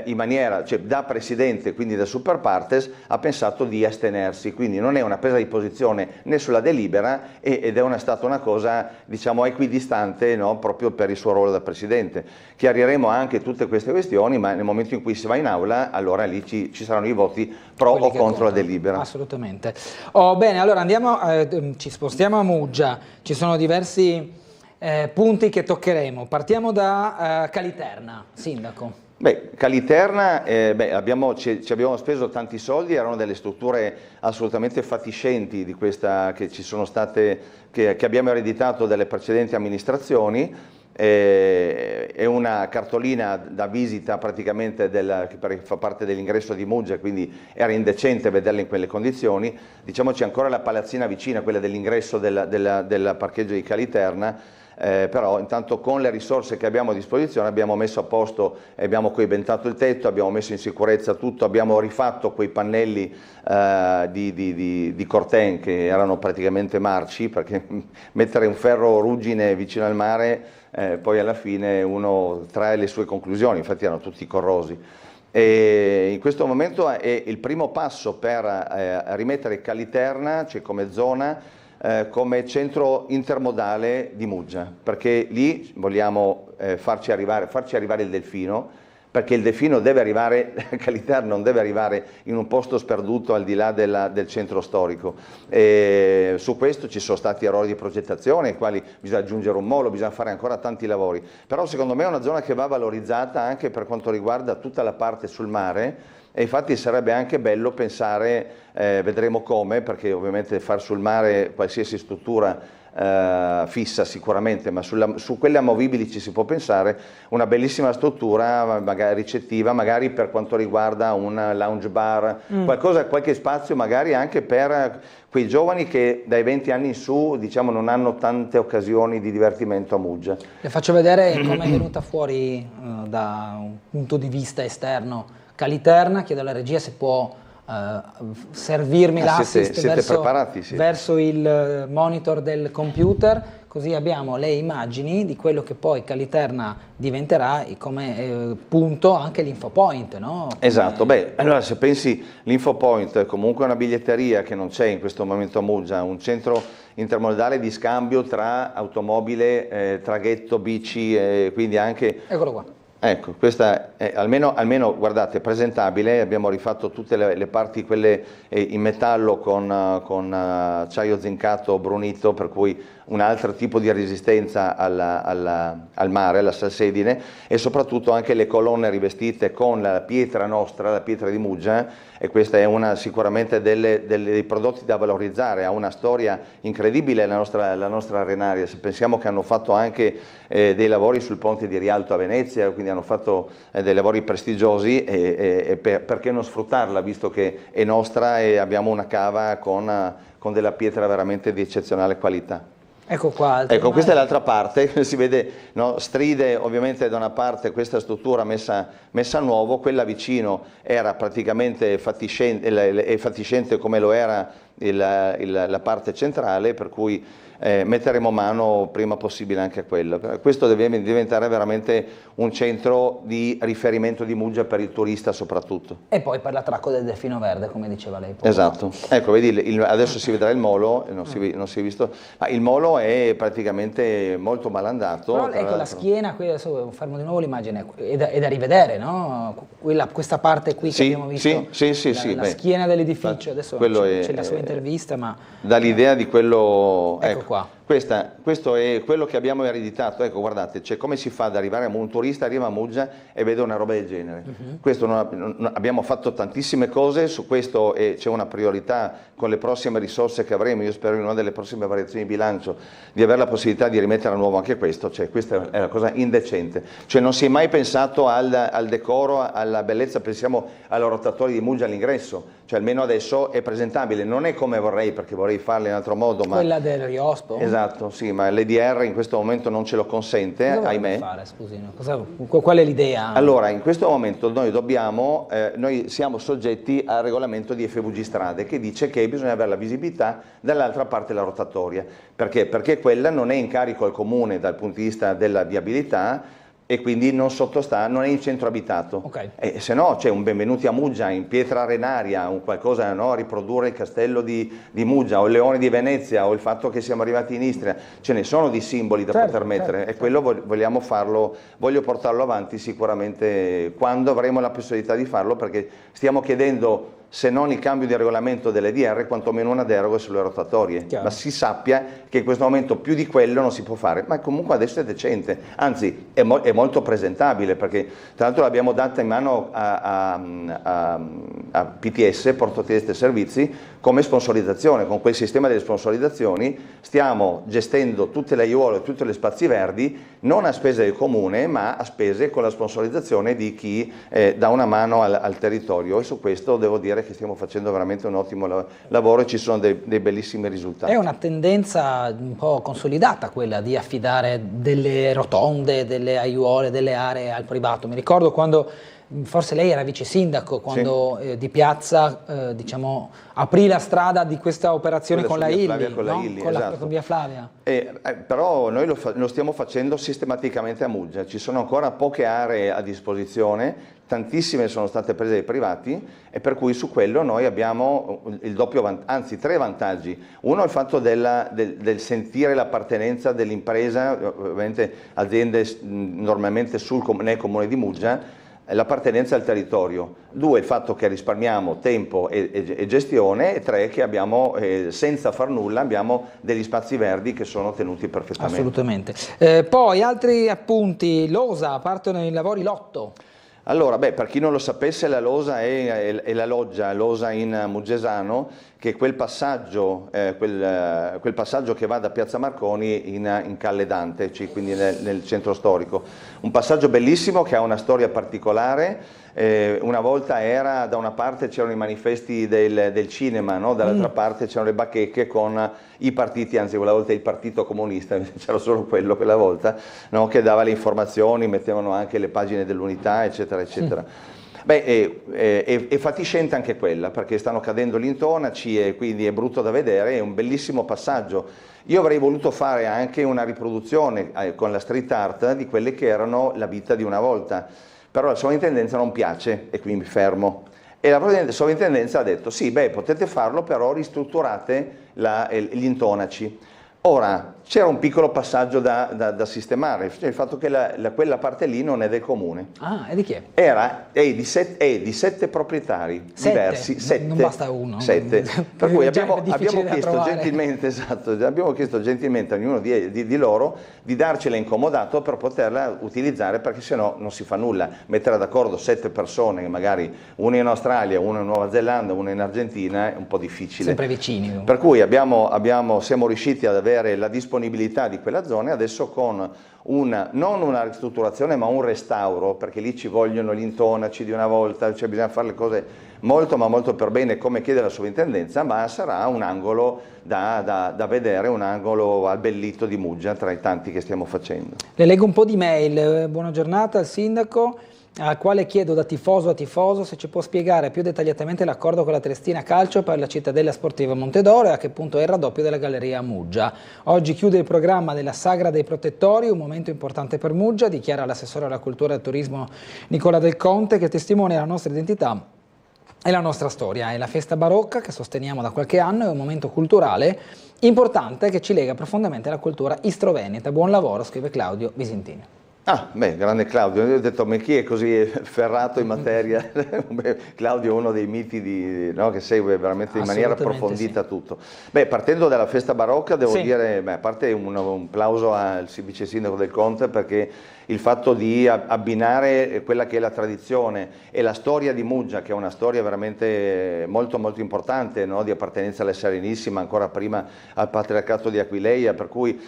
in maniera, cioè da Presidente, quindi da super partes, ha pensato di astenersi, quindi non è una presa di posizione né sulla delibera ed è stata una cosa, diciamo, equidistante, no? Proprio per il suo ruolo da Presidente. Chiariremo anche tutte queste questioni, ma nel momento in cui si va in aula, allora lì ci saranno i voti pro o contro la delibera. Assolutamente. Bene, allora ci spostiamo a Muggia, ci sono diversi punti che toccheremo. Partiamo da Caliterna, Sindaco. Caliterna, ci abbiamo speso tanti soldi, erano delle strutture assolutamente fatiscenti di questa, che ci sono state, che abbiamo ereditato dalle precedenti amministrazioni. È una cartolina da visita praticamente che fa parte dell'ingresso di Muggia, quindi era indecente vederla in quelle condizioni. Diciamoci ancora la palazzina vicina, quella dell'ingresso del parcheggio di Caliterna. Però intanto con le risorse che abbiamo a disposizione abbiamo messo a posto, abbiamo coibentato il tetto, abbiamo messo in sicurezza tutto, abbiamo rifatto quei pannelli di Corten che erano praticamente marci, perché mettere un ferro ruggine vicino al mare poi alla fine uno trae le sue conclusioni, infatti erano tutti corrosi. E in questo momento è il primo passo per rimettere Caliterna, cioè come zona, come centro intermodale di Muggia, perché lì vogliamo farci arrivare il Delfino, perché il Delfino deve arrivare, Caliterna non deve arrivare in un posto sperduto al di là del centro storico. Su questo ci sono stati errori di progettazione, ai quali bisogna aggiungere un molo, bisogna fare ancora tanti lavori, però secondo me è una zona che va valorizzata anche per quanto riguarda tutta la parte sul mare. E infatti sarebbe anche bello pensare, vedremo come, perché ovviamente far sul mare qualsiasi struttura fissa sicuramente, ma su quelle amovibili ci si può pensare, una bellissima struttura magari ricettiva, magari per quanto riguarda un lounge bar, qualche spazio magari anche per quei giovani che dai 20 anni in su, diciamo, non hanno tante occasioni di divertimento a Muggia. Le faccio vedere come è venuta fuori da un punto di vista esterno Caliterna. Chiedo alla regia se può servirmi l'assist verso il monitor del computer, così abbiamo le immagini di quello che poi Caliterna diventerà come punto anche l'Infopoint, no? Esatto, allora se pensi l'Infopoint comunque è una biglietteria che non c'è in questo momento a Muggia, un centro intermodale di scambio tra automobile, traghetto, bici, quindi anche... Eccolo qua. Ecco, questa è almeno guardate, presentabile, abbiamo rifatto tutte le parti, quelle in metallo con acciaio zincato brunito, per cui un altro tipo di resistenza al mare, alla salsedine, e soprattutto anche le colonne rivestite con la pietra nostra, la pietra di Muggia, e questa è sicuramente dei prodotti da valorizzare, ha una storia incredibile la nostra arenaria. Se pensiamo che hanno fatto anche dei lavori sul ponte di Rialto a Venezia, quindi hanno fatto dei lavori prestigiosi, perché non sfruttarla, visto che è nostra e abbiamo una cava con della pietra veramente di eccezionale qualità. Ecco qua. Ecco, questa è l'altra parte, si vede, no? Stride ovviamente da una parte questa struttura messa a nuovo, quella vicino era praticamente fatiscente come lo era la parte centrale, per cui metteremo mano prima possibile anche a quello. Questo deve diventare veramente un centro di riferimento di Muggia per il turista soprattutto. E poi per l'attracco del delfino verde, come diceva lei. Esatto, ecco, vedi, adesso si vedrà il molo, non si è visto, ma il molo è praticamente molto malandato. Però ecco la schiena, qui adesso fermo di nuovo l'immagine, è da rivedere, no? Questa parte qui che abbiamo visto, sì, la schiena dell'edificio, adesso c'è la sua intervista, ma dà l'idea di quello. Ecco qua. Questo è quello che abbiamo ereditato, ecco guardate, cioè come si fa ad arrivare a un turista, arriva a Muggia e vede una roba del genere. Questo abbiamo fatto tantissime cose, su questo c'è una priorità con le prossime risorse che avremo, io spero in una delle prossime variazioni di bilancio di avere la possibilità di rimettere a nuovo anche questo, cioè questa è una cosa indecente, cioè non si è mai pensato al decoro, alla bellezza, pensiamo alla rotatoria di Muggia all'ingresso, cioè almeno adesso è presentabile, non è come vorrei perché vorrei farla in altro modo. Quella del Riospo? Esatto, sì, ma l'EDR in questo momento non ce lo consente, ahimè. Fare, scusino? Qual è l'idea? Allora, in questo momento noi siamo soggetti al regolamento di FVG Strade che dice che bisogna avere la visibilità dall'altra parte della rotatoria. Perché? Perché quella non è in carico al comune dal punto di vista della viabilità, e quindi non è in centro abitato. Okay. E se no c'è un benvenuti a Muggia in pietra arenaria, un qualcosa, no? Riprodurre il castello di Muggia o il leone di Venezia o il fatto che siamo arrivati in Istria, ce ne sono di simboli da poter mettere, e quello vogliamo farlo, voglio portarlo avanti sicuramente quando avremo la possibilità di farlo, perché stiamo chiedendo, se non il cambio di regolamento dell'EDR, quantomeno una deroga sulle rotatorie. Chiaro. Ma si sappia che in questo momento più di quello non si può fare, ma comunque adesso è decente, anzi è molto presentabile, perché tra l'altro l'abbiamo data in mano a PTS, Porto Trieste Servizi, come sponsorizzazione. Con quel sistema delle sponsorizzazioni stiamo gestendo tutte le aiuole, tutte le spazi verdi, non a spese del comune, ma a spese con la sponsorizzazione di chi dà una mano al territorio, e su questo devo dire che stiamo facendo veramente un ottimo lavoro e ci sono dei bellissimi risultati. È una tendenza un po' consolidata quella di affidare delle rotonde, delle aiuole, delle aree al privato. Mi ricordo quando, forse lei era vice sindaco, quando Di Piazza diciamo, aprì la strada di questa operazione con la Illy, con Via Flavia. Però noi lo stiamo facendo sistematicamente a Muggia, ci sono ancora poche aree a disposizione, tantissime sono state prese dai privati, e per cui su quello noi abbiamo il doppio anzi 3 vantaggi. Uno è il fatto del sentire l'appartenenza dell'impresa, ovviamente aziende normalmente nel comune di Muggia, l'appartenenza al territorio. 2, il fatto che risparmiamo tempo e gestione, e 3, che abbiamo, senza far nulla, abbiamo degli spazi verdi che sono tenuti perfettamente. Assolutamente. Poi altri appunti, l'OSA, partono i lavori Lotto. Allora, per chi non lo sapesse, la LOSA è la loggia, l'OSA in Muggesano, che è quel passaggio che va da Piazza Marconi in Calle Dante, quindi nel centro storico. Un passaggio bellissimo che ha una storia particolare. Una volta era, da una parte c'erano i manifesti del cinema, no? Dall'altra parte c'erano le bacheche con i partiti, anzi quella volta il partito comunista, c'era solo quello quella volta, no? Che dava le informazioni, mettevano anche le pagine dell'unità, eccetera, eccetera. È fatiscente anche quella, perché stanno cadendo gli intonaci e quindi è brutto da vedere, è un bellissimo passaggio. Io avrei voluto fare anche una riproduzione con la street art di quelle che erano la vita di una volta, però la sovrintendenza non piace e quindi mi fermo. E la sovrintendenza ha detto sì, potete farlo, però ristrutturate gli intonaci. Ora, c'era un piccolo passaggio da sistemare, cioè il fatto che quella parte lì non è del comune. Ah, e di chi è? È di 7 proprietari diversi, non basta uno. 7. Per cui abbiamo chiesto gentilmente a ognuno di loro di darcela in comodato per poterla utilizzare, perché sennò non si fa nulla. Mettere d'accordo 7 persone, magari una in Australia, una in Nuova Zelanda, una in Argentina, è un po' difficile. Sempre vicini. Per cui siamo riusciti ad avere la disponibilità di quella zona, adesso con non una ristrutturazione ma un restauro, perché lì ci vogliono gli intonaci di una volta, cioè bisogna fare le cose molto ma molto per bene come chiede la sovrintendenza, ma sarà un angolo da vedere, un angolo abbellito di Muggia tra i tanti che stiamo facendo. Le leggo un po' di mail. Buona giornata al sindaco, al quale chiedo da tifoso a tifoso se ci può spiegare più dettagliatamente l'accordo con la Triestina Calcio per la Cittadella Sportiva Montedoro e a che punto è il raddoppio della galleria a Muggia. Oggi chiude il programma della Sagra dei Protettori, un momento importante per Muggia, dichiara l'assessore alla cultura e al turismo Nicola Del Conte, che testimonia la nostra identità e la nostra storia. È la festa barocca che sosteniamo da qualche anno, è un momento culturale importante che ci lega profondamente alla cultura istro-veneta. Buon lavoro, scrive Claudio Visentini. Grande Claudio, io ho detto, ma chi è così ferrato in materia? Claudio è uno dei miti che segue veramente in maniera approfondita tutto. Partendo dalla festa barocca, devo dire, a parte un plauso al vice sindaco Del Conte, perché il fatto di abbinare quella che è la tradizione e la storia di Muggia, che è una storia veramente molto molto importante, no? Di appartenenza alla Serenissima, ancora prima al patriarcato di Aquileia, per cui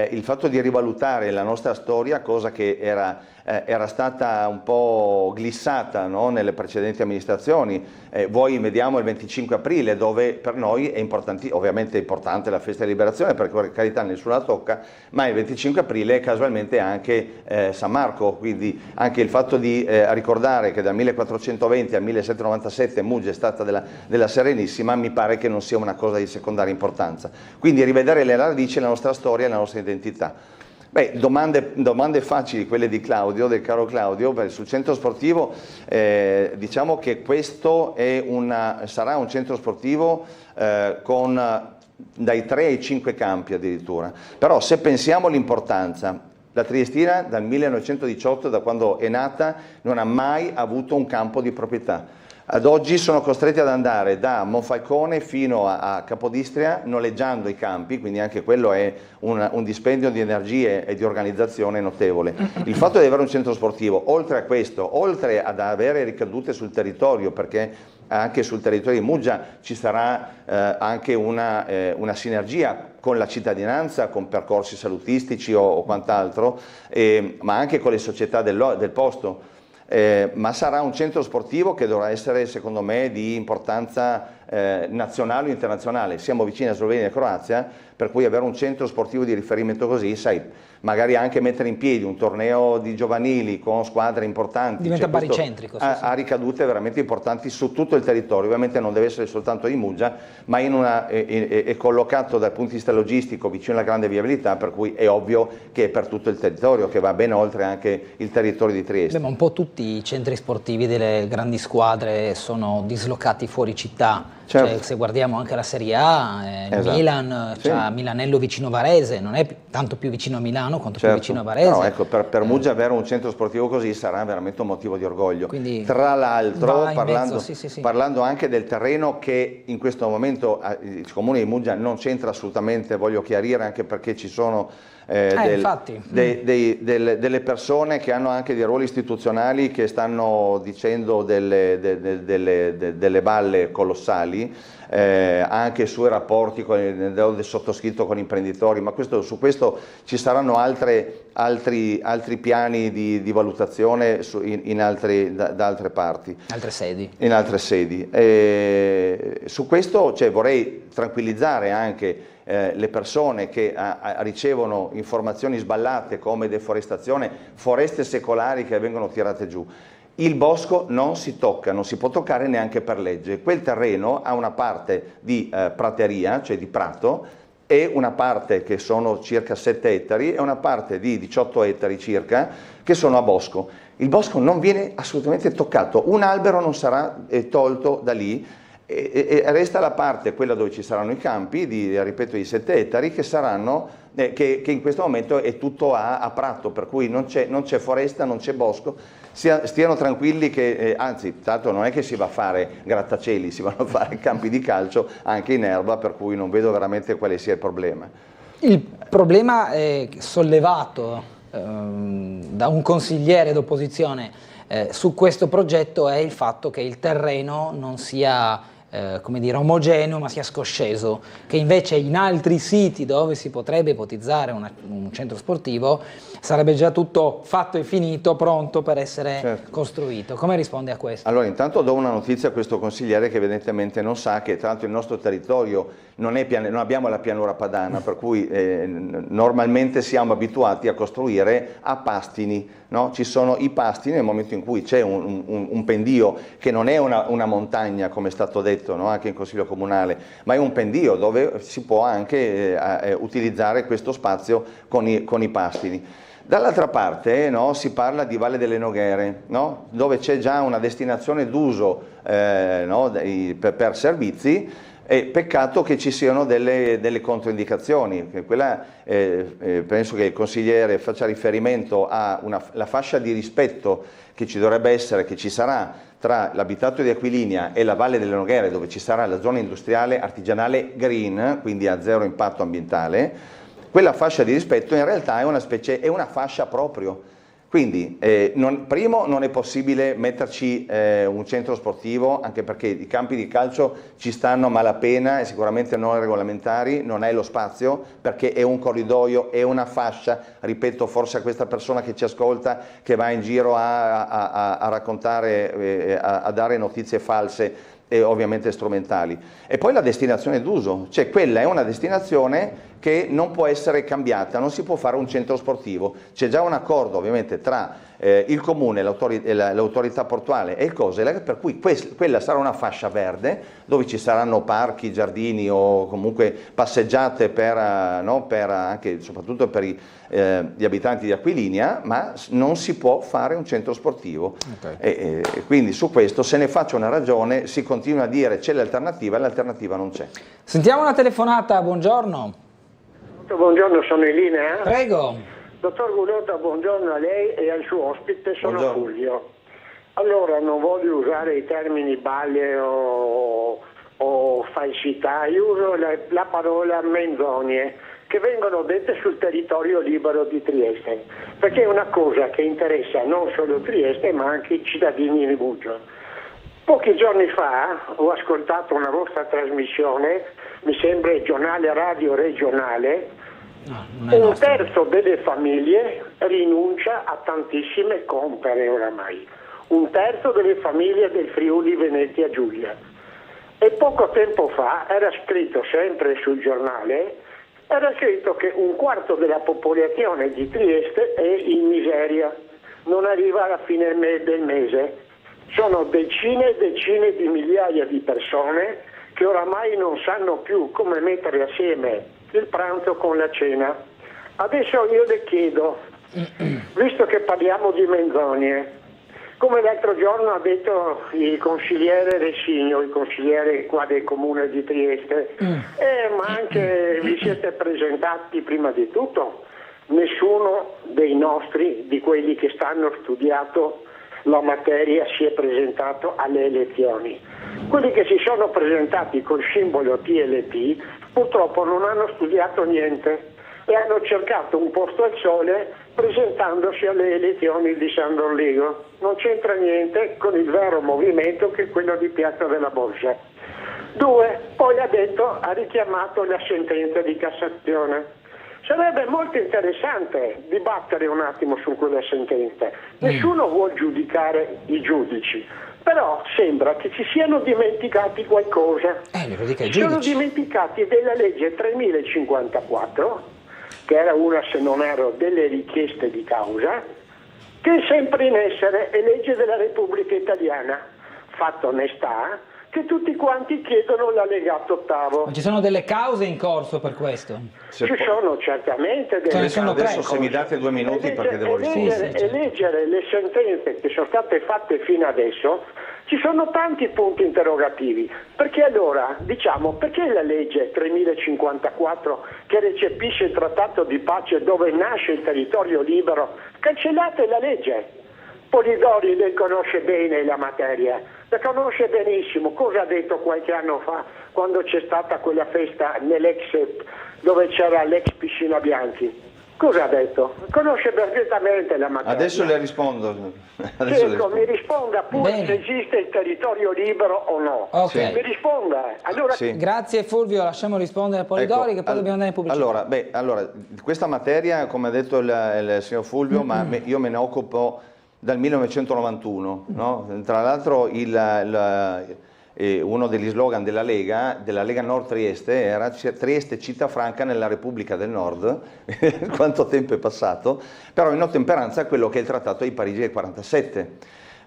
il fatto di rivalutare la nostra storia, cosa che era stata un po' glissata, no? Nelle precedenti amministrazioni. Vediamo il 25 aprile, dove per noi è ovviamente è importante la festa di liberazione, perché per carità nessuno la tocca, ma il 25 aprile è casualmente anche San Marco, quindi anche il fatto di ricordare che dal 1420 al 1797 Muggia è stata della Serenissima, mi pare che non sia una cosa di secondaria importanza. Quindi rivedere le radici, la nostra storia e la nostra identità. Domande facili quelle di Claudio, del caro Claudio. Sul centro sportivo diciamo che questo sarà un centro sportivo con dai 3 ai 5 campi addirittura, però se pensiamo all'importanza, la Triestina dal 1918, da quando è nata, non ha mai avuto un campo di proprietà. Ad oggi sono costretti ad andare da Monfalcone fino a Capodistria noleggiando i campi, quindi anche quello è un dispendio di energie e di organizzazione notevole. Il fatto di avere un centro sportivo, oltre a questo, oltre ad avere ricadute sul territorio, perché anche sul territorio di Muggia ci sarà anche una sinergia con la cittadinanza, con percorsi salutistici o quant'altro, ma anche con le società del posto. Ma sarà un centro sportivo che dovrà essere, secondo me, di importanza nazionale o internazionale. Siamo vicini a Slovenia e Croazia, per cui avere un centro sportivo di riferimento così, sai, magari anche mettere in piedi un torneo di giovanili con squadre importanti. Diventa baricentrico. Ha ricadute veramente importanti su tutto il territorio. Ovviamente non deve essere soltanto di Muggia, ma è collocato dal punto di vista logistico vicino alla grande viabilità, per cui è ovvio che è per tutto il territorio, che va ben oltre anche il territorio di Trieste. Ma un po' tutti i centri sportivi delle grandi squadre sono dislocati fuori città. Certo. Cioè, se guardiamo anche la Serie A, esatto. Milan, sì. Milanello vicino Varese, non è tanto più vicino a Milano quanto certo. più vicino a Varese. No, ecco, per Muggia avere un centro sportivo così sarà veramente un motivo di orgoglio. Quindi tra l'altro, parlando anche del terreno che in questo momento il comune di Muggia non c'entra assolutamente, voglio chiarire, anche perché ci sono delle persone che hanno anche dei ruoli istituzionali che stanno dicendo delle balle colossali, anche sui rapporti del sottoscritto con imprenditori, ma su questo ci saranno altri piani di valutazione da altre parti. In altre sedi. Su questo vorrei tranquillizzare anche le persone che ricevono informazioni sballate come deforestazione, foreste secolari che vengono tirate giù. Il bosco non si tocca, non si può toccare neanche per legge. Quel terreno ha una parte di prateria, cioè di prato, e una parte che sono circa 7 ettari e una parte di 18 ettari circa che sono a bosco. Il bosco non viene assolutamente toccato, un albero non sarà tolto da lì. E resta la parte, quella dove ci saranno i campi, ripeto, di 7 ettari, che saranno, che in questo momento è tutto a prato, per cui non c'è foresta, non c'è bosco. Stiano tranquilli che, anzi, tanto non è che si va a fare grattacieli, si vanno a fare campi di calcio anche in erba, per cui non vedo veramente quale sia il problema. Il problema sollevato da un consigliere d'opposizione su questo progetto è il fatto che il terreno non sia come dire, omogeneo, ma sia scosceso, che invece in altri siti dove si potrebbe ipotizzare un centro sportivo sarebbe già tutto fatto e finito, pronto per essere costruito. Come risponde a questo? Allora, intanto do una notizia a questo consigliere che evidentemente non sa che tra l'altro il nostro territorio non abbiamo la pianura padana, per cui normalmente siamo abituati a costruire a pastini, no? Ci sono i pastini nel momento in cui c'è un pendio che non è una montagna, come è stato detto, no? Anche in Consiglio Comunale, ma è un pendio dove si può anche utilizzare questo spazio con i pastini. Dall'altra parte, no, si parla di Valle delle Noghere, no? Dove c'è già una destinazione d'uso no, per servizi, e peccato che ci siano delle controindicazioni. Penso che il consigliere faccia riferimento alla fascia di rispetto che ci dovrebbe essere, che ci sarà tra l'abitato di Aquilinea e la Valle delle Noghere, dove ci sarà la zona industriale artigianale green, quindi a zero impatto ambientale. Quella fascia di rispetto in realtà è una fascia proprio. Quindi, primo, non è possibile metterci un centro sportivo, anche perché i campi di calcio ci stanno a malapena e sicuramente non regolamentari, non è lo spazio, perché è un corridoio, è una fascia, ripeto, forse a questa persona che ci ascolta, che va in giro a raccontare, a dare notizie false, e ovviamente strumentali. E poi la destinazione d'uso, cioè quella è una destinazione che non può essere cambiata, non si può fare un centro sportivo. C'è già un accordo ovviamente tra il comune, l'autorità portuale e il COSELAC, per cui quella sarà una fascia verde dove ci saranno parchi, giardini o comunque passeggiate anche soprattutto per gli abitanti di Aquilinea, ma non si può fare un centro sportivo. Okay. E quindi su questo se ne faccia una ragione, si continua a dire c'è l'alternativa, l'alternativa non c'è. Sentiamo una telefonata, buongiorno. Buongiorno, sono in linea. Prego. Dottor Gulotta, buongiorno a lei e al suo ospite, sono buongiorno. Fulvio. Allora, non voglio usare i termini balle o falsità, io uso la parola menzogne, che vengono dette sul territorio libero di Trieste, perché è una cosa che interessa non solo Trieste ma anche i cittadini di Bugio. Pochi giorni fa ho ascoltato una vostra trasmissione, mi sembra il giornale radio regionale. Un terzo delle famiglie rinuncia a tantissime compere oramai, un terzo delle famiglie del Friuli Venezia Giulia. E poco tempo fa era scritto, sempre sul giornale, era scritto che un quarto della popolazione di Trieste è in miseria, non arriva alla fine del mese. Sono decine e decine di migliaia di persone che oramai non sanno più come mettere assieme il pranzo con la cena. Adesso io le chiedo, visto che parliamo di menzogne, come l'altro giorno ha detto il consigliere Ressigno, il consigliere qua del comune di Trieste, ma anche vi siete presentati prima di tutto, nessuno dei nostri, di quelli che stanno studiato la materia, si è presentato alle elezioni. Quelli che si sono presentati col simbolo TLT purtroppo non hanno studiato niente e hanno cercato un posto al sole presentandosi alle elezioni di San Dorligo. Non c'entra niente con il vero movimento che è quello di Piazza della Borsa. 2, poi ha richiamato la sentenza di Cassazione. Sarebbe molto interessante dibattere un attimo su quella sentenza. Nessuno vuol giudicare i giudici, però sembra che ci siano dimenticati qualcosa. Si sono dimenticati della legge 3054, che era una, se non erro, delle richieste di causa, che è sempre in essere, è legge della Repubblica Italiana, fatta onestà, che tutti quanti chiedono l'allegato ottavo. Ma ci sono delle cause in corso per questo? Ci sono certamente delle cause. Adesso se mi date 2 minuti perché devo rispondere. E leggere le sentenze che sono state fatte fino adesso Ci sono tanti punti interrogativi, perché allora, diciamo, perché la legge 3054 che recepisce il trattato di pace dove nasce il territorio libero, cancellate la legge? Polidori ne conosce bene la materia, la conosce benissimo. Cosa ha detto qualche anno fa quando c'è stata quella festa dove c'era l'ex Piscina Bianchi? Cosa ha detto? Conosce perfettamente la materia. Adesso le rispondo. Certo, mi risponda pure se esiste il territorio libero o no. Okay. Mi risponda. Allora... Sì. Grazie Fulvio, lasciamo rispondere a Polidori, che poi dobbiamo andare in pubblicità. Allora, questa materia, come ha detto il signor Fulvio, ma io me ne occupo dal 1991, no? Tra l'altro uno degli slogan della Lega Nord Trieste era Trieste città franca nella Repubblica del Nord. Quanto tempo è passato, però in ottemperanza a quello che è il Trattato di Parigi del 47.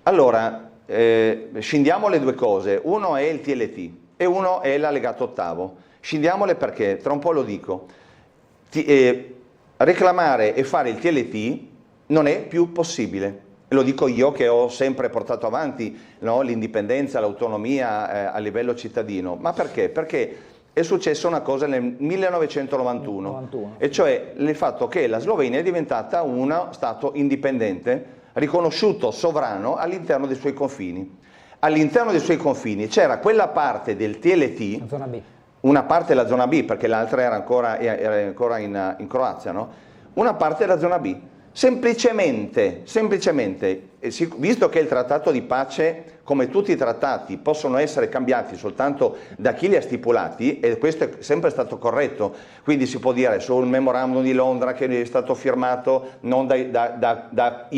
Allora, scindiamo le due cose, uno è il TLT e uno è l'allegato ottavo. Scindiamole perché, tra un po' lo dico, reclamare e fare il TLT non è più possibile. Lo dico io che ho sempre portato avanti, no, l'indipendenza, l'autonomia a livello cittadino. Ma perché? Perché è successa una cosa nel 1991, e cioè il fatto che la Slovenia è diventata uno Stato indipendente, riconosciuto sovrano all'interno dei suoi confini. All'interno dei suoi confini c'era quella parte del TLT, zona B. Una parte della zona B, perché l'altra era ancora in Croazia, no? Una parte della zona B. Semplicemente, visto che il trattato di pace, come tutti i trattati, possono essere cambiati soltanto da chi li ha stipulati, e questo è sempre stato corretto, quindi si può dire sul memorandum di Londra che è stato firmato non dai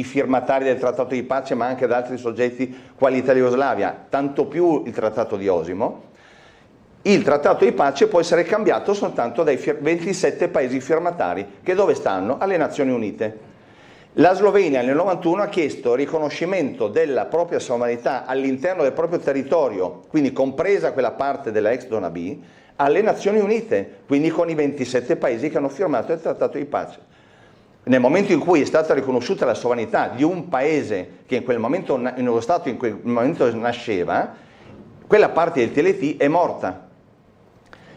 firmatari del trattato di pace ma anche da altri soggetti quali Italia e Jugoslavia, tanto più il trattato di Osimo. Il trattato di pace può essere cambiato soltanto dai 27 paesi firmatari, che dove stanno? Alle Nazioni Unite. La Slovenia nel 91 ha chiesto riconoscimento della propria sovranità all'interno del proprio territorio, quindi compresa quella parte della ex zona B, alle Nazioni Unite, quindi con i 27 paesi che hanno firmato il trattato di pace. Nel momento in cui è stata riconosciuta la sovranità di un paese che in quel momento, in uno Stato in quel momento nasceva, quella parte del TLT è morta.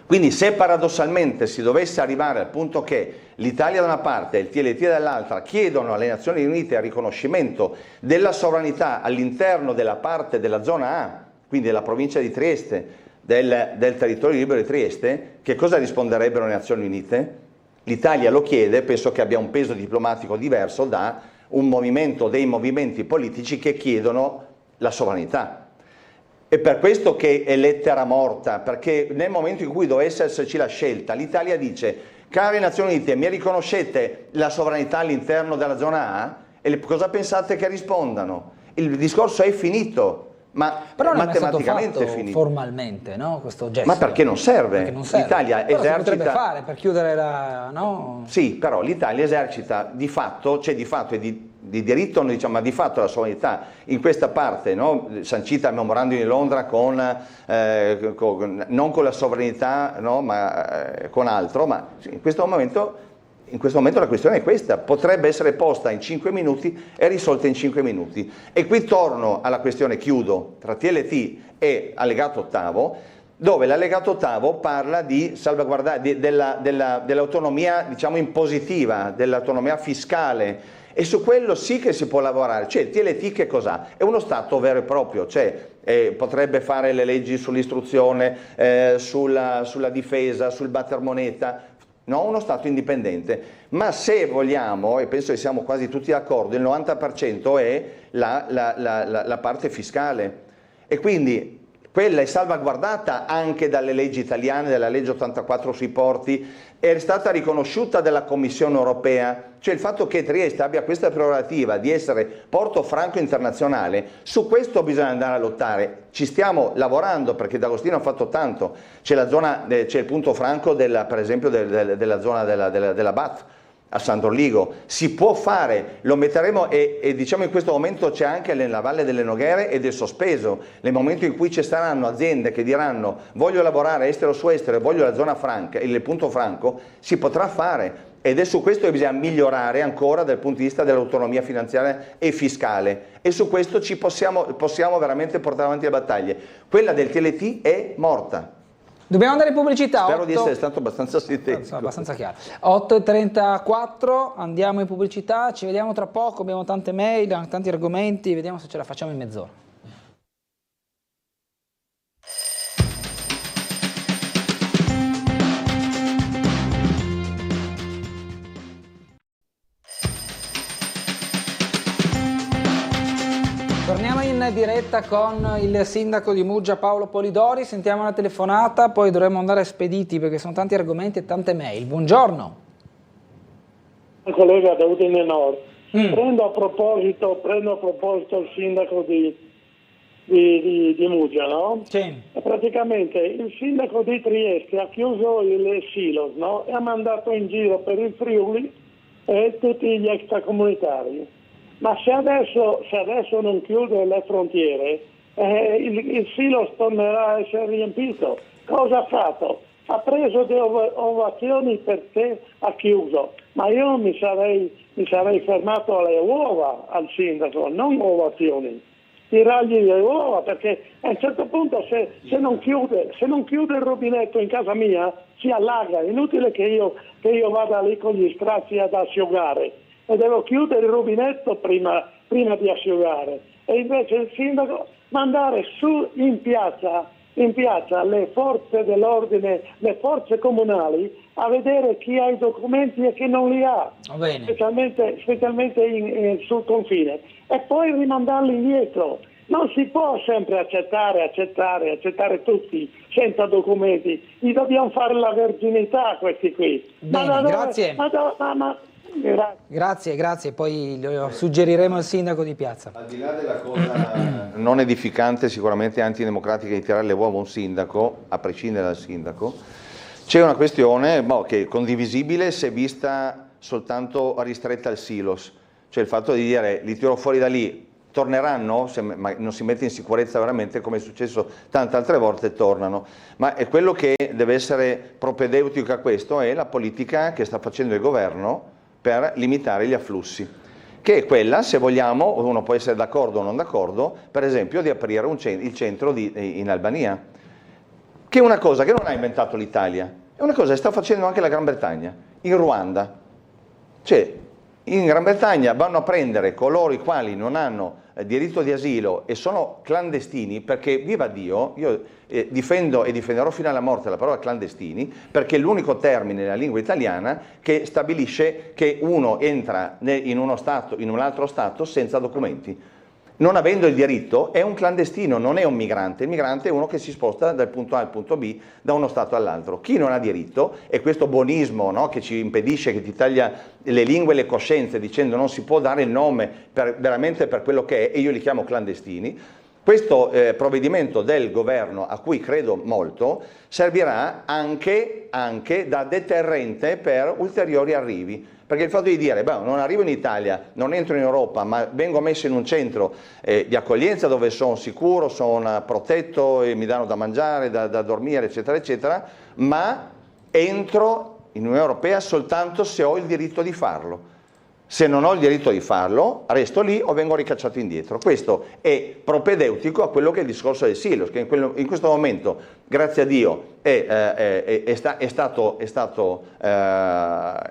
Quindi se paradossalmente si dovesse arrivare al punto che l'Italia da una parte e il TLT dall'altra chiedono alle Nazioni Unite il riconoscimento della sovranità all'interno della parte della zona A, quindi della provincia di Trieste, del territorio libero di Trieste, che cosa risponderebbero le Nazioni Unite? L'Italia lo chiede, penso che abbia un peso diplomatico diverso da un movimento dei movimenti politici che chiedono la sovranità. È per questo che è lettera morta, perché nel momento in cui dovesse esserci la scelta, l'Italia dice: care Nazioni Unite, mi riconoscete la sovranità all'interno della zona A? E cosa pensate che rispondano? Il discorso è finito, ma però non matematicamente è finito formalmente, no? Questo gesto. Ma perché non serve? Perché non serve. L'Italia però esercita. Si potrebbe fare per chiudere la. No? Sì, però l'Italia esercita di fatto, cioè di fatto e di diritto, diciamo, ma di fatto la sovranità in questa parte, no? Sancita al memorandum di Londra non con la sovranità, no? Ma con altro, ma in questo momento la questione è questa, potrebbe essere posta in 5 minuti e risolta in 5 minuti. E qui torno alla questione, chiudo, tra TLT e allegato ottavo, dove l'allegato ottavo parla di salvaguardare dell'autonomia, diciamo, impositiva, dell'autonomia fiscale, e su quello sì che si può lavorare. Cioè il TLT che cos'ha? È uno Stato vero e proprio, cioè potrebbe fare le leggi sull'istruzione, sulla difesa, sul batter moneta, no? Uno Stato indipendente. Ma se vogliamo, e penso che siamo quasi tutti d'accordo, il 90% è la parte fiscale, e quindi quella è salvaguardata anche dalle leggi italiane, dalla legge 84 sui porti, è stata riconosciuta dalla Commissione europea, cioè il fatto che Trieste abbia questa prerogativa di essere porto franco internazionale, su questo bisogna andare a lottare. Ci stiamo lavorando, perché D'Agostino ha fatto tanto, c'è il punto franco per esempio della zona della BAT, a Sandroligo, si può fare, lo metteremo e diciamo in questo momento c'è anche nella Valle delle Noghere ed è sospeso, nel momento in cui ci saranno aziende che diranno voglio lavorare estero su estero e voglio la zona franca, il punto franco, si potrà fare. Ed è su questo che bisogna migliorare ancora dal punto di vista dell'autonomia finanziaria e fiscale, e su questo ci possiamo veramente portare avanti le battaglie. Quella del TLT è morta. Dobbiamo andare in pubblicità. Spero di essere stato abbastanza sintetico. Abbastanza chiaro. 8:34, andiamo in pubblicità, ci vediamo tra poco, abbiamo tante mail, tanti argomenti, vediamo se ce la facciamo in mezz'ora. Torniamo in diretta con il sindaco di Muggia Paolo Polidori, sentiamo una telefonata, poi dovremo andare spediti perché sono tanti argomenti e tante mail. Buongiorno. Collega da Udine Nord. Prendo a proposito il sindaco di Muggia, no? Sì. E praticamente il sindaco di Trieste ha chiuso il silos, no? E ha mandato in giro per il Friuli tutti gli extracomunitari. Ma se adesso non chiude le frontiere, il silos tornerà a essere riempito. Cosa ha fatto? Ha preso delle ovazioni perché ha chiuso, ma io mi sarei fermato alle uova al sindaco, non ovazioni. Tirargli le uova, perché a un certo punto se non chiude il rubinetto in casa mia si allaga. È inutile che io vada lì con gli stracci ad asciugare. E devo chiudere il rubinetto prima di asciugare. E invece il sindaco mandare su in piazza le forze dell'ordine, le forze comunali a vedere chi ha i documenti e chi non li ha, specialmente sul confine, e poi rimandarli indietro. Non si può sempre accettare tutti senza documenti. Gli dobbiamo fare la verginità a questi qui. Bene, grazie. Grazie, poi lo suggeriremo al sindaco di piazza. Al di là della cosa non edificante, sicuramente antidemocratica, di tirare le uova a un sindaco, a prescindere dal sindaco, c'è una questione che è condivisibile se vista soltanto ristretta al silos, cioè il fatto di dire li tiro fuori da lì, torneranno, se non si mette in sicurezza veramente, come è successo tante altre volte, tornano. Ma è quello che deve essere propedeutico a questo è la politica che sta facendo il governo per limitare gli afflussi, che è quella, se vogliamo, uno può essere d'accordo o non d'accordo, per esempio di aprire il centro in Albania, che è una cosa che non ha inventato l'Italia, è una cosa che sta facendo anche la Gran Bretagna, in Ruanda. Cioè, in Gran Bretagna vanno a prendere coloro i quali non hanno diritto di asilo e sono clandestini, perché, viva Dio, io difendo e difenderò fino alla morte la parola clandestini, perché è l'unico termine nella lingua italiana che stabilisce che uno entra in un altro stato senza documenti. Non avendo il diritto è un clandestino, non è un migrante. Il migrante è uno che si sposta dal punto A al punto B, da uno stato all'altro. Chi non ha diritto, e questo buonismo, no, che ci impedisce, che ti taglia le lingue e le coscienze dicendo non si può dare il nome veramente per quello che è, e io li chiamo clandestini, questo provvedimento del governo, a cui credo molto, servirà anche da deterrente per ulteriori arrivi. Perché il fatto di dire, non arrivo in Italia, non entro in Europa, ma vengo messo in un centro di accoglienza dove sono sicuro, sono protetto e mi danno da mangiare, da dormire, eccetera, eccetera, ma entro in Unione Europea soltanto se ho il diritto di farlo. Se non ho il diritto di farlo, resto lì o vengo ricacciato indietro. Questo è propedeutico a quello che è il discorso del silos, che in questo momento, grazie a Dio, è stato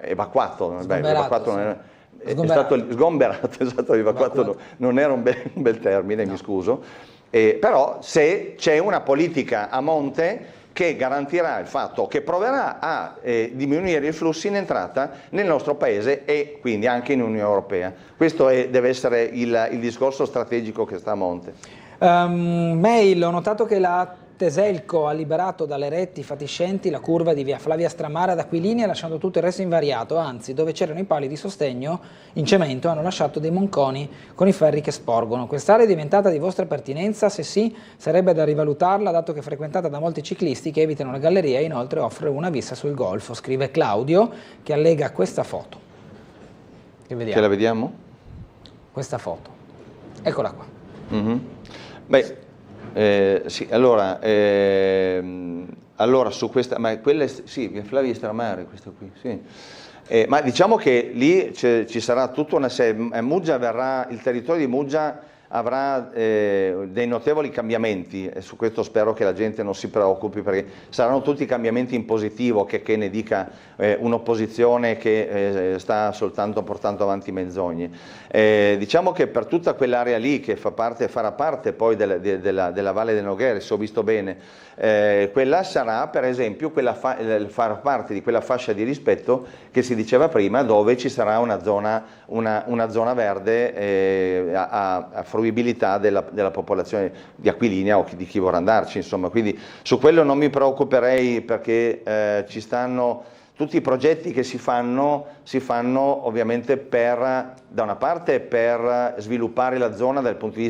evacuato. È stato sgomberato, esatto, evacuato non era un bel termine, no. Mi scuso. Però se c'è una politica a monte che garantirà il fatto che proverà a diminuire i flussi in entrata nel nostro paese e quindi anche in Unione Europea. Questo deve essere il discorso strategico che sta a monte. Mail, ho notato che la Teselco ha liberato dalle reti fatiscenti la curva di via Flavia Stramara ad Aquilini, lasciando tutto il resto invariato, anzi dove c'erano i pali di sostegno in cemento hanno lasciato dei monconi con i ferri che sporgono. Quest'area è diventata di vostra pertinenza? Se sì, sarebbe da rivalutarla, dato che è frequentata da molti ciclisti che evitano la galleria e inoltre offre una vista sul golfo, scrive Claudio, che allega questa foto. che vediamo. Ce la vediamo? Questa foto. Eccola qua. Beh, sì, allora su questa, ma quella sì, Flavia Stramare, questa qui, sì. Ma diciamo che lì ci sarà tutta una serie, Muggia verrà, il territorio di Muggia avrà dei notevoli cambiamenti e su questo spero che la gente non si preoccupi, perché saranno tutti cambiamenti in positivo, che ne dica un'opposizione che sta soltanto portando avanti menzogne. Diciamo che per tutta quell'area lì che farà parte poi della Valle del Noghere, se ho visto bene, quella sarà per esempio farà parte di quella fascia di rispetto che si diceva prima, dove ci sarà una zona verde a fruibilità della popolazione di Aquilinea o di chi vorrà andarci, insomma. Quindi su quello non mi preoccuperei, perché ci stanno tutti i progetti che si fanno ovviamente da una parte per sviluppare la zona dal punto di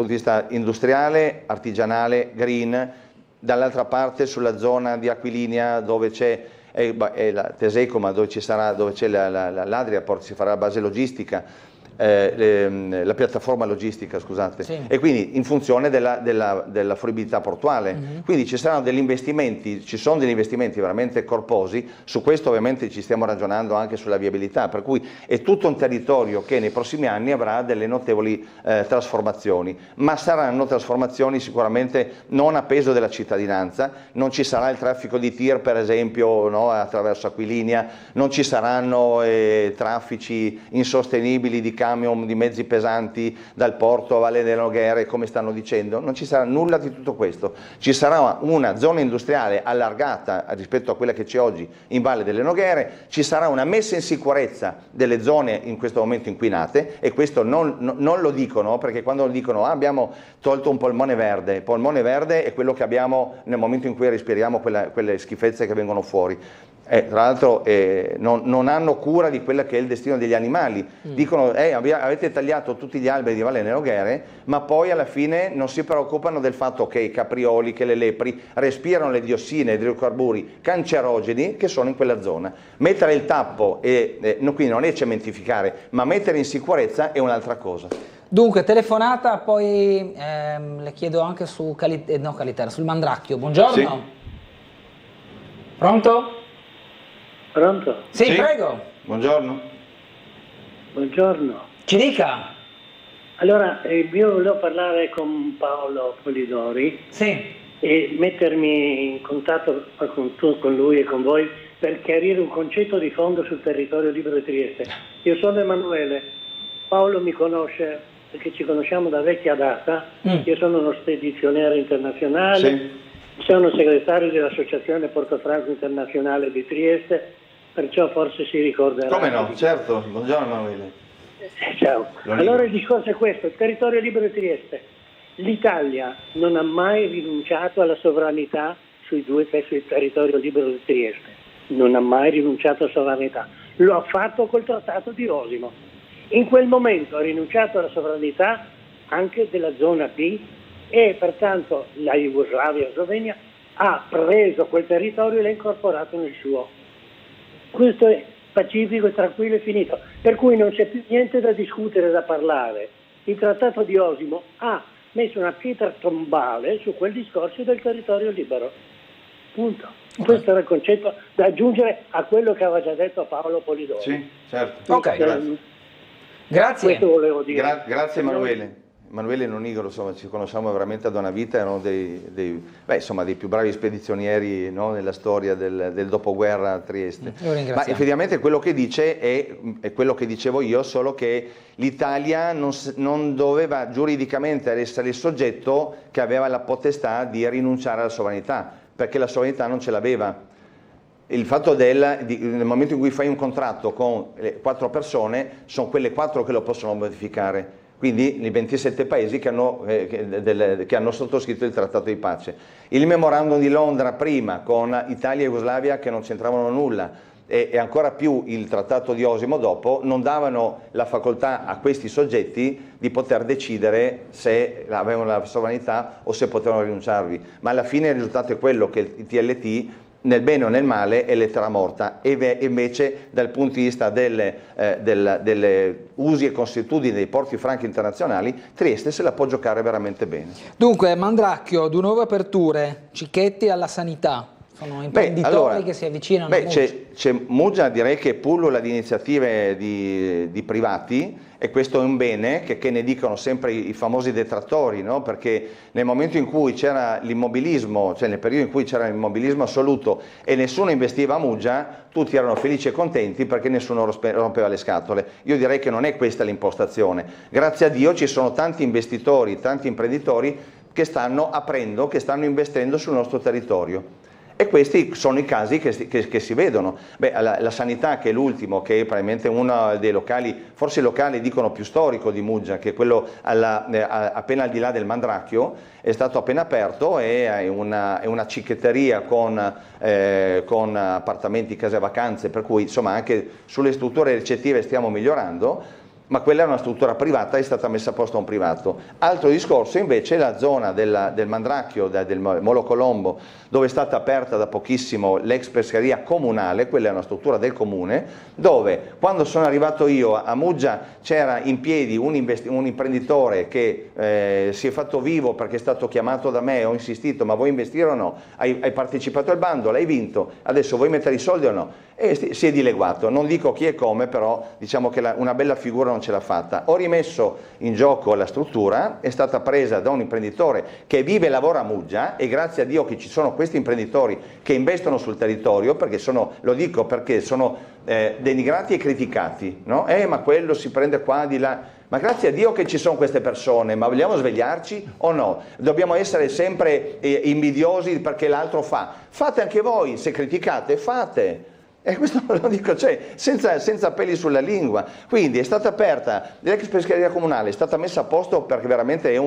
vista industriale, artigianale, green, dall'altra parte sulla zona di Aquilinea dove c'è la Tesecoma, dove c'è l'Adriaport, si farà la base logistica, la piattaforma logistica, scusate, sì. E quindi in funzione della fruibilità portuale. Quindi ci sono degli investimenti veramente corposi. Su questo ovviamente ci stiamo ragionando anche sulla viabilità, per cui è tutto un territorio che nei prossimi anni avrà delle notevoli trasformazioni, ma saranno trasformazioni sicuramente non a peso della cittadinanza. Non ci sarà il traffico di tir, per esempio, no, attraverso Aquilinea, non ci saranno traffici insostenibili di camion, di mezzi pesanti dal porto a Valle del Noghere, come stanno dicendo. Non ci sarà nulla di tutto questo. Ci sarà una zona industriale allargata rispetto a quella che c'è oggi in Valle delle Noghere, ci sarà una messa in sicurezza delle zone in questo momento inquinate, e questo non lo dicono, perché quando lo dicono abbiamo tolto un polmone verde. Il polmone verde è quello che abbiamo nel momento in cui respiriamo quelle schifezze che vengono fuori. Tra l'altro non hanno cura di quella che è il destino degli animali. Dicono avete tagliato tutti gli alberi di Valle del Noghere, ma poi alla fine non si preoccupano del fatto che i caprioli, che le lepri respirano le diossine e idrocarburi cancerogeni che sono in quella zona. Mettere il tappo, quindi non è cementificare, ma mettere in sicurezza è un'altra cosa. Dunque, telefonata, poi le chiedo anche sul Mandracchio. Buongiorno. Sì. Pronto? Pronto? Sì, prego. Buongiorno. Buongiorno. Ci dica. Allora, io volevo parlare con Paolo Polidori, sì, e mettermi in contatto con lui e con voi per chiarire un concetto di fondo sul territorio libero di Trieste. Io sono Emanuele, Paolo mi conosce perché ci conosciamo da vecchia data. Io sono uno spedizionero internazionale, sì. Sono segretario dell'Associazione Portofranco Internazionale di Trieste, perciò forse si ricorderà. Come no, certo. Buongiorno Emanuele. Ciao. Allora il discorso è questo: il territorio libero di Trieste. L'Italia non ha mai rinunciato alla sovranità sul territorio libero di Trieste. Non ha mai rinunciato alla sovranità. Lo ha fatto col Trattato di Osimo. In quel momento ha rinunciato alla sovranità anche della zona B, e pertanto la Jugoslavia, Slovenia, ha preso quel territorio e l'ha incorporato nel suo. Questo è pacifico e tranquillo e finito, per cui non c'è più niente da discutere, da parlare. Il Trattato di Osimo ha messo una pietra tombale su quel discorso del territorio libero. Punto. Okay. Questo era il concetto da aggiungere a quello che aveva già detto Paolo Polidori. Sì, certo. Ok, grazie. Questo volevo dire. Grazie Emanuele. Emanuele Nonigro, insomma, ci conosciamo veramente da una vita, erano dei più bravi spedizionieri, no, nella storia del dopoguerra a Trieste. Ma effettivamente quello che dice è quello che dicevo io, solo che l'Italia non doveva giuridicamente essere il soggetto che aveva la potestà di rinunciare alla sovranità, perché la sovranità non ce l'aveva. Il fatto nel momento in cui fai un contratto con 4 persone, sono quelle 4 che lo possono modificare. Quindi i 27 paesi che hanno sottoscritto il trattato di pace. Il memorandum di Londra prima, con Italia e Jugoslavia che non c'entravano nulla, e ancora più il trattato di Osimo dopo, non davano la facoltà a questi soggetti di poter decidere se avevano la sovranità o se potevano rinunciarvi. Ma alla fine il risultato è quello che il TLT nel bene o nel male è lettera morta, e invece dal punto di vista delle usi e consuetudini dei porti franchi internazionali, Trieste se la può giocare veramente bene. Dunque, Mandracchio, due nuove aperture, Cicchetti alla sanità, sono imprenditori che si avvicinano a Muggia. C'è Muggia, direi che pullula di iniziative di privati, e questo è un bene, che ne dicono sempre i famosi detrattori, no? Perché nel momento in cui c'era l'immobilismo, cioè nel periodo in cui c'era l'immobilismo assoluto e nessuno investiva a Muggia, tutti erano felici e contenti perché nessuno rompeva le scatole. Io direi che non è questa l'impostazione. Grazie a Dio ci sono tanti investitori, tanti imprenditori che stanno aprendo, che stanno investendo sul nostro territorio. E questi sono i casi che si vedono. La sanità, che è l'ultimo, che è probabilmente uno dei locali, forse il locale dicono più storico di Muggia, che è quello appena al di là del Mandracchio, è stato appena aperto, è una cicchetteria con appartamenti, case vacanze, per cui insomma anche sulle strutture ricettive stiamo migliorando. Ma quella è una struttura privata, è stata messa a posto a un privato. Altro discorso invece è la zona del Mandracchio, del Molo Colombo, dove è stata aperta da pochissimo l'ex pescheria comunale, quella è una struttura del comune, dove quando sono arrivato io a Muggia c'era in piedi un imprenditore che si è fatto vivo perché è stato chiamato da me, ho insistito, ma vuoi investire o no? Hai partecipato al bando, l'hai vinto, adesso vuoi mettere i soldi o no? E si è dileguato, non dico chi e come, però diciamo che una bella figura non ce l'ha fatta. Ho rimesso in gioco la struttura, è stata presa da un imprenditore che vive e lavora a Muggia, e grazie a Dio che ci sono questi imprenditori che investono sul territorio, perché lo dico perché sono denigrati e criticati, no? Ma quello si prende qua di là. Ma grazie a Dio che ci sono queste persone, ma vogliamo svegliarci o no? Dobbiamo essere sempre invidiosi perché l'altro fa. Fate anche voi, se criticate, fate. E questo lo dico, senza peli sulla lingua. Quindi è stata aperta l'ex pescheria comunale, è stata messa a posto perché veramente è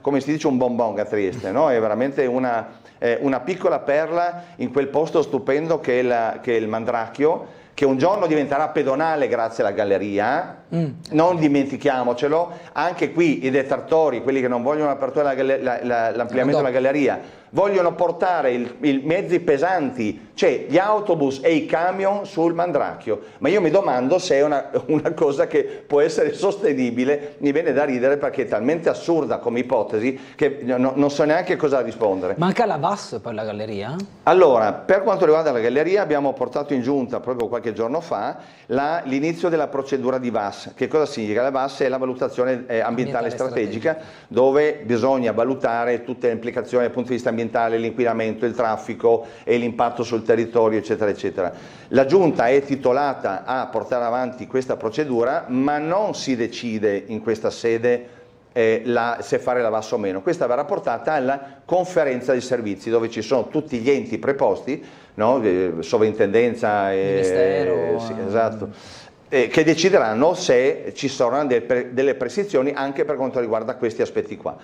come si dice, un bonbon a Trieste, no? È veramente una piccola perla in quel posto stupendo che è il Mandracchio, che un giorno diventerà pedonale grazie alla galleria, non dimentichiamocelo. Anche qui i detrattori, quelli che non vogliono l'ampliamento della galleria, vogliono portare i mezzi pesanti, cioè gli autobus e i camion sul Mandracchio, ma io mi domando se è una cosa che può essere sostenibile. Mi viene da ridere perché è talmente assurda come ipotesi che non so neanche cosa rispondere. Manca la VAS per la galleria? Allora, per quanto riguarda la galleria, abbiamo portato in giunta proprio qualche giorno fa l'inizio della procedura di VAS. Che cosa significa? La VAS è la valutazione ambientale strategica, dove bisogna valutare tutte le implicazioni dal punto di vista ambientale, l'inquinamento, il traffico e l'impatto sul territorio, eccetera, eccetera. La Giunta è titolata a portare avanti questa procedura, ma non si decide in questa sede se fare la VAS o meno. Questa verrà portata alla conferenza dei servizi, dove ci sono tutti gli enti preposti, no? Sovrintendenza, Ministero, sì, esatto, che decideranno se ci saranno delle prescrizioni anche per quanto riguarda questi aspetti qua.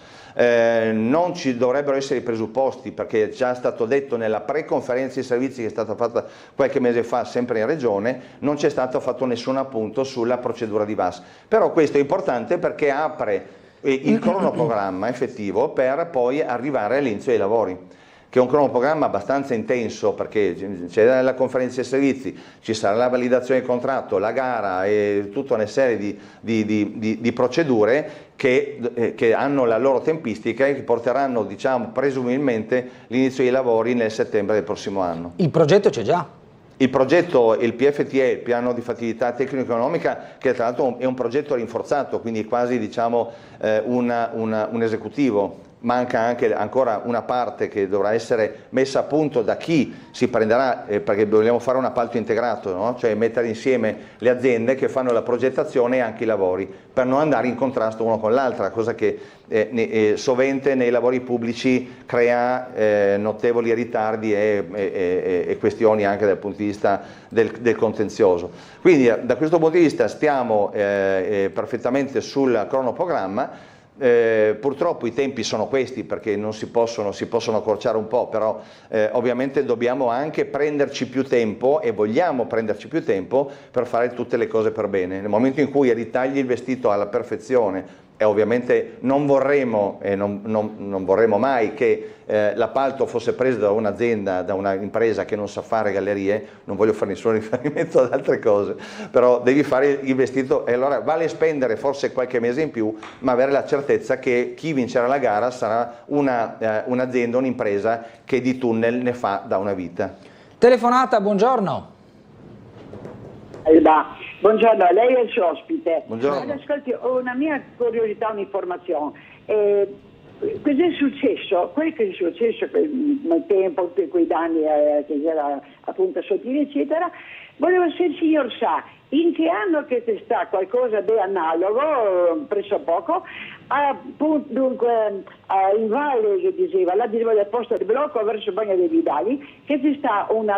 Non ci dovrebbero essere i presupposti, perché è già stato detto nella pre-conferenza dei servizi che è stata fatta qualche mese fa sempre in Regione, non c'è stato fatto nessun appunto sulla procedura di VAS. Però questo è importante perché apre il cronoprogramma effettivo per poi arrivare all'inizio dei lavori, che è un cronoprogramma abbastanza intenso, perché c'è la conferenza dei servizi, ci sarà la validazione del contratto, la gara e tutta una serie di procedure che hanno la loro tempistica e che porteranno, diciamo, presumibilmente l'inizio dei lavori nel settembre del prossimo anno. Il progetto c'è già? Il progetto, il PFTE, il piano di fattibilità tecnico-economica, che tra l'altro è un progetto rinforzato, quindi quasi, diciamo, un esecutivo. Manca anche ancora una parte che dovrà essere messa a punto da chi si prenderà, perché vogliamo fare un appalto integrato, no? Cioè mettere insieme le aziende che fanno la progettazione e anche i lavori, per non andare in contrasto uno con l'altra, cosa che sovente nei lavori pubblici crea notevoli ritardi e questioni anche dal punto di vista del contenzioso. Quindi da questo punto di vista stiamo perfettamente sul cronoprogramma. Purtroppo i tempi sono questi, perché non si possono accorciare un po', però ovviamente dobbiamo anche prenderci più tempo, e vogliamo prenderci più tempo per fare tutte le cose per bene. Nel momento in cui ritagli il vestito alla perfezione e ovviamente non vorremmo e non vorremmo mai che l'appalto fosse preso da un'azienda, da un'impresa che non sa fare gallerie. Non voglio fare nessun riferimento ad altre cose, però devi fare il vestito e allora vale spendere forse qualche mese in più, ma avere la certezza che chi vincerà la gara sarà un'azienda, un'impresa che di tunnel ne fa da una vita. Telefonata, buongiorno. Buongiorno, lei è il suo ospite. Buongiorno. Ascolti, ho una mia curiosità, un'informazione. Cosa è successo? Quel che è successo nel tempo, quei danni che c'era appunto Sottile, eccetera, volevo se il signor sa in che anno che sta qualcosa di analogo, presso poco, dunque in Valle, che diceva, là diceva del posto del blocco verso Bagno dei Vidali, che ci sta un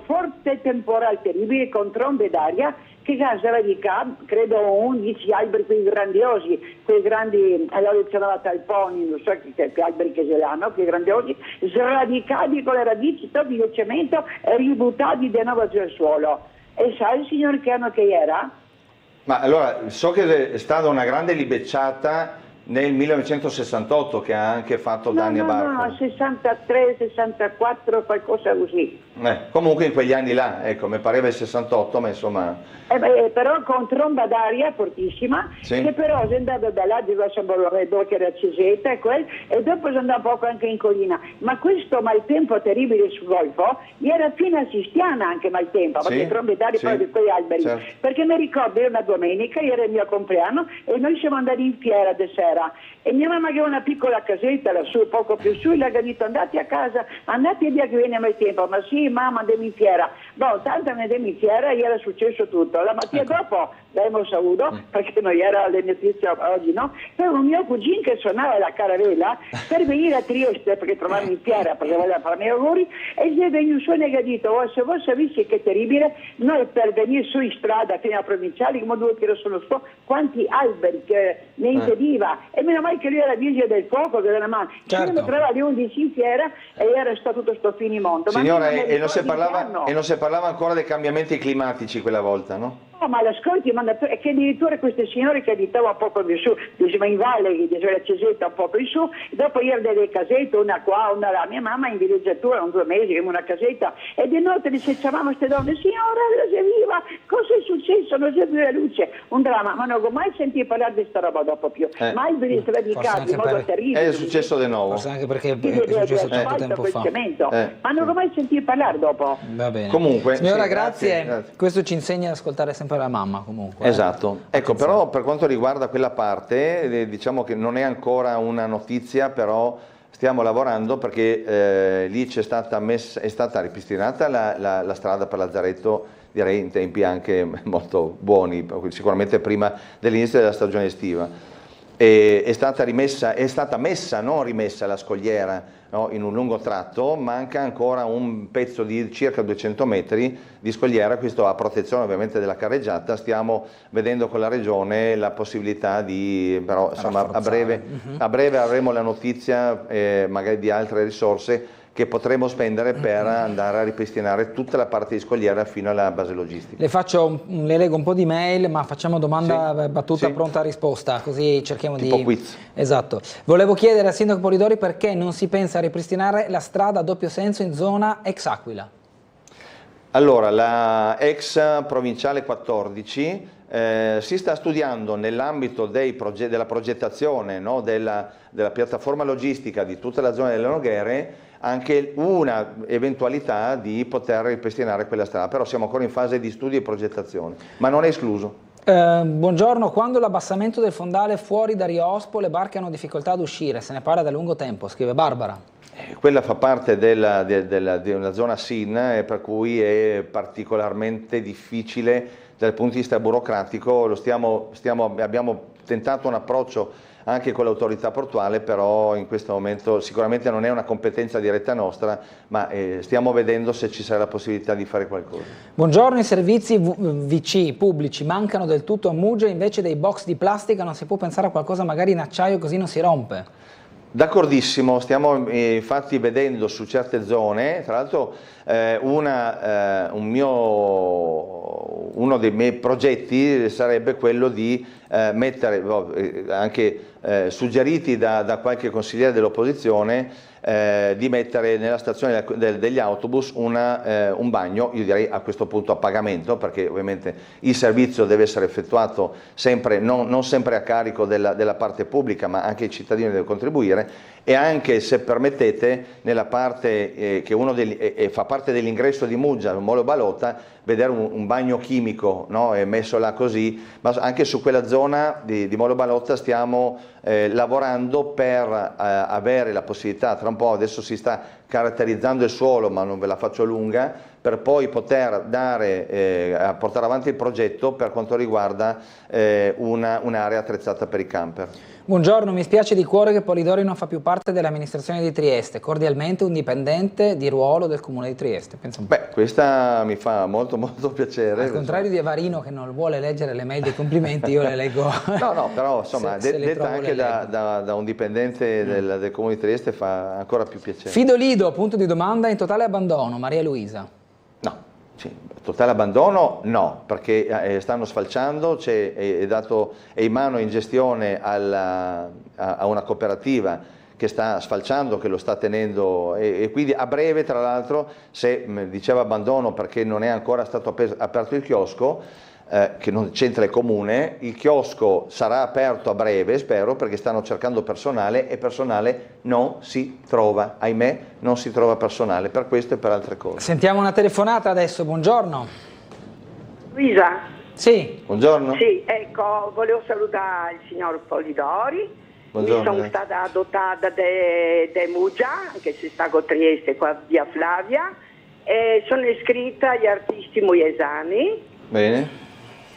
forte temporale terribile con trombe d'aria che sradicava, credo 11 alberi, quei grandiosi, quei grandi, allora chiamava talponi, non so che alberi che ce l'hanno, quei grandiosi, sradicati con le radici, topi di cemento e ributtati di nuovo sul suolo. E sa il signor che anno che era? Ma allora, so che è stata una grande libecciata nel 1968 che ha anche fatto danni a Barcolo. No, 63, 64, qualcosa così. Comunque in quegli anni là, ecco, mi pareva il 68, ma insomma... però con tromba d'aria fortissima, sì. Che però è andato da là, dove che era Ceseta e dopo sono andato poco anche in collina. Ma questo maltempo terribile sul Golfo era fino a Sistiana anche maltempo, sì. perché trombe d'aria poi di quei alberi. Certo. Perché mi ricordo, era una domenica, era il mio compleanno e noi siamo andati in fiera di sera e mia mamma aveva una piccola casetta lassù, poco più su, e le ha detto andate a casa, andate via che viene a maltempo. Ma sì mamma, andiamo in fiera. Boh, tanto andiamo in fiera e era successo tutto. La mattina dopo l'abbiamo saputo, perché non era le notizie oggi, no? Però un mio cugino che suonava la caravella per venire a Trieste, perché trovavamo in fiera, perché voleva farmi gli auguri, e gli è venuto su e gli ha detto, se voi sapessi che è terribile, noi per venire su in strada fino a provinciali, come due che sono sto, quanti alberi che ne impediva, e meno male che lui era vigile del fuoco, che era una mano. Certo. Io trovavo alle 11 in fiera e era stato tutto sto finimondo. Signora, e non si parlava ancora dei cambiamenti climatici quella volta, no? No, ma l'ascolti, è che addirittura queste signore che abitavano un po' più su, diceva in valle, che diceva la Cesetta un po' più su, dopo ieri delle casette, una qua, una là, mia mamma in villeggiatura, erano 2 mesi, in una casetta, e di notte le cercavamo queste donne, signora, sei viva, cosa è successo? Non c'è più la luce, un dramma, ma non ho mai sentito parlare di sta roba dopo più, mai vi sradicati in modo terribile. È successo di nuovo. Forse anche perché è successo tanto tempo fa. Ma non ho mai sentito parlare dopo. Va bene. Comunque, signora, sì, grazie. Questo ci insegna ad ascoltare sempre la mamma comunque. Esatto. Ecco, però per quanto riguarda quella parte, diciamo che non è ancora una notizia, però stiamo lavorando perché lì è stata ripristinata la strada per Lazzaretto, direi in tempi anche molto buoni, sicuramente prima dell'inizio della stagione estiva. È stata messa, non rimessa la scogliera, no, in un lungo tratto, manca ancora un pezzo di circa 200 metri di scogliera, questo a protezione ovviamente della carreggiata. Stiamo vedendo con la regione la possibilità di, però insomma a breve avremo la notizia magari di altre risorse che potremo spendere per andare a ripristinare tutta la parte di scogliera fino alla base logistica. Le leggo un po' di mail, ma facciamo domanda battuta, sì. Pronta risposta, così cerchiamo tipo di... quiz. Esatto. Volevo chiedere al sindaco Polidori perché non si pensa a ripristinare la strada a doppio senso in zona ex Aquila. Allora, la ex provinciale 14 si sta studiando nell'ambito della progettazione, no, della piattaforma logistica di tutta la zona delle Noghere anche una eventualità di poter ripristinare quella strada, però siamo ancora in fase di studio e progettazione, ma non è escluso. Buongiorno, quando l'abbassamento del fondale fuori da Rio Ospo le barche hanno difficoltà ad uscire, se ne parla da lungo tempo, scrive Barbara. Quella fa parte di una zona SIN, per cui è particolarmente difficile dal punto di vista burocratico. Abbiamo tentato un approccio anche con l'autorità portuale, però in questo momento sicuramente non è una competenza diretta nostra, ma stiamo vedendo se ci sarà la possibilità di fare qualcosa. Buongiorno, i servizi VC pubblici mancano del tutto a Muggia, invece dei box di plastica non si può pensare a qualcosa magari in acciaio così non si rompe? D'accordissimo, stiamo infatti vedendo su certe zone, tra l'altro un uno dei miei progetti sarebbe quello di mettere, anche suggeriti da qualche consigliere dell'opposizione, di mettere nella stazione degli autobus un bagno, io direi a questo punto a pagamento, perché ovviamente il servizio deve essere effettuato sempre, non sempre a carico della parte pubblica, ma anche i cittadini devono contribuire, e anche, se permettete, nella parte che fa parte dell'ingresso di Muggia, Molo Balota, vedere un bagno chimico, no? Messo là così, ma anche su quella zona di Molo Balota stiamo lavorando per avere la possibilità, tra un po' adesso si sta caratterizzando il suolo, ma non ve la faccio lunga, per poi poter portare avanti il progetto per quanto riguarda un'area attrezzata per i camper. Buongiorno, mi spiace di cuore che Polidori non fa più parte dell'amministrazione di Trieste, cordialmente un dipendente di ruolo del Comune di Trieste. Pensa un po'. Beh, questa mi fa molto piacere. Al contrario di Avarino, che non vuole leggere le mail dei complimenti, io le leggo. No, però insomma, detta anche da un dipendente del Comune di Trieste fa ancora più piacere. Fidolido, punto di domanda, in totale abbandono, Maria Luisa. No. Sì, totale abbandono no, perché stanno sfalciando, è in mano in gestione a una cooperativa che sta sfalciando, che lo sta tenendo, e quindi a breve, tra l'altro, se diceva abbandono perché non è ancora stato aperto il chiosco, che non c'entra il comune, il chiosco sarà aperto a breve, spero, perché stanno cercando personale e personale non si trova, ahimè non si trova personale per questo e per altre cose. Sentiamo una telefonata adesso, buongiorno. Luisa? Sì. Buongiorno. Sì, ecco, volevo salutare il signor Polidori. Buongiorno. Mi sono stata adottata da Muggia, che si sta con Trieste, qua via Flavia, e sono iscritta agli artisti mujesani. Bene.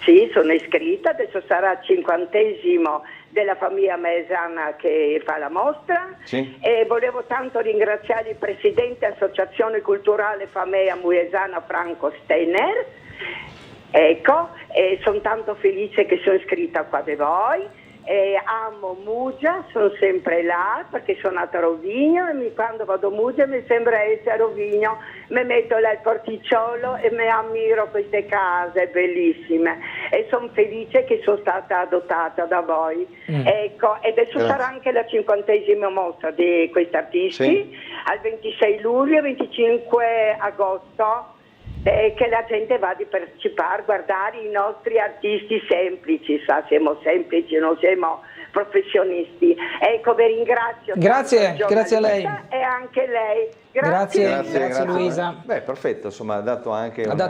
Sì, sono iscritta, adesso sarà il 50° della famiglia Mesana che fa la mostra. Sì. E volevo tanto ringraziare il presidente Associazione Culturale Famiglia Mujesana Franco Steiner, ecco, e sono tanto felice che sono iscritta qua da voi. Amo Muggia, sono sempre là perché sono nata a Rovigno e quando vado a Muggia mi sembra essere a Rovigno, mi metto là il porticciolo e mi ammiro queste case bellissime e sono felice che sono stata adottata da voi. Ecco, e adesso sarà anche la 50ª mostra di questi artisti, sì, al 26 luglio e 25 agosto. Che la gente va a partecipare, guardare i nostri artisti semplici, siamo semplici, non siamo professionisti. Ecco, vi ringrazio. Grazie a lei. E anche lei. Grazie Luisa. Beh, perfetto, insomma, ha dato anche una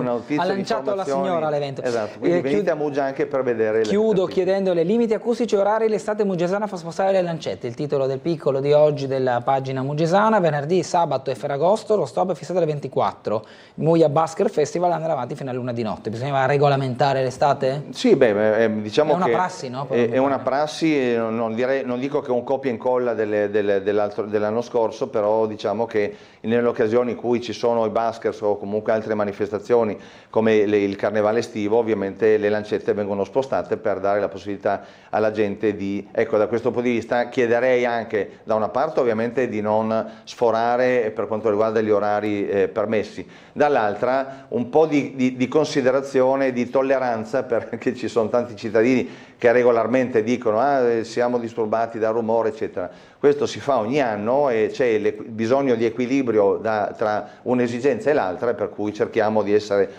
notizia, ha lanciato la signora all'evento. Esatto, quindi venite a Muggia anche per vedere. Chiudo chiedendole limiti acustici orari, l'estate muggesana fa spostare le lancette, il titolo del piccolo di oggi della pagina muggesana. Venerdì, sabato e Ferragosto lo stop è fissato alle 24. Muggia Basker Festival andrà avanti fino a luna di notte. Bisognava regolamentare l'estate? Sì, diciamo è una prassi, no? È una prassi, non dico che è un copia e incolla dell'anno scorso, però diciamo che nelle occasioni in cui ci sono i Baskers o comunque altre manifestazioni come il carnevale estivo, ovviamente le lancette vengono spostate per dare la possibilità alla gente ecco, da questo punto di vista chiederei anche da una parte ovviamente di non sforare per quanto riguarda gli orari permessi, dall'altra un po' di considerazione, di tolleranza, perché ci sono tanti cittadini che regolarmente dicono siamo disturbati dal rumore eccetera. Questo si fa ogni anno e c'è bisogno di equilibrio tra un'esigenza e l'altra, per cui cerchiamo di essere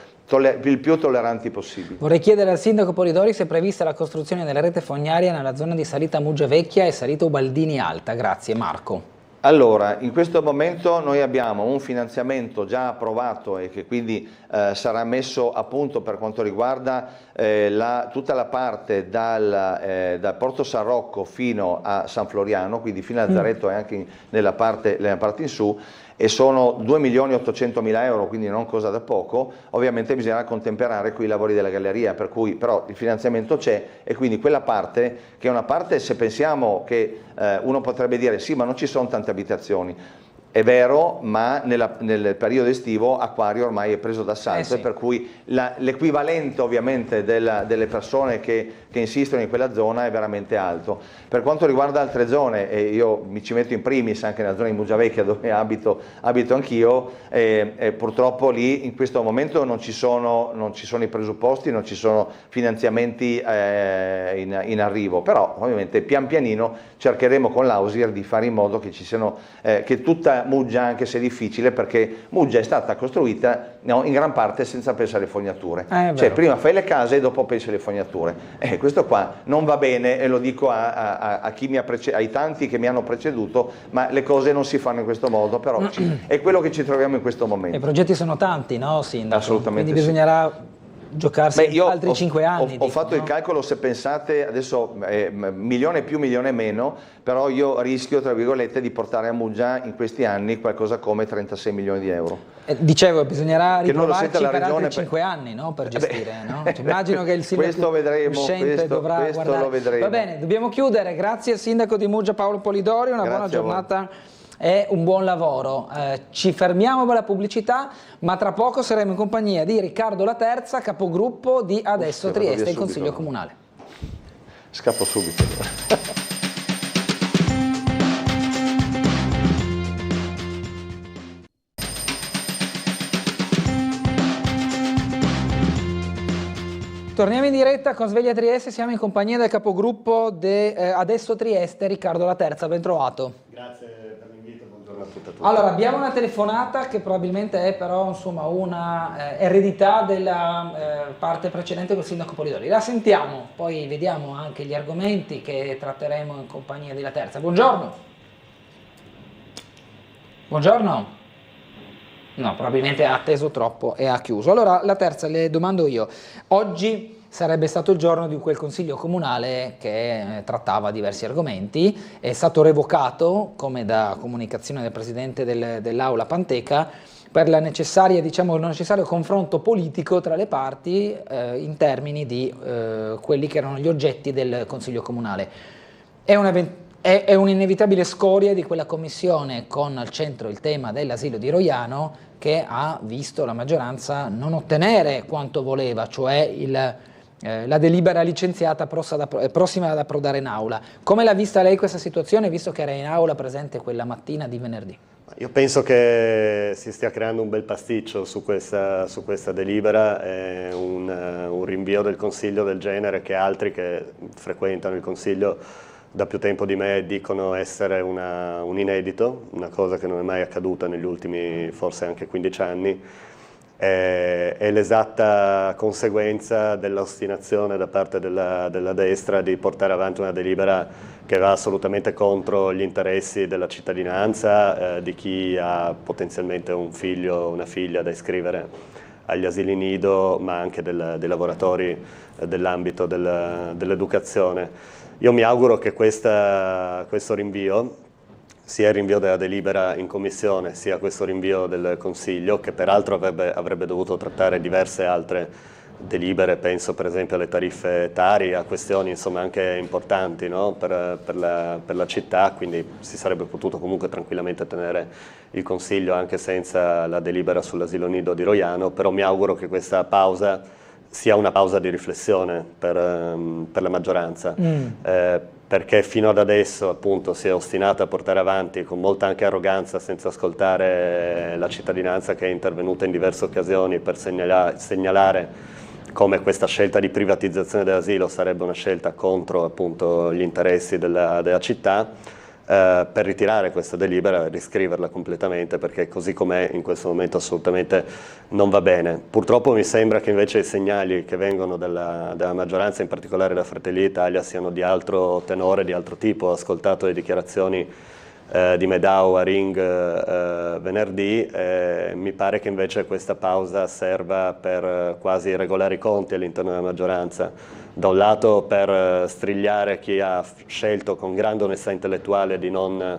il più tolleranti possibile. Vorrei chiedere al sindaco Polidori se è prevista la costruzione della rete fognaria nella zona di salita Muggia Vecchia e salita Ubaldini Alta. Grazie Marco. Allora, in questo momento noi abbiamo un finanziamento già approvato e che quindi sarà messo a punto per quanto riguarda tutta la parte dal Porto San Rocco fino a San Floriano, quindi fino a Zaretto e anche nella parte in su, e sono 2.800.000 euro, quindi non cosa da poco. Ovviamente bisognerà contemperare qui i lavori della galleria, per cui però il finanziamento c'è e quindi quella parte, che è una parte, se pensiamo che uno potrebbe dire sì ma non ci sono tante abitazioni, È vero, ma nel periodo estivo Acquario ormai è preso d'assalto, sì. per cui l'equivalente ovviamente delle persone che insistono in quella zona è veramente alto. Per quanto riguarda altre zone, e io mi ci metto in primis anche nella zona di Muggiavecchia dove abito anch'io, purtroppo lì in questo momento non ci sono i presupposti, non ci sono finanziamenti in arrivo, però ovviamente pian pianino cercheremo con l'Ausir di fare in modo che ci siano, che tutta Muggia, anche se è difficile, perché Muggia è stata costruita in gran parte senza pensare alle fognature, cioè prima fai le case e dopo pensi alle fognature. Questo qua non va bene, e lo dico a chi ai tanti che mi hanno preceduto, ma le cose non si fanno in questo modo, però è quello che ci troviamo in questo momento. I progetti sono tanti, no, Sindaco? Assolutamente. Quindi bisognerà giocarsi altri 5 anni. Ho fatto il calcolo, se pensate, adesso milione più, milione meno, però io rischio, tra virgolette, di portare a Muggia in questi anni qualcosa come 36 milioni di euro. Dicevo, bisognerà riprovarci per regione, altri 5 anni, no, per gestire. No? Cioè, immagino che il sindaco uscente dovrà guardare. Lo vedremo. Va bene, dobbiamo chiudere. Grazie al sindaco di Muggia Paolo Polidori, una buona giornata e un buon lavoro. Ci fermiamo per la pubblicità, ma tra poco saremo in compagnia di Riccardo La Terza, capogruppo di Adesso Trieste, il Consiglio Comunale. Scappo subito. Torniamo in diretta con Sveglia Trieste, siamo in compagnia del capogruppo di Adesso Trieste, Riccardo La Terza, ben trovato. Grazie per l'invito, buongiorno a tutti. Allora, abbiamo una telefonata che probabilmente è però insomma una eredità della parte precedente col sindaco Polidori. La sentiamo, poi vediamo anche gli argomenti che tratteremo in compagnia di La Terza. Buongiorno. Buongiorno. No, probabilmente ha atteso troppo e ha chiuso. Allora, La Terza, le domando io. Oggi sarebbe stato il giorno di quel consiglio comunale che trattava diversi argomenti, è stato revocato, come da comunicazione del presidente dell'Aula Panteca, per la necessaria, diciamo, il necessario confronto politico tra le parti in termini di quelli che erano gli oggetti del consiglio comunale. È un'inevitabile scoria di quella commissione con al centro il tema dell'asilo di Roiano, che ha visto la maggioranza non ottenere quanto voleva, cioè la delibera licenziata prossima ad approdare in aula. Come l'ha vista lei questa situazione, visto che era in aula presente quella mattina di venerdì? Io penso che si stia creando un bel pasticcio su questa delibera, un rinvio del Consiglio del genere che altri che frequentano il Consiglio da più tempo di me dicono essere un inedito, una cosa che non è mai accaduta negli ultimi forse anche 15 anni, è l'esatta conseguenza dell'ostinazione da parte della destra di portare avanti una delibera che va assolutamente contro gli interessi della cittadinanza, di chi ha potenzialmente un figlio o una figlia da iscrivere agli asili nido, ma anche dei lavoratori dell'ambito dell'educazione. Io mi auguro che questo rinvio, sia il rinvio della delibera in commissione, sia questo rinvio del Consiglio, che peraltro avrebbe dovuto trattare diverse altre delibere, penso per esempio alle tariffe Tari, a questioni insomma anche importanti, no? per la città, quindi si sarebbe potuto comunque tranquillamente tenere il Consiglio anche senza la delibera sull'asilo nido di Roiano, però mi auguro che questa pausa sia una pausa di riflessione per la maggioranza, perché fino ad adesso appunto si è ostinata a portare avanti con molta anche arroganza, senza ascoltare la cittadinanza che è intervenuta in diverse occasioni per segnalare come questa scelta di privatizzazione dell'asilo sarebbe una scelta contro appunto gli interessi della città, per ritirare questa delibera e riscriverla completamente, perché così com'è in questo momento assolutamente non va bene. Purtroppo mi sembra che invece i segnali che vengono dalla maggioranza, in particolare da Fratelli d'Italia, siano di altro tenore, di altro tipo. Ho ascoltato le dichiarazioni di Medao a Ring venerdì, mi pare che invece questa pausa serva per quasi regolare i conti all'interno della maggioranza. Da un lato per strigliare chi ha scelto con grande onestà intellettuale di non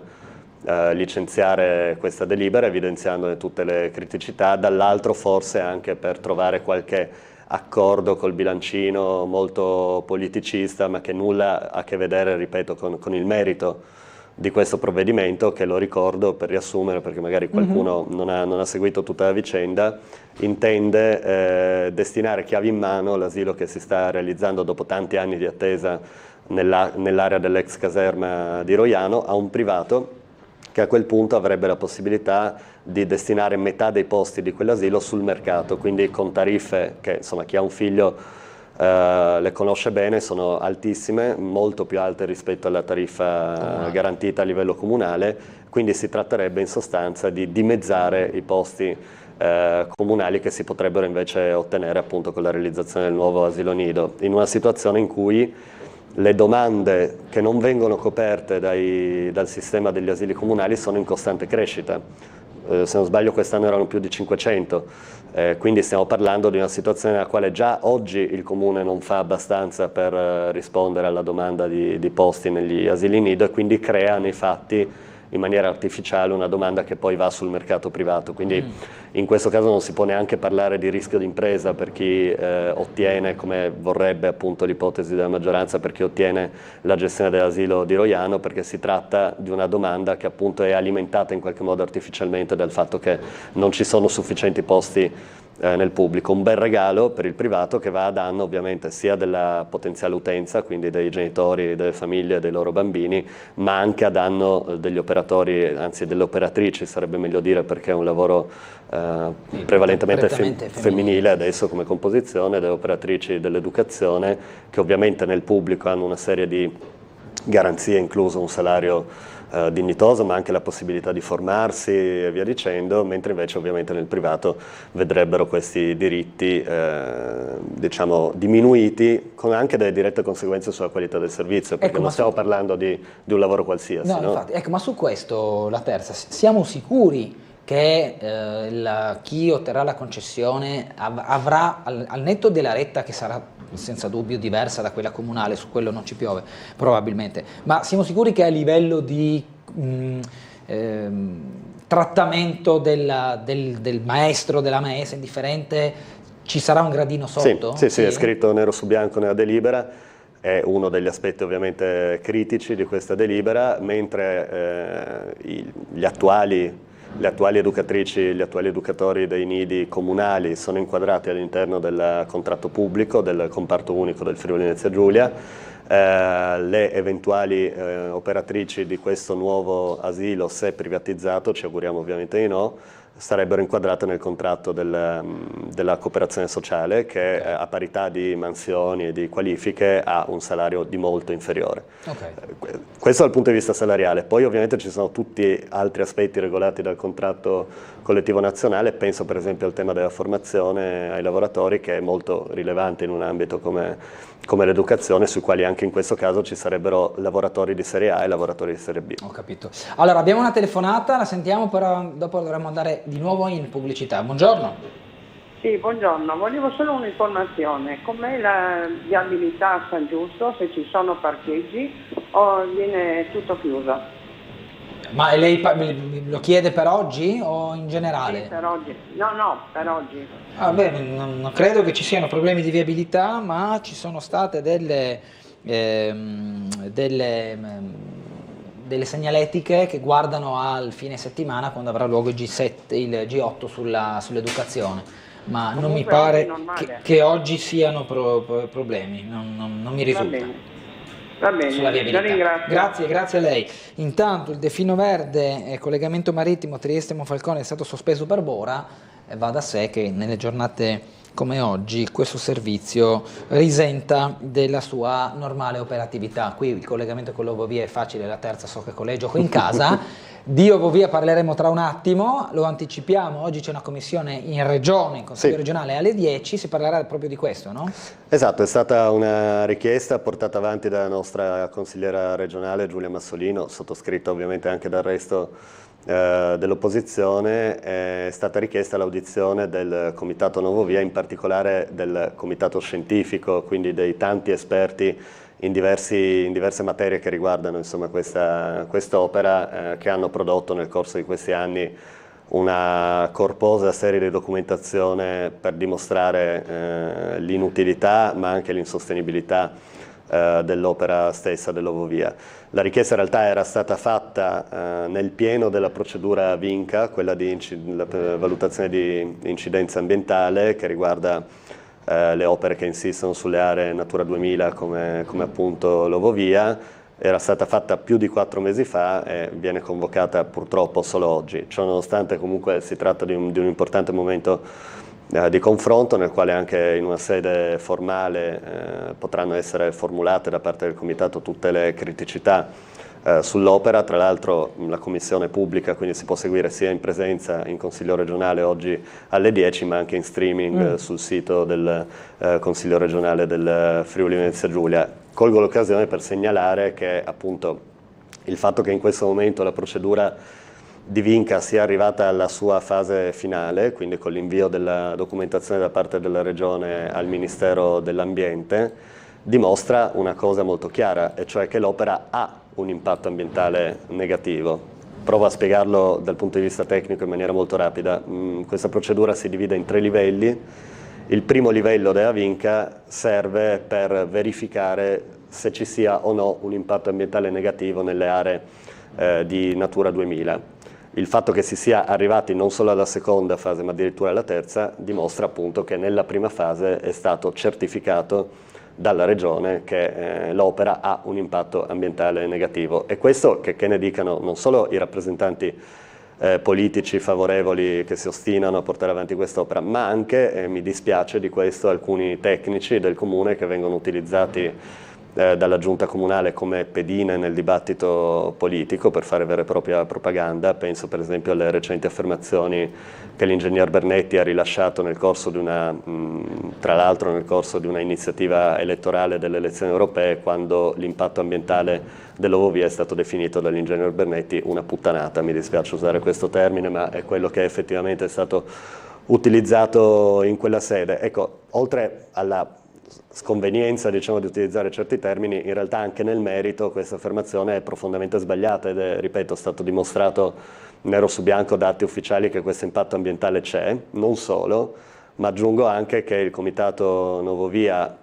licenziare questa delibera, evidenziando tutte le criticità, dall'altro forse anche per trovare qualche accordo col bilancino molto politicista, ma che nulla ha a che vedere, ripeto, con il merito di questo provvedimento che, lo ricordo per riassumere perché magari qualcuno non ha seguito tutta la vicenda, intende destinare chiavi in mano l'asilo che si sta realizzando dopo tanti anni di attesa nell'area dell'ex caserma di Roiano a un privato che a quel punto avrebbe la possibilità di destinare metà dei posti di quell'asilo sul mercato, quindi con tariffe che, insomma, chi ha un figlio le conosce bene, sono altissime, molto più alte rispetto alla tariffa garantita a livello comunale, quindi si tratterebbe in sostanza di dimezzare i posti comunali che si potrebbero invece ottenere appunto con la realizzazione del nuovo asilo nido, in una situazione in cui le domande che non vengono coperte dal sistema degli asili comunali sono in costante crescita. Se non sbaglio quest'anno erano più di 500, quindi stiamo parlando di una situazione nella quale già oggi il Comune non fa abbastanza per rispondere alla domanda di posti negli asili nido e quindi crea nei fatti in maniera artificiale una domanda che poi va sul mercato privato, quindi in questo caso non si può neanche parlare di rischio d'impresa per chi ottiene, come vorrebbe appunto l'ipotesi della maggioranza, per chi ottiene la gestione dell'asilo di Roiano, perché si tratta di una domanda che appunto è alimentata in qualche modo artificialmente dal fatto che non ci sono sufficienti posti nel pubblico. Un bel regalo per il privato che va a danno ovviamente sia della potenziale utenza, quindi dei genitori, delle famiglie, dei loro bambini, ma anche a danno degli operatori, anzi delle operatrici sarebbe meglio dire, perché è un lavoro prevalentemente femminile adesso come composizione, delle operatrici dell'educazione che ovviamente nel pubblico hanno una serie di garanzie, incluso un salario dignitoso, ma anche la possibilità di formarsi e via dicendo, mentre invece ovviamente nel privato vedrebbero questi diritti diciamo diminuiti, con anche delle dirette conseguenze sulla qualità del servizio, perché non stiamo parlando di un lavoro qualsiasi. No, infatti, ecco, ma su questo, la terza, siamo sicuri che chi otterrà la concessione avrà, al netto della retta che sarà senza dubbio diversa da quella comunale, su quello non ci piove probabilmente, ma siamo sicuri che a livello di trattamento del maestro, della maestra indifferente, ci sarà un gradino sotto? Sì, è scritto nero su bianco nella delibera, è uno degli aspetti ovviamente critici di questa delibera, mentre gli attuali educatrici, gli attuali educatori dei nidi comunali sono inquadrati all'interno del contratto pubblico del comparto unico del Friuli Venezia Giulia. Le eventuali operatrici di questo nuovo asilo, se privatizzato, ci auguriamo ovviamente di no, sarebbero inquadrate nel contratto della cooperazione sociale che a parità di mansioni e di qualifiche ha un salario di molto inferiore. Questo dal punto di vista salariale. Poi ovviamente ci sono tutti altri aspetti regolati dal contratto collettivo nazionale, penso per esempio al tema della formazione ai lavoratori, che è molto rilevante in un ambito come l'educazione, sui quali anche in questo caso ci sarebbero lavoratori di serie A e lavoratori di serie B. Ho capito. Allora abbiamo una telefonata, la sentiamo, però dopo dovremmo andare di nuovo in pubblicità. Buongiorno. Sì, buongiorno, volevo solo un'informazione, com'è la viabilità a San Giusto, se ci sono parcheggi o viene tutto chiuso? Ma lei lo chiede per oggi o in generale? Sì, per oggi. No, per oggi. Non credo che ci siano problemi di viabilità, ma ci sono state delle segnaletiche che guardano al fine settimana, quando avrà luogo il G8 sull'educazione, ma comunque non mi pare che oggi siano problemi, non mi risulta. Va bene, la ringrazio. Grazie a lei. Intanto il Delfino Verde, collegamento marittimo Trieste-Monfalcone, è stato sospeso per Bora, e va da sé che nelle giornate come oggi questo servizio risenta della sua normale operatività. Qui il collegamento con l'Ovovia è facile, la terza so che collegio qui in casa. Di Ovovia parleremo tra un attimo, lo anticipiamo, oggi c'è una commissione in regione, in Consiglio regionale alle 10, si parlerà proprio di questo, no? Esatto, è stata una richiesta portata avanti dalla nostra consigliera regionale Giulia Massolino, sottoscritta ovviamente anche dal resto dell'opposizione. È stata richiesta l'audizione del Comitato Novovia, in particolare del Comitato Scientifico, quindi dei tanti esperti in diverse materie che riguardano insomma quest'opera, che hanno prodotto nel corso di questi anni una corposa serie di documentazione per dimostrare l'inutilità ma anche l'insostenibilità dell'opera stessa dell'Ovovia. La richiesta in realtà era stata fatta nel pieno della procedura VINCA, quella di la valutazione di incidenza ambientale che riguarda le opere che insistono sulle aree Natura 2000 come appunto l'Ovovia. Era stata fatta più di 4 mesi fa e viene convocata purtroppo solo oggi. Ciononostante comunque si tratta di un importante momento di confronto nel quale anche in una sede formale potranno essere formulate da parte del Comitato tutte le criticità sull'opera. Tra l'altro la commissione pubblica, quindi si può seguire sia in presenza in Consiglio regionale oggi alle 10, ma anche in streaming sul sito del Consiglio regionale del Friuli Venezia Giulia. Colgo l'occasione per segnalare che appunto il fatto che in questo momento la procedura di VINCA sia arrivata alla sua fase finale, quindi con l'invio della documentazione da parte della Regione al Ministero dell'Ambiente, dimostra una cosa molto chiara, e cioè che l'opera ha un impatto ambientale negativo. Provo a spiegarlo dal punto di vista tecnico in maniera molto rapida. Questa procedura si divide in 3 livelli. Il primo livello della VINCA serve per verificare se ci sia o no un impatto ambientale negativo nelle aree di Natura 2000. Il fatto che si sia arrivati non solo alla seconda fase ma addirittura alla terza dimostra appunto che nella prima fase è stato certificato dalla Regione che l'opera ha un impatto ambientale negativo, e questo che ne dicano non solo i rappresentanti politici favorevoli che si ostinano a portare avanti quest'opera, ma anche, mi dispiace di questo, alcuni tecnici del comune che vengono utilizzati dalla giunta comunale come pedine nel dibattito politico per fare vera e propria propaganda. Penso per esempio alle recenti affermazioni che l'ingegner Bernetti ha rilasciato nel corso di tra l'altro nel corso di una iniziativa elettorale delle elezioni europee, quando l'impatto ambientale dell'Ovovia è stato definito dall'ingegner Bernetti una puttanata. Mi dispiace usare questo termine, ma è quello che effettivamente è stato utilizzato in quella sede. Ecco, oltre alla sconvenienza, diciamo, di utilizzare certi termini, in realtà anche nel merito questa affermazione è profondamente sbagliata ed è, ripeto, stato dimostrato nero su bianco da atti ufficiali che questo impatto ambientale c'è. Non solo, ma aggiungo anche che il Comitato Novovia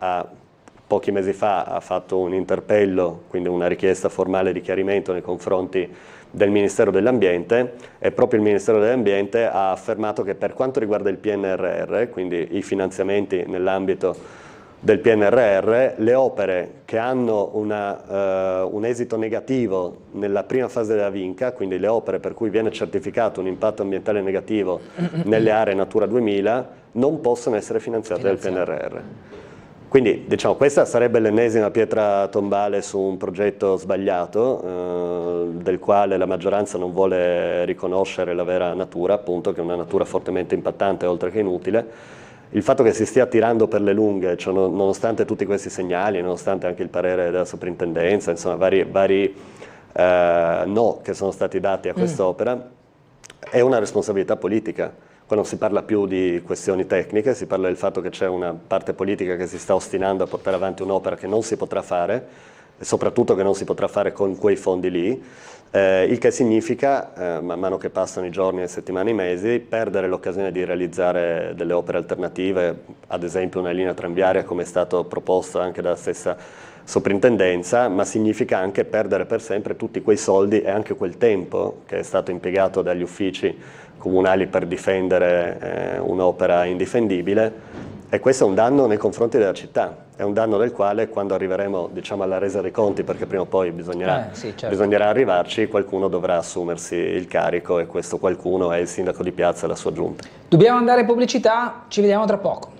pochi mesi fa ha fatto un interpello, quindi una richiesta formale di chiarimento nei confronti del Ministero dell'Ambiente, e proprio il Ministero dell'Ambiente ha affermato che per quanto riguarda il PNRR, quindi i finanziamenti nell'ambito del PNRR, le opere che hanno un esito negativo nella prima fase della VINCA, quindi le opere per cui viene certificato un impatto ambientale negativo nelle aree Natura 2000, non possono essere finanziate dal PNRR. Quindi diciamo, questa sarebbe l'ennesima pietra tombale su un progetto sbagliato, del quale la maggioranza non vuole riconoscere la vera natura, appunto, che è una natura fortemente impattante oltre che inutile. Il fatto che si stia tirando per le lunghe, cioè nonostante tutti questi segnali, nonostante anche il parere della soprintendenza, insomma vari no che sono stati dati a quest'opera, è una responsabilità politica. Qua non si parla più di questioni tecniche, si parla del fatto che c'è una parte politica che si sta ostinando a portare avanti un'opera che non si potrà fare, e soprattutto che non si potrà fare con quei fondi lì, il che significa, man mano che passano i giorni, le settimane, i mesi, perdere l'occasione di realizzare delle opere alternative, ad esempio una linea tranviaria come è stato proposto anche dalla stessa soprintendenza, ma significa anche perdere per sempre tutti quei soldi e anche quel tempo che è stato impiegato dagli uffici comunali per difendere un'opera indifendibile, e questo è un danno nei confronti della città, è un danno del quale quando arriveremo, diciamo, alla resa dei conti, perché prima o poi bisognerà arrivarci, qualcuno dovrà assumersi il carico, e questo qualcuno è il sindaco di piazza e la sua giunta. Dobbiamo andare in pubblicità, ci vediamo tra poco.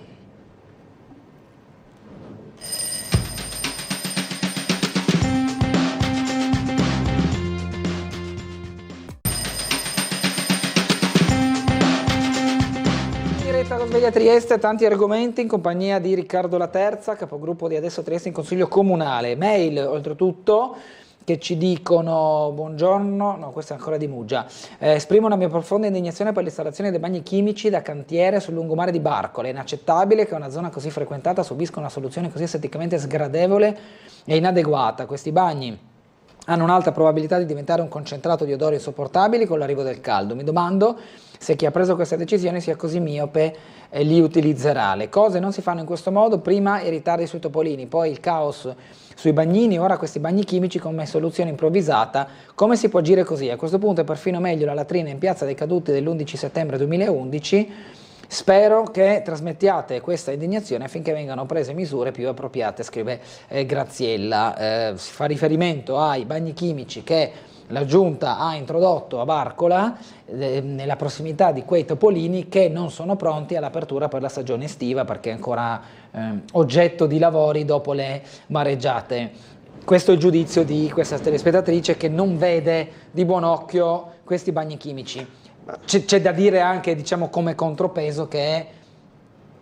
Sveglia Trieste, tanti argomenti in compagnia di Riccardo Laterza, capogruppo di Adesso Trieste in Consiglio Comunale. Mail, oltretutto, che ci dicono: buongiorno, no, questa è ancora di Muggia, esprimo una mia profonda indignazione per l'installazione dei bagni chimici da cantiere sul lungomare di Barcole. È inaccettabile che una zona così frequentata subisca una soluzione così esteticamente sgradevole e inadeguata. Questi bagni hanno un'alta probabilità di diventare un concentrato di odori insopportabili con l'arrivo del caldo. Mi domando se chi ha preso questa decisione sia così miope e li utilizzerà. Le cose non si fanno in questo modo, prima i ritardi sui topolini, poi il caos sui bagnini, ora questi bagni chimici come soluzione improvvisata. Come si può agire così? A questo punto è perfino meglio la latrina in Piazza dei Caduti dell'11 settembre 2011. Spero che trasmettiate questa indignazione affinché vengano prese misure più appropriate, scrive Graziella. Si fa riferimento ai bagni chimici che la Giunta ha introdotto a Barcola nella prossimità di quei topolini che non sono pronti all'apertura per la stagione estiva perché è ancora oggetto di lavori dopo le mareggiate. Questo è il giudizio di questa telespettatrice che non vede di buon occhio questi bagni chimici. C'è da dire anche, diciamo, come contropeso che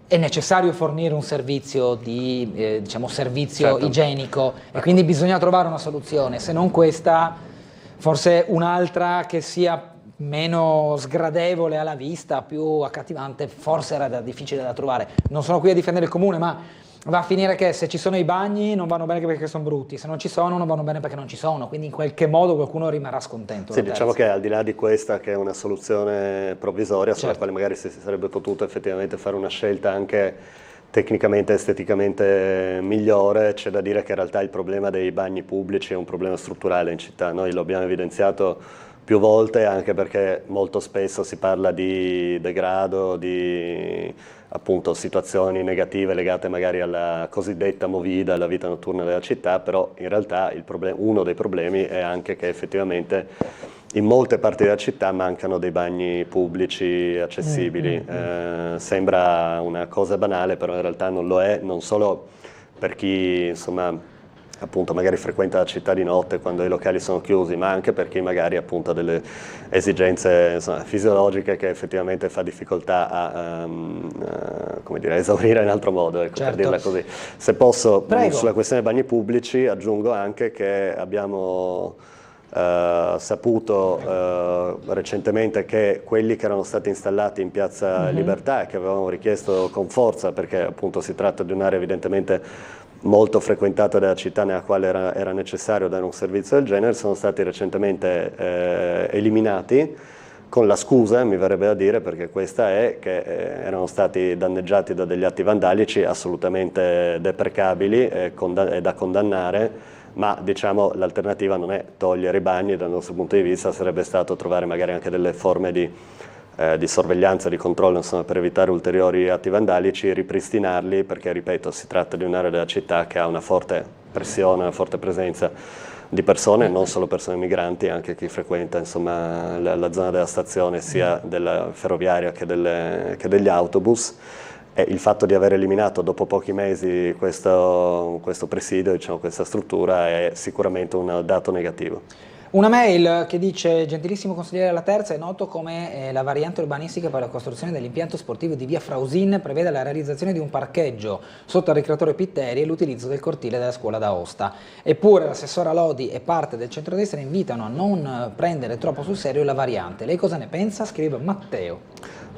è necessario fornire un servizio di servizio certo. igienico e quindi bisogna trovare una soluzione, se non questa forse un'altra che sia meno sgradevole alla vista, più accattivante, forse era difficile da trovare. Non sono qui a difendere il comune, ma va a finire che se ci sono i bagni non vanno bene perché sono brutti, se non ci sono non vanno bene perché non ci sono, quindi in qualche modo qualcuno rimarrà scontento. Sì, diciamo che al di là di questa che è una soluzione provvisoria, sulla certo. quale magari si sarebbe potuto effettivamente fare una scelta anche tecnicamente e esteticamente migliore, c'è da dire che in realtà il problema dei bagni pubblici è un problema strutturale in città. Noi lo abbiamo evidenziato più volte anche perché molto spesso si parla di degrado, di appunto situazioni negative legate magari alla cosiddetta movida, alla vita notturna della città, però in realtà uno dei problemi è anche che effettivamente in molte parti della città mancano dei bagni pubblici accessibili. Sembra una cosa banale, però in realtà non lo è, non solo per chi insomma appunto magari frequenta la città di notte quando i locali sono chiusi, ma anche per chi magari appunto ha delle esigenze insomma, fisiologiche che effettivamente fa difficoltà a come dire, esaurire in altro modo, ecco, certo. per dirla così. Se posso, Prego. sulla questione dei bagni pubblici aggiungo anche che abbiamo saputo recentemente che quelli che erano stati installati in Piazza Libertà e che avevamo richiesto con forza, perché appunto si tratta di un'area evidentemente molto frequentata dalla città nella quale era necessario dare un servizio del genere, sono stati recentemente eliminati con la scusa, mi verrebbe da dire, perché questa è, che erano stati danneggiati da degli atti vandalici assolutamente deprecabili e da condannare, ma diciamo l'alternativa non è togliere i bagni, dal nostro punto di vista sarebbe stato trovare magari anche delle forme di sorveglianza, di controllo, insomma, per evitare ulteriori atti vandalici, ripristinarli, perché ripeto si tratta di un'area della città che ha una forte pressione, una forte presenza di persone, non solo persone migranti, anche chi frequenta insomma, la zona della stazione sia della ferroviaria che degli autobus. E il fatto di aver eliminato dopo pochi mesi questo presidio, diciamo, questa struttura, è sicuramente un dato negativo. Una mail che dice: gentilissimo consigliere La Terza, è noto come la variante urbanistica per la costruzione dell'impianto sportivo di via Frausin prevede la realizzazione di un parcheggio sotto al ricreatore Pitteri e l'utilizzo del cortile della scuola d'Aosta. Eppure l'assessora Lodi e parte del centrodestra invitano a non prendere troppo sul serio la variante. Lei cosa ne pensa? Scrive Matteo.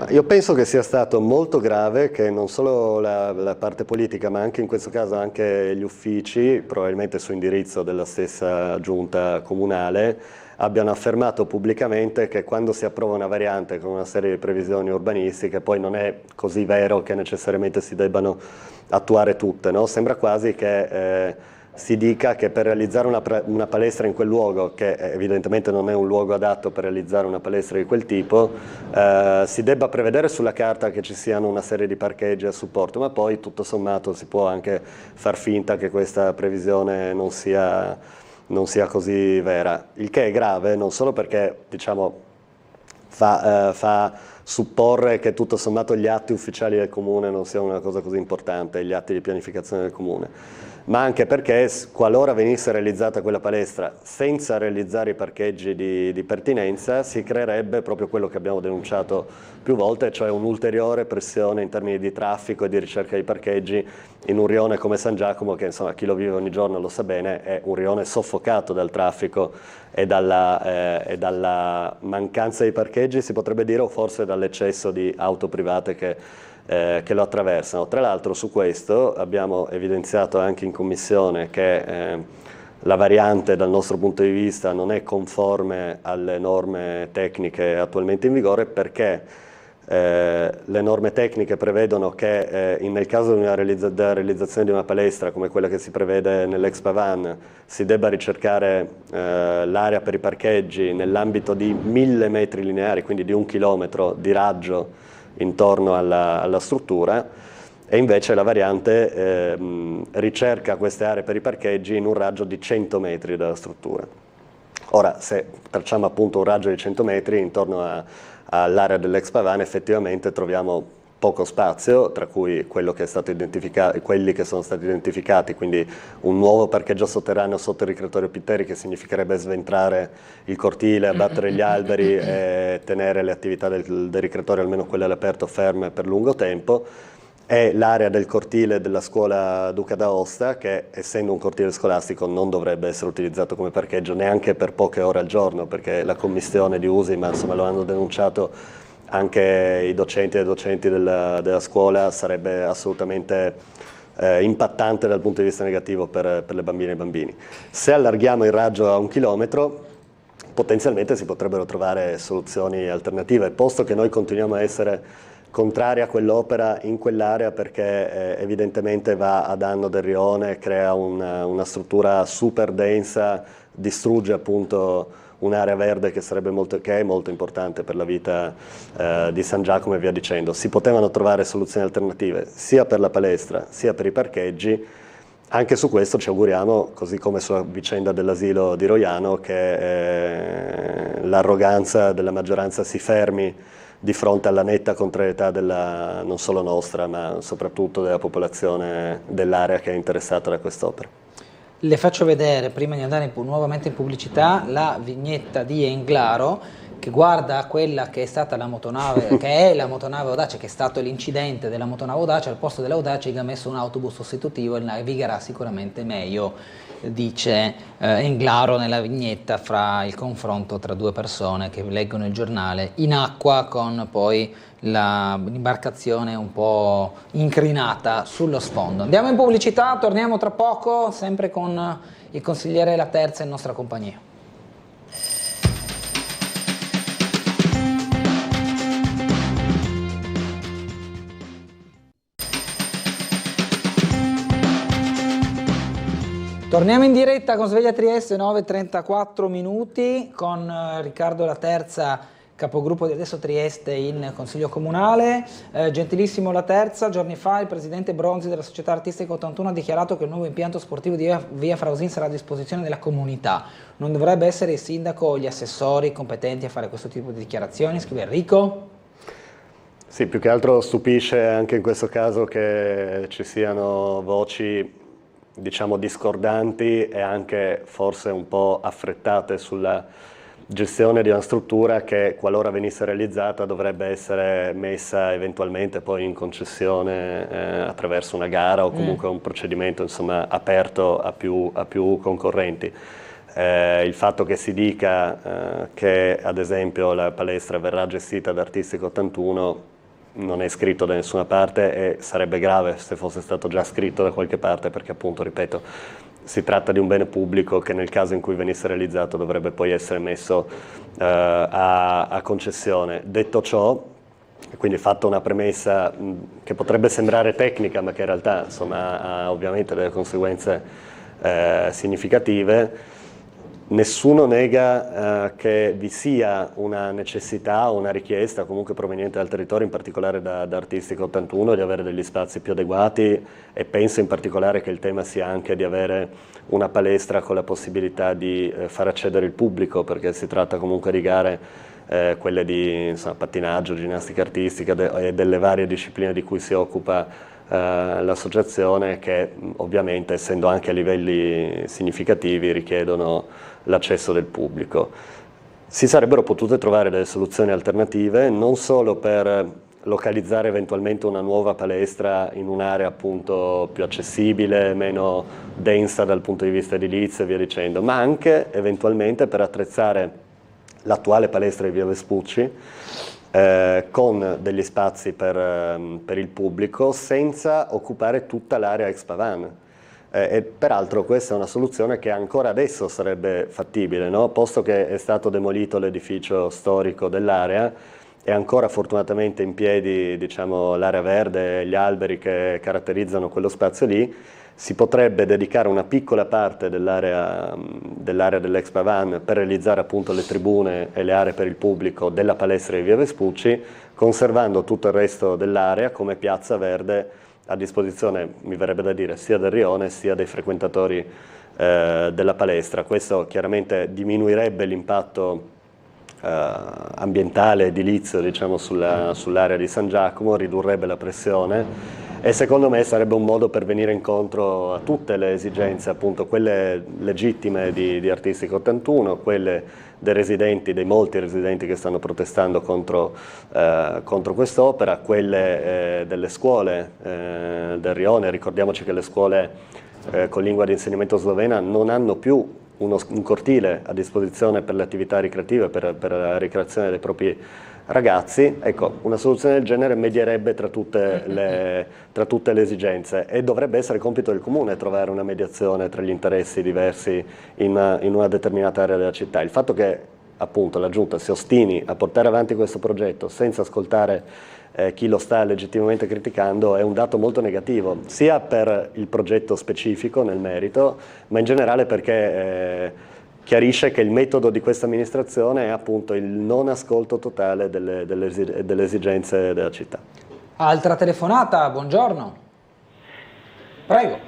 Io penso che sia stato molto grave che non solo la parte politica, ma anche in questo caso anche gli uffici, probabilmente su indirizzo della stessa giunta comunale, abbiano affermato pubblicamente che quando si approva una variante con una serie di previsioni urbanistiche poi non è così vero che necessariamente si debbano attuare tutte, no? Sembra quasi che si dica che per realizzare una palestra in quel luogo, che evidentemente non è un luogo adatto per realizzare una palestra di quel tipo, si debba prevedere sulla carta che ci siano una serie di parcheggi a supporto, ma poi tutto sommato si può anche far finta che questa previsione non sia così vera, il che è grave non solo perché diciamo fa supporre che tutto sommato gli atti ufficiali del comune non siano una cosa così importante, gli atti di pianificazione del comune, ma anche perché qualora venisse realizzata quella palestra senza realizzare i parcheggi di pertinenza, si creerebbe proprio quello che abbiamo denunciato più volte, cioè un'ulteriore pressione in termini di traffico e di ricerca di parcheggi in un rione come San Giacomo, che insomma chi lo vive ogni giorno lo sa bene, è un rione soffocato dal traffico e dalla mancanza di parcheggi, si potrebbe dire, o forse dall'eccesso di auto private che lo attraversano. Tra l'altro su questo abbiamo evidenziato anche in commissione che La variante dal nostro punto di vista non è conforme alle norme tecniche attualmente in vigore perché le norme tecniche prevedono che nel caso di della realizzazione di una palestra come quella che si prevede nell'ex Pavan si debba ricercare l'area per i parcheggi nell'ambito di 1000 metri lineari, quindi di 1 chilometro di raggio intorno alla struttura, e invece la variante ricerca queste aree per i parcheggi in un raggio di 100 metri dalla struttura. Ora, se tracciamo appunto un raggio di 100 metri intorno all'area dell'ex Pavan, effettivamente troviamo poco spazio, tra cui quelli che sono stati identificati, quindi un nuovo parcheggio sotterraneo sotto il ricreatorio Pitteri, che significherebbe sventrare il cortile, abbattere gli alberi e tenere le attività del ricreatorio, almeno quelle all'aperto, ferme per lungo tempo, e l'area del cortile della scuola Duca d'Aosta, che essendo un cortile scolastico non dovrebbe essere utilizzato come parcheggio neanche per poche ore al giorno, perché la commistione di usi, ma insomma lo hanno denunciato anche i docenti e le docenti della scuola, sarebbe assolutamente impattante dal punto di vista negativo per le bambine e i bambini. Se allarghiamo il raggio a 1 chilometro, potenzialmente si potrebbero trovare soluzioni alternative, posto che noi continuiamo a essere contrari a quell'opera in quell'area perché evidentemente va a danno del rione, crea una struttura super densa, distrugge appunto un'area verde che è molto importante per la vita di San Giacomo e via dicendo. Si potevano trovare soluzioni alternative sia per la palestra sia per i parcheggi. Anche su questo ci auguriamo, così come sulla vicenda dell'asilo di Roiano, che l'arroganza della maggioranza si fermi di fronte alla netta contrarietà non solo nostra, ma soprattutto della popolazione dell'area che è interessata da quest'opera. Le faccio vedere, prima di andare nuovamente in pubblicità, la vignetta di Englaro, che guarda quella che è stata la motonave, che è la motonave Audace, che è stato l'incidente della motonave Audace. Al posto dell'Audace gli ha messo un autobus sostitutivo e navigherà sicuramente meglio, dice Englaro nella vignetta, fra il confronto tra due persone che leggono il giornale in acqua con poi l'imbarcazione un po' incrinata sullo sfondo. Andiamo in pubblicità, torniamo tra poco, sempre con il consigliere La Terza in nostra compagnia. Torniamo in diretta con Sveglia Trieste, 9:34 minuti, con Riccardo La Terza, capogruppo di Adesso Trieste in Consiglio Comunale. Gentilissimo La Terza, giorni fa il presidente Bronzi della Società Artistica 81 ha dichiarato che il nuovo impianto sportivo di via Frausin sarà a disposizione della comunità. Non dovrebbe essere il sindaco o gli assessori competenti a fare questo tipo di dichiarazioni? Scrive Enrico. Sì, più che altro stupisce anche in questo caso che ci siano voci, diciamo, discordanti e anche forse un po' affrettate sulla gestione di una struttura che, qualora venisse realizzata, dovrebbe essere messa eventualmente poi in concessione attraverso una gara o comunque un procedimento, insomma, aperto a più concorrenti. Il fatto che si dica che ad esempio la palestra verrà gestita da Artistico 81 non è scritto da nessuna parte e sarebbe grave se fosse stato già scritto da qualche parte, perché appunto, ripeto, si tratta di un bene pubblico che nel caso in cui venisse realizzato dovrebbe poi essere messo a concessione. Detto ciò, quindi fatta una premessa che potrebbe sembrare tecnica ma che in realtà, insomma, ha ovviamente delle conseguenze significative, nessuno nega che vi sia una necessità o una richiesta comunque proveniente dal territorio, in particolare da Artistico 81, di avere degli spazi più adeguati, e penso in particolare che il tema sia anche di avere una palestra con la possibilità di far accedere il pubblico, perché si tratta comunque di gare, quelle di, insomma, pattinaggio, ginnastica artistica e delle varie discipline di cui si occupa l'associazione, che ovviamente, essendo anche a livelli significativi, richiedono l'accesso del pubblico. Si sarebbero potute trovare delle soluzioni alternative, non solo per localizzare eventualmente una nuova palestra in un'area appunto più accessibile, meno densa dal punto di vista edilizio e via dicendo, ma anche eventualmente per attrezzare l'attuale palestra di via Vespucci con degli spazi per il pubblico senza occupare tutta l'area ex Pavan. E peraltro questa è una soluzione che ancora adesso sarebbe fattibile, no? Posto che è stato demolito l'edificio storico dell'area, è ancora fortunatamente in piedi, diciamo, l'area verde e gli alberi che caratterizzano quello spazio lì. Si potrebbe dedicare una piccola parte dell'area dell'ex Pavan per realizzare appunto le tribune e le aree per il pubblico della palestra di Via Vespucci, conservando tutto il resto dell'area come piazza verde a disposizione, mi verrebbe da dire, sia del rione sia dei frequentatori della palestra. Questo chiaramente diminuirebbe l'impatto ambientale, edilizio, diciamo, sull'area di San Giacomo, ridurrebbe la pressione e secondo me sarebbe un modo per venire incontro a tutte le esigenze, appunto quelle legittime di Artistico 81, quelle dei molti residenti che stanno protestando contro quest'opera, quelle delle scuole del rione. Ricordiamoci che le scuole con lingua di insegnamento slovena non hanno più un cortile a disposizione per le attività ricreative, per la ricreazione dei propri ragazzi. Ecco, una soluzione del genere medierebbe tra tutte le esigenze e dovrebbe essere compito del comune trovare una mediazione tra gli interessi diversi in una determinata area della città. Il fatto che appunto la Giunta si ostini a portare avanti questo progetto senza ascoltare chi lo sta legittimamente criticando è un dato molto negativo, sia per il progetto specifico nel merito, ma in generale perché chiarisce che il metodo di questa amministrazione è appunto il non ascolto totale delle esigenze della città. Altra telefonata, buongiorno. Prego.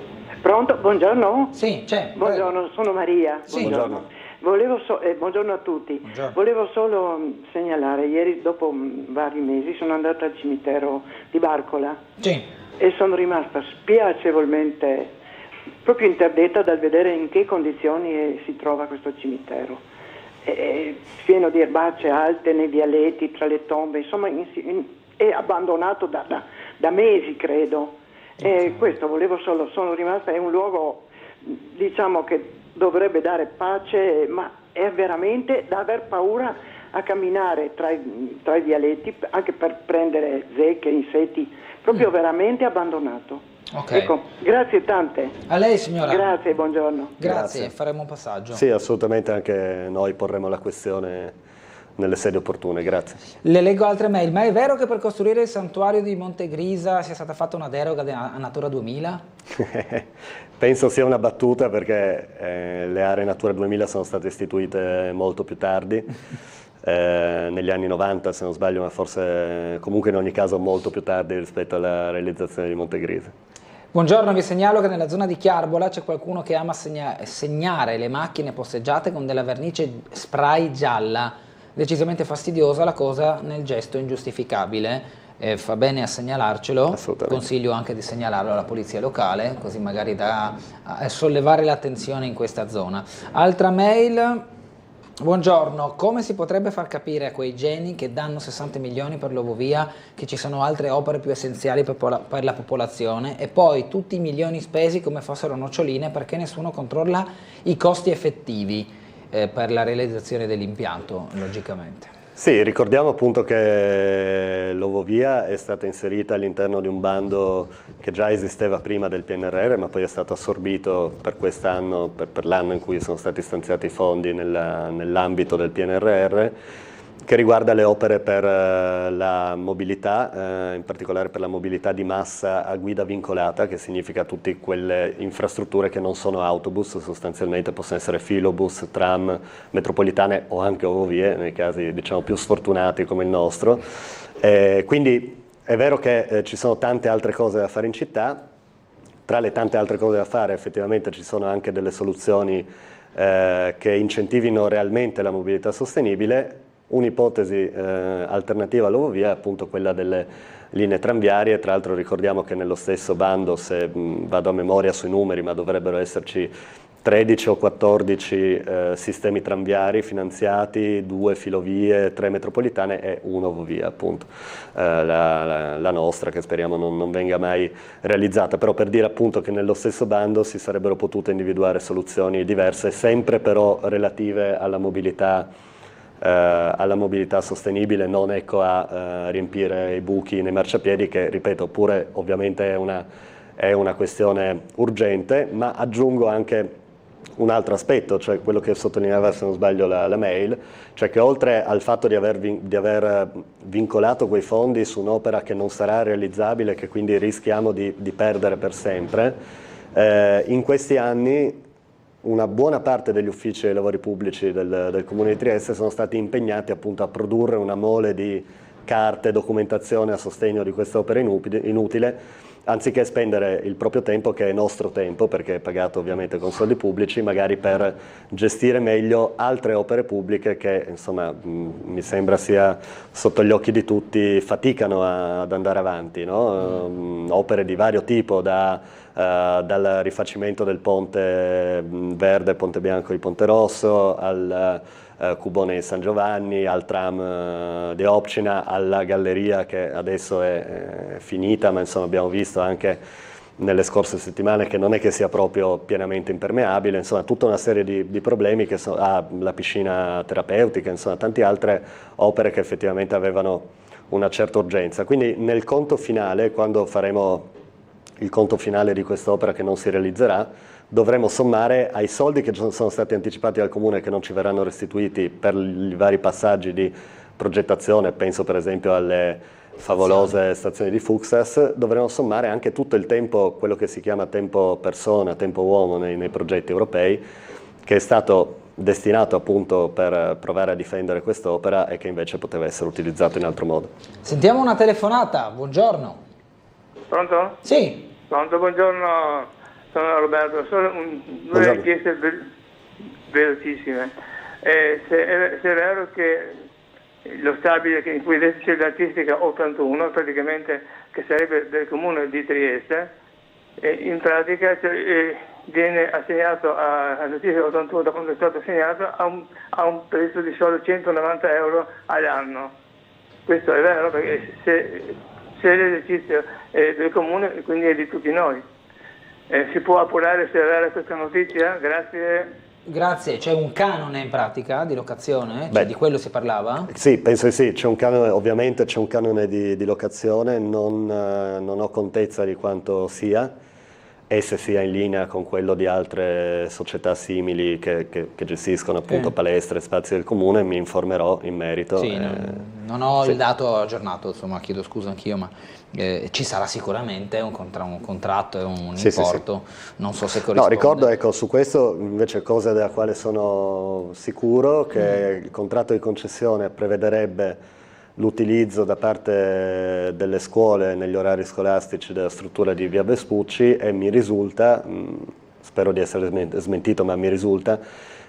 Pronto? Buongiorno? Sì, c'è. Buongiorno, sono Maria. Sì. Buongiorno. Buongiorno a tutti. Buongiorno. Volevo solo segnalare, ieri dopo vari mesi sono andata al cimitero di Barcola e sono rimasta spiacevolmente proprio interdetta dal vedere in che condizioni si trova questo cimitero. È pieno di erbacce alte nei vialetti, tra le tombe, insomma è abbandonato da mesi, credo. E questo sono rimasta, è un luogo, diciamo, che dovrebbe dare pace, ma è veramente da aver paura a camminare tra i vialetti, anche per prendere zecche, insetti, proprio veramente abbandonato. Okay. Ecco, grazie tante. A lei signora. Grazie, buongiorno. Grazie, faremo un passaggio. Sì, assolutamente, anche noi porremo la questione nelle sedi opportune, grazie. Le leggo altre mail, ma è vero che per costruire il santuario di Montegrisa sia stata fatta una deroga a Natura 2000? Penso sia una battuta perché le aree Natura 2000 sono state istituite molto più tardi, negli anni 90 se non sbaglio, ma forse comunque in ogni caso molto più tardi rispetto alla realizzazione di Montegrisa. Buongiorno, vi segnalo che nella zona di Chiarbola c'è qualcuno che ama segnare le macchine posteggiate con della vernice spray gialla. Decisamente fastidiosa la cosa nel gesto ingiustificabile. Fa bene a segnalarcelo, consiglio anche di segnalarlo alla polizia locale, così magari da sollevare l'attenzione in questa zona. Altra mail, buongiorno, come si potrebbe far capire a quei geni che danno 60 milioni per l'Ovovia che ci sono altre opere più essenziali per la popolazione e poi tutti i milioni spesi come fossero noccioline perché nessuno controlla i costi effettivi per la realizzazione dell'impianto, logicamente. Sì, ricordiamo appunto che l'Ovovia è stata inserita all'interno di un bando che già esisteva prima del PNRR, ma poi è stato assorbito per quest'anno, per l'anno in cui sono stati stanziati i fondi nell'ambito del PNRR, che riguarda le opere per la mobilità, in particolare per la mobilità di massa a guida vincolata, che significa tutte quelle infrastrutture che non sono autobus, sostanzialmente possono essere filobus, tram, metropolitane o anche ovovie, nei casi diciamo più sfortunati come il nostro. Quindi è vero che ci sono tante altre cose da fare in città, tra le tante altre cose da fare effettivamente ci sono anche delle soluzioni che incentivino realmente la mobilità sostenibile. Un'ipotesi alternativa all'Ovovia è appunto quella delle linee tranviarie. Tra l'altro ricordiamo che nello stesso bando, se vado a memoria sui numeri, ma dovrebbero esserci 13 o 14 sistemi tranviari finanziati, 2 filovie, 3 metropolitane e 1 Ovovia, appunto, la nostra, che speriamo non venga mai realizzata, però per dire appunto che nello stesso bando si sarebbero potute individuare soluzioni diverse, sempre però relative alla mobilità sostenibile, non ecco a riempire i buchi nei marciapiedi, che ripeto pure ovviamente è è una questione urgente, ma aggiungo anche un altro aspetto, cioè quello che sottolineava, se non sbaglio, la mail, cioè che oltre al fatto di aver vincolato quei fondi su un'opera che non sarà realizzabile, che quindi rischiamo di perdere per sempre, in questi anni una buona parte degli uffici dei lavori pubblici del Comune di Trieste sono stati impegnati appunto a produrre una mole di carte, documentazione a sostegno di questa opera inutile, anziché spendere il proprio tempo, che è nostro tempo, perché è pagato ovviamente con soldi pubblici, magari per gestire meglio altre opere pubbliche che, insomma, mi sembra sia sotto gli occhi di tutti, faticano ad andare avanti, no? Opere di vario tipo, dal rifacimento del ponte verde, ponte bianco di Ponte Rosso, al Cubone di San Giovanni, al tram di Opcina, alla galleria che adesso è finita, ma insomma abbiamo visto anche nelle scorse settimane che non è che sia proprio pienamente impermeabile, insomma tutta una serie di problemi, che la piscina terapeutica, insomma tante altre opere che effettivamente avevano una certa urgenza. Quindi nel conto finale, quando faremo il conto finale di quest'opera che non si realizzerà, dovremo sommare ai soldi che sono stati anticipati dal Comune e che non ci verranno restituiti per i vari passaggi di progettazione, penso per esempio alle favolose stazioni di Fuxas, dovremo sommare anche tutto il tempo, quello che si chiama tempo persona, tempo uomo nei progetti europei, che è stato destinato appunto per provare a difendere quest'opera e che invece poteva essere utilizzato in altro modo. Sentiamo una telefonata, buongiorno. Pronto? Sì. Pronto, buongiorno. Sono Roberto, solo due richieste velocissime. Se è vero che lo stabile in cui adesso c'è l'artistica 81, praticamente che sarebbe del comune di Trieste, in pratica viene assegnato all'artistica 81, da quando è stato assegnato, a un prezzo di solo 190 euro all'anno. Questo è vero, perché se l'esercizio è del comune, quindi è di tutti noi. Si può appurare se è vera questa notizia? Grazie. Grazie, c'è un canone in pratica di locazione? Cioè, di quello si parlava? Sì, penso di sì, c'è un canone, ovviamente c'è un canone di locazione, non ho contezza di quanto sia e se sia in linea con quello di altre società simili che gestiscono appunto palestre e spazi del comune, mi informerò in merito. Sì, non ho il dato aggiornato, insomma, chiedo scusa anch'io, ma ci sarà sicuramente un contratto e un importo, non so se corrisponde. No, ricordo, ecco, su questo invece cosa della quale sono sicuro, che il contratto di concessione prevederebbe l'utilizzo da parte delle scuole negli orari scolastici della struttura di via Vespucci e mi risulta, spero di essere smentito, ma mi risulta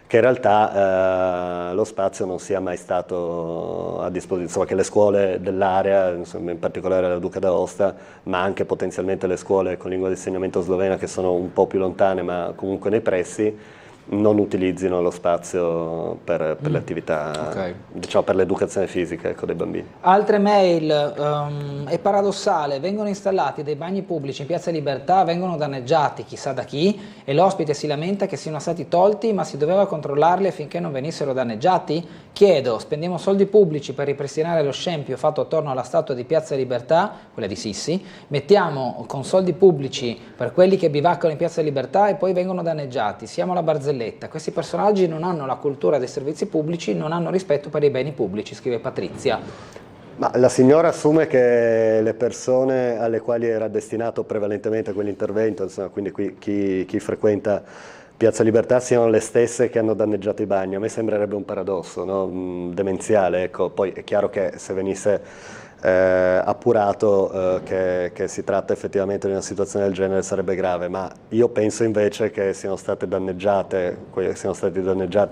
che in realtà lo spazio non sia mai stato a disposizione, che le scuole dell'area, in particolare la Duca d'Aosta, ma anche potenzialmente le scuole con lingua di insegnamento slovena che sono un po' più lontane ma comunque nei pressi, non utilizzino lo spazio per le attività, diciamo per l'educazione fisica, ecco, dei bambini. Altre mail, è paradossale, vengono installati dei bagni pubblici in Piazza Libertà, vengono danneggiati chissà da chi e l'ospite si lamenta che siano stati tolti, ma si doveva controllarli affinché non venissero danneggiati? Chiedo, spendiamo soldi pubblici per ripristinare lo scempio fatto attorno alla statua di Piazza Libertà, quella di Sissi, mettiamo con soldi pubblici per quelli che bivaccano in Piazza Libertà e poi vengono danneggiati, siamo alla barzelletta. Questi personaggi non hanno la cultura dei servizi pubblici, non hanno rispetto per i beni pubblici, scrive Patrizia. Ma la signora assume che le persone alle quali era destinato prevalentemente quell'intervento, insomma, quindi chi frequenta Piazza Libertà, siano le stesse che hanno danneggiato i bagni. A me sembrerebbe un paradosso, no? Demenziale, ecco. Poi è chiaro che se venisse appurato che si tratta effettivamente di una situazione del genere sarebbe grave, ma io penso invece che siano stati danneggiati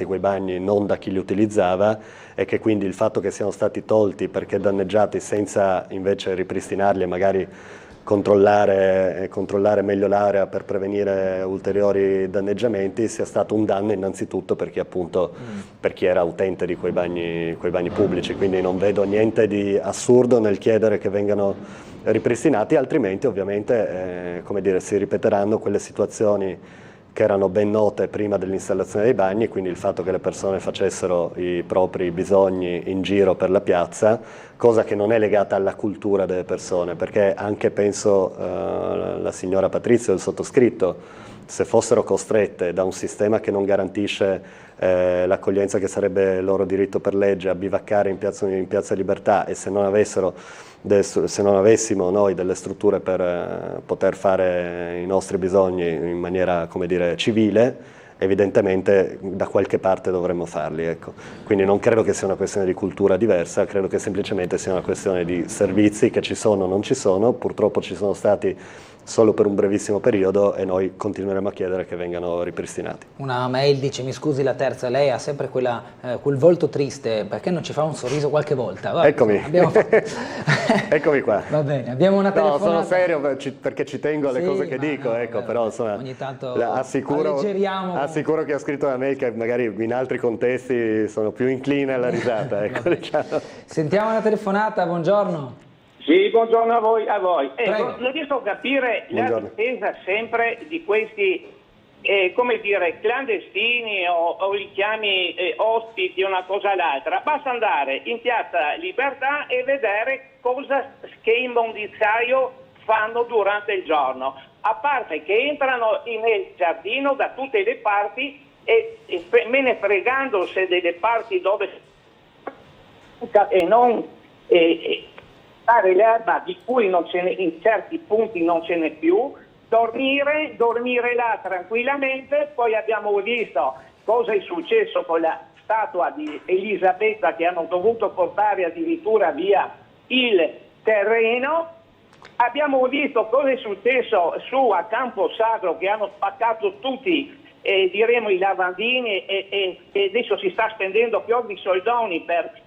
quei bagni non da chi li utilizzava e che quindi il fatto che siano stati tolti perché danneggiati senza invece ripristinarli e magari controllare meglio l'area per prevenire ulteriori danneggiamenti sia stato un danno innanzitutto per chi appunto per chi era utente di quei bagni pubblici, quindi non vedo niente di assurdo nel chiedere che vengano ripristinati, altrimenti ovviamente come dire, si ripeteranno quelle situazioni che erano ben note prima dell'installazione dei bagni, quindi il fatto che le persone facessero i propri bisogni in giro per la piazza, cosa che non è legata alla cultura delle persone, perché anche penso la signora Patrizio e il sottoscritto, se fossero costrette da un sistema che non garantisce l'accoglienza che sarebbe loro diritto per legge a bivaccare in piazza Libertà, e se non avessimo noi delle strutture per poter fare i nostri bisogni in maniera, come dire, civile, evidentemente da qualche parte dovremmo farli, ecco. Quindi non credo che sia una questione di cultura diversa, credo che semplicemente sia una questione di servizi che ci sono o non ci sono, purtroppo ci sono stati solo per un brevissimo periodo e noi continueremo a chiedere che vengano ripristinati. Una mail dice: mi scusi la terza, lei ha sempre quel volto triste, perché non ci fa un sorriso qualche volta? Vabbè, eccomi. Eccomi qua. Va bene, abbiamo una telefonata. No, sono serio perché ci tengo alle cose che dico, no, ecco, però insomma, ogni tanto assicuro chi ha scritto la mail che magari in altri contesti sono più incline alla risata, ecco, diciamo. Sentiamo una telefonata, buongiorno. Sì, buongiorno a voi. Non riesco a capire la difesa sempre di questi, come dire, clandestini o li chiami ospiti, una cosa all'altra. Basta andare in piazza Libertà e vedere che immondiziaio fanno durante il giorno. A parte che entrano nel giardino da tutte le parti e me ne fregando se delle parti dove e non fare l'erba di cui non ce ne, in certi punti non ce n'è più, dormire là tranquillamente. Poi abbiamo visto cosa è successo con la statua di Elisabetta, che hanno dovuto portare addirittura via il terreno. Abbiamo visto cosa è successo su a Camposacro, che hanno spaccato tutti diremo i lavandini e adesso si sta spendendo fior di soldoni per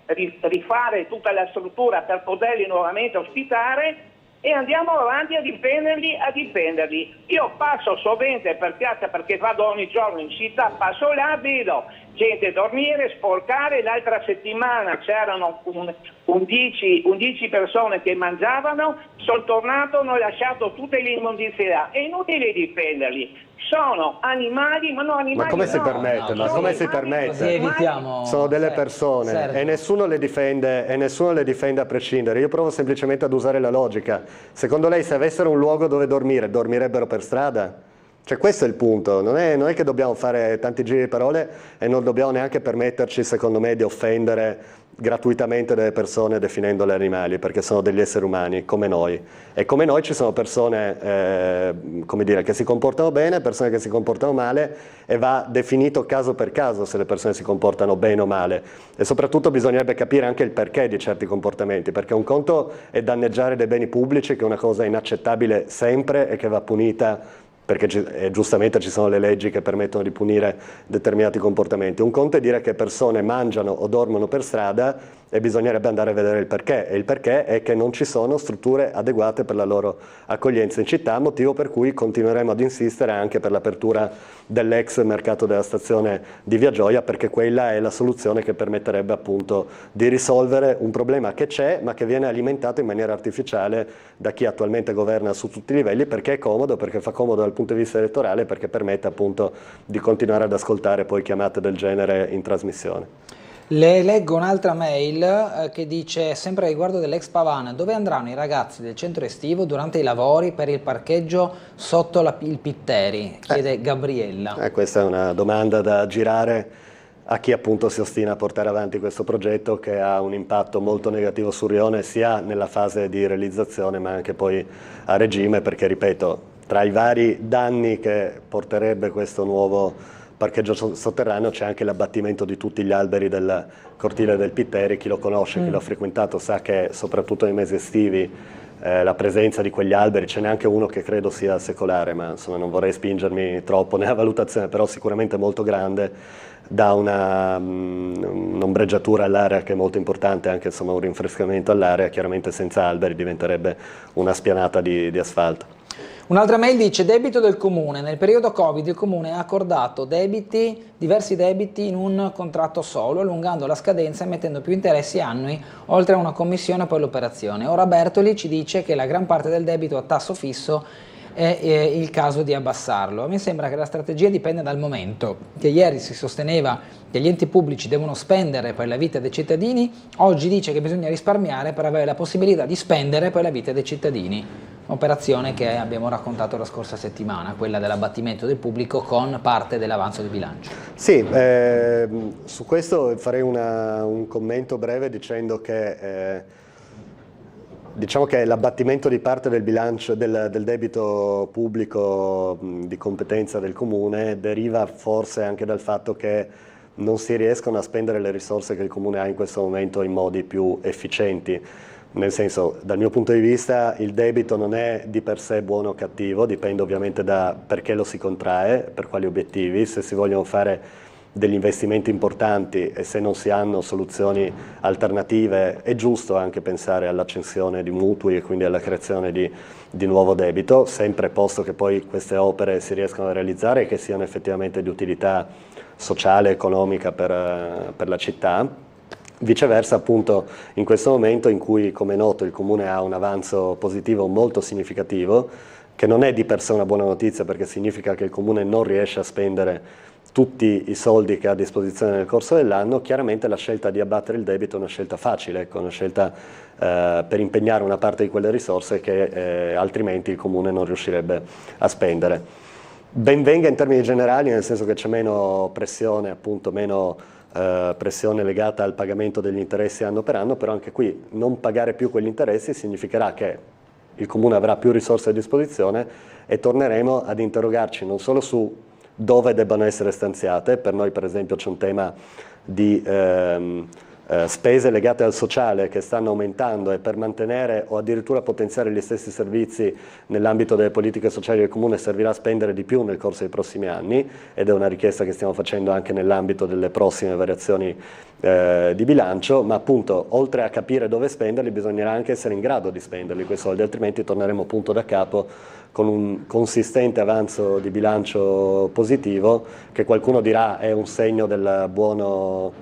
rifare tutta la struttura per poterli nuovamente ospitare, e andiamo avanti a difenderli. Io passo sovente per piazza, perché vado ogni giorno in città, passo là, vedo gente dormire, sporcare. L'altra settimana c'erano 11 persone che mangiavano, sono tornato, hanno lasciato tutte le immondizie là. È inutile difenderli, sono animali, ma non animali. Ma come si permette? Ma come si permette? Sono delle persone e nessuno le difende a prescindere. Io provo semplicemente ad usare la logica. Secondo lei, se avessero un luogo dove dormire, dormirebbero per strada? Cioè, questo è il punto, non è che dobbiamo fare tanti giri di parole e non dobbiamo neanche permetterci, secondo me, di offendere gratuitamente delle persone definendole animali, perché sono degli esseri umani come noi, e come noi ci sono persone come dire, che si comportano bene, persone che si comportano male, e va definito caso per caso se le persone si comportano bene o male, e soprattutto bisognerebbe capire anche il perché di certi comportamenti, perché un conto è danneggiare dei beni pubblici, che è una cosa inaccettabile sempre e che va punita, perché giustamente ci sono le leggi che permettono di punire determinati comportamenti. Un conto è dire che persone mangiano o dormono per strada e bisognerebbe andare a vedere il perché, e il perché è che non ci sono strutture adeguate per la loro accoglienza in città, motivo per cui continueremo ad insistere anche per l'apertura dell'ex mercato della stazione di Via Gioia, perché quella è la soluzione che permetterebbe appunto di risolvere un problema che c'è, ma che viene alimentato in maniera artificiale da chi attualmente governa su tutti i livelli, perché è comodo, perché fa comodo dal punto di vista elettorale, perché permette appunto di continuare ad ascoltare poi chiamate del genere in trasmissione. Le leggo un'altra mail che dice, sempre a riguardo dell'ex Pavana: dove andranno i ragazzi del centro estivo durante i lavori per il parcheggio sotto il Pitteri? Chiede Gabriella. Questa è una domanda da girare a chi appunto si ostina a portare avanti questo progetto, che ha un impatto molto negativo su Rione, sia nella fase di realizzazione ma anche poi a regime, perché ripeto, tra i vari danni che porterebbe questo nuovo parcheggio sotterraneo c'è anche l'abbattimento di tutti gli alberi del cortile del Pitteri. Chi lo conosce, chi l'ha frequentato sa che soprattutto nei mesi estivi la presenza di quegli alberi, ce n'è anche uno che credo sia secolare, ma insomma non vorrei spingermi troppo nella valutazione, però sicuramente molto grande, dà un'ombreggiatura all'area che è molto importante, anche insomma un rinfrescamento all'area. Chiaramente senza alberi diventerebbe una spianata di asfalto. Un'altra mail dice: debito del comune. Nel periodo Covid il comune ha accordato diversi debiti in un contratto solo, allungando la scadenza e mettendo più interessi annui, oltre a una commissione poi l'operazione. Ora Bertoli ci dice che la gran parte del debito a tasso fisso è il caso di abbassarlo. A me sembra che la strategia dipenda dal momento, che ieri si sosteneva che gli enti pubblici devono spendere per la vita dei cittadini, oggi dice che bisogna risparmiare per avere la possibilità di spendere per la vita dei cittadini. Operazione che abbiamo raccontato la scorsa settimana, quella dell'abbattimento del pubblico con parte dell'avanzo di bilancio. Sì, su questo farei un commento breve dicendo che diciamo che l'abbattimento di parte del bilancio del debito pubblico di competenza del Comune deriva forse anche dal fatto che non si riescono a spendere le risorse che il Comune ha in questo momento in modi più efficienti. Nel senso, dal mio punto di vista, il debito non è di per sé buono o cattivo, dipende ovviamente da perché lo si contrae, per quali obiettivi. Se si vogliono fare degli investimenti importanti e se non si hanno soluzioni alternative, è giusto anche pensare all'accensione di mutui e quindi alla creazione di nuovo debito, sempre posto che poi queste opere si riescano a realizzare e che siano effettivamente di utilità sociale e economica per la città. Viceversa, appunto, in questo momento in cui, come è noto, il Comune ha un avanzo positivo molto significativo, che non è di per sé una buona notizia perché significa che il Comune non riesce a spendere tutti i soldi che ha a disposizione nel corso dell'anno, chiaramente la scelta di abbattere il debito è una scelta facile, ecco, una scelta per impegnare una parte di quelle risorse che altrimenti il Comune non riuscirebbe a spendere. Ben venga in termini generali, nel senso che c'è meno pressione, appunto meno pressione legata al pagamento degli interessi anno per anno, però anche qui non pagare più quegli interessi significherà che il Comune avrà più risorse a disposizione e torneremo ad interrogarci non solo su dove debbano essere stanziate, per noi per esempio c'è un tema di spese legate al sociale che stanno aumentando e per mantenere o addirittura potenziare gli stessi servizi nell'ambito delle politiche sociali del Comune servirà spendere di più nel corso dei prossimi anni ed è una richiesta che stiamo facendo anche nell'ambito delle prossime variazioni di bilancio, ma appunto oltre a capire dove spenderli bisognerà anche essere in grado di spenderli quei soldi, altrimenti torneremo appunto da capo con un consistente avanzo di bilancio positivo che qualcuno dirà è un segno del buono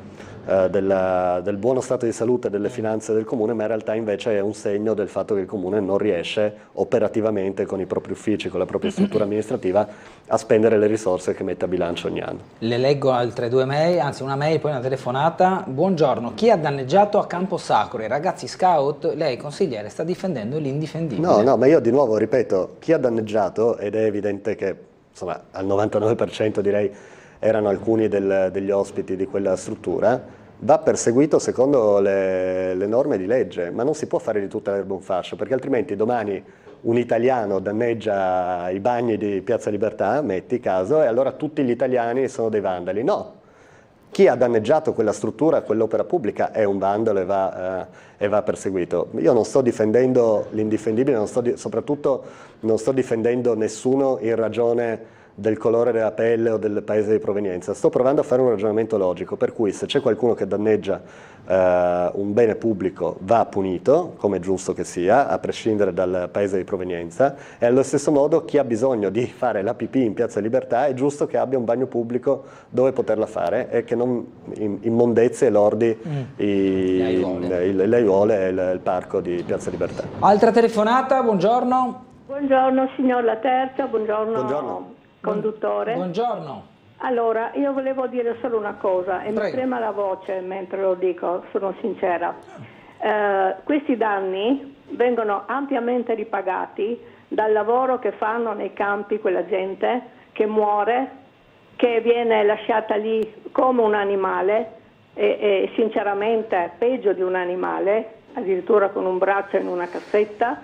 stato di salute delle finanze del Comune, ma in realtà invece è un segno del fatto che il Comune non riesce operativamente con i propri uffici, con la propria struttura amministrativa a spendere le risorse che mette a bilancio ogni anno. Le leggo altre due mail, anzi una mail poi una telefonata. Buongiorno, chi ha danneggiato a Camposacro? I ragazzi scout? Lei consigliere sta difendendo l'indifendibile. No, ma io di nuovo ripeto, chi ha danneggiato, ed è evidente che insomma al 99% direi erano alcuni degli ospiti di quella struttura, va perseguito secondo le norme di legge, ma non si può fare di tutta l'erba un fascio, perché altrimenti domani un italiano danneggia i bagni di Piazza Libertà, metti caso, e allora tutti gli italiani sono dei vandali. No, chi ha danneggiato quella struttura, quell'opera pubblica, è un vandalo e va perseguito. Io non sto difendendo l'indifendibile, soprattutto non sto difendendo nessuno in ragione del colore della pelle o del paese di provenienza. Sto provando a fare un ragionamento logico, per cui se c'è qualcuno che danneggia un bene pubblico va punito, come è giusto che sia, a prescindere dal paese di provenienza, e allo stesso modo chi ha bisogno di fare la pipì in Piazza Libertà è giusto che abbia un bagno pubblico dove poterla fare e che non immondezze e lordi le aiuole e il parco di Piazza Libertà. Altra telefonata, buongiorno. Buongiorno signor La Terza, buongiorno. Conduttore. Buongiorno. Allora, io volevo dire solo una cosa e mi trema la voce mentre lo dico, sono sincera. Questi danni vengono ampiamente ripagati dal lavoro che fanno nei campi quella gente che muore, che viene lasciata lì come un animale e sinceramente peggio di un animale, addirittura con un braccio in una cassetta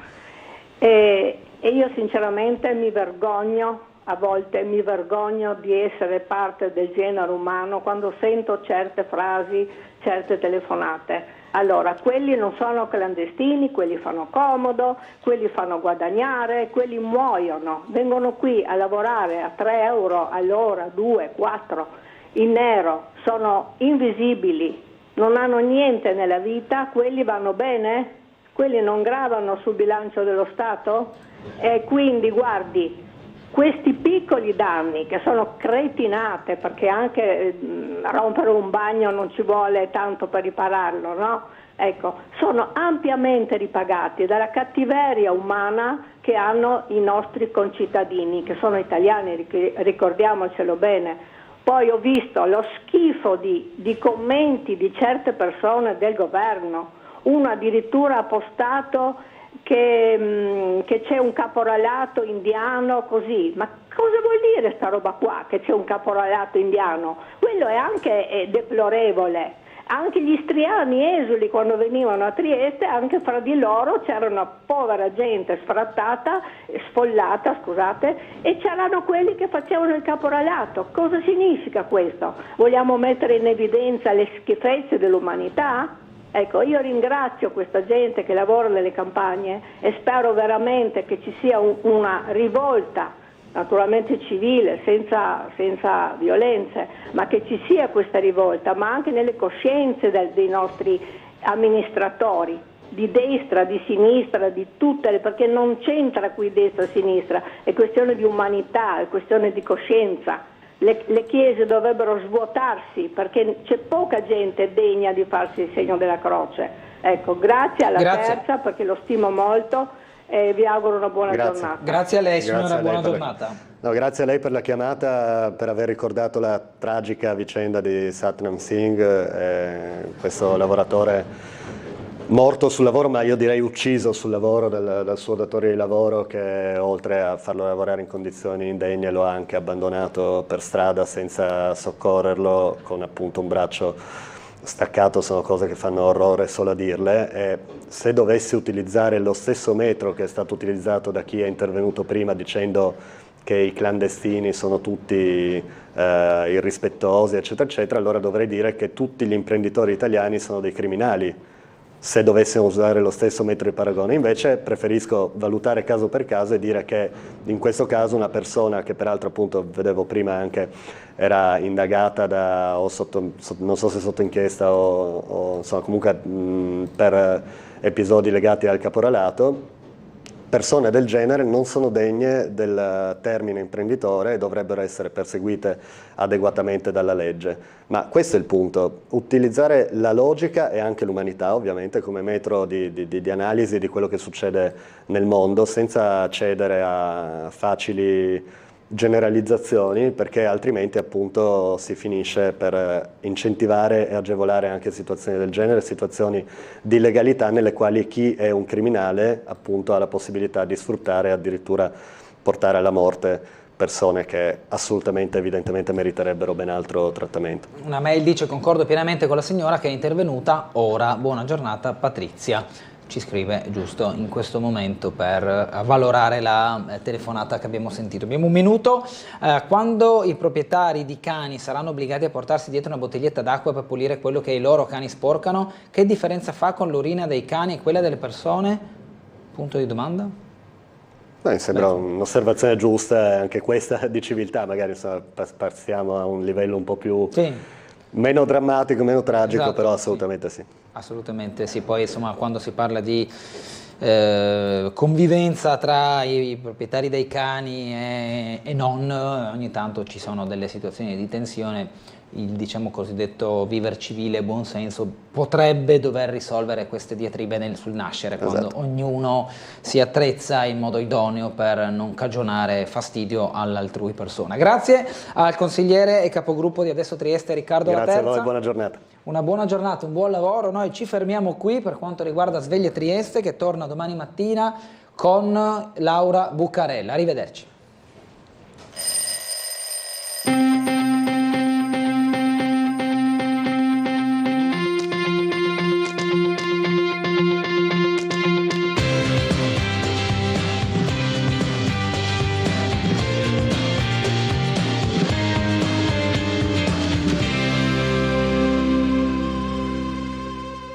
e io sinceramente mi vergogno. A volte mi vergogno di essere parte del genere umano quando sento certe frasi, certe telefonate. Allora, quelli non sono clandestini, quelli fanno comodo, quelli fanno guadagnare, quelli muoiono, vengono qui a lavorare a 3 euro all'ora, 2, 4, in nero, sono invisibili, non hanno niente nella vita, quelli vanno bene? Quelli non gravano sul bilancio dello Stato? E quindi, guardi, questi piccoli danni che sono cretinate, perché anche rompere un bagno non ci vuole tanto per ripararlo, no? ecco, sono ampiamente ripagati dalla cattiveria umana che hanno i nostri concittadini, che sono italiani, ricordiamocelo bene. Poi ho visto lo schifo di commenti di certe persone del governo, uno addirittura ha postato che c'è un caporalato indiano così, ma cosa vuol dire sta roba qua, che c'è un caporalato indiano? Quello è anche deplorevole. Anche gli istriani esuli quando venivano a Trieste, anche fra di loro c'era una povera gente sfrattata, sfollata, scusate, e c'erano quelli che facevano il caporalato. Cosa significa questo? Vogliamo mettere in evidenza le schifezze dell'umanità? Ecco, io ringrazio questa gente che lavora nelle campagne e spero veramente che ci sia una rivolta, naturalmente civile, senza violenze, ma che ci sia questa rivolta, ma anche nelle coscienze dei nostri amministratori, di destra, di sinistra, di tutte perché non c'entra qui destra e sinistra, è questione di umanità, è questione di coscienza. Le chiese dovrebbero svuotarsi perché c'è poca gente degna di farsi il segno della croce. Ecco, grazie alla terza perché lo stimo molto e vi auguro una buona giornata. Grazie a lei signora, buona giornata. No, grazie a lei per la chiamata, per aver ricordato la tragica vicenda di Satnam Singh, questo lavoratore morto sul lavoro, ma io direi ucciso sul lavoro dal suo datore di lavoro, che oltre a farlo lavorare in condizioni indegne lo ha anche abbandonato per strada senza soccorrerlo, con appunto un braccio staccato. Sono cose che fanno orrore solo a dirle, e se dovessi utilizzare lo stesso metro che è stato utilizzato da chi è intervenuto prima dicendo che i clandestini sono tutti irrispettosi eccetera eccetera, allora dovrei dire che tutti gli imprenditori italiani sono dei criminali, se dovessimo usare lo stesso metro di paragone. Invece preferisco valutare caso per caso e dire che in questo caso una persona che peraltro appunto vedevo prima anche era indagata non so se sotto inchiesta o insomma comunque per episodi legati al caporalato, persone del genere non sono degne del termine imprenditore e dovrebbero essere perseguite adeguatamente dalla legge. Ma questo è il punto, utilizzare la logica e anche l'umanità ovviamente come metro di analisi di quello che succede nel mondo, senza cedere a facili generalizzazioni, perché altrimenti appunto si finisce per incentivare e agevolare anche situazioni del genere, situazioni di illegalità nelle quali chi è un criminale appunto ha la possibilità di sfruttare e addirittura portare alla morte persone che assolutamente evidentemente meriterebbero ben altro trattamento. Una mail dice: concordo pienamente con la signora che è intervenuta ora, buona giornata Patrizia. Ci scrive giusto in questo momento per valorare la telefonata che abbiamo sentito. Abbiamo un minuto. Quando i proprietari di cani saranno obbligati a portarsi dietro una bottiglietta d'acqua per pulire quello che i loro cani sporcano, che differenza fa con l'urina dei cani e quella delle persone? Punto di domanda. Mi sembra un'osservazione giusta, anche questa di civiltà, magari passiamo a un livello un po' più meno drammatico, meno tragico, esatto, però assolutamente sì. Assolutamente sì, poi insomma quando si parla di convivenza tra i proprietari dei cani e non, ogni tanto ci sono delle situazioni di tensione. Il diciamo cosiddetto viver civile, buon senso, potrebbe dover risolvere queste diatribe sul nascere, quando esatto, ognuno si attrezza in modo idoneo per non cagionare fastidio all'altrui persona. Grazie al consigliere e capogruppo di Adesso Trieste Riccardo La Terza. Grazie a voi, buona giornata. Una buona giornata, un buon lavoro. Noi ci fermiamo qui per quanto riguarda Sveglia Trieste, che torna domani mattina con Laura Buccarella. Arrivederci.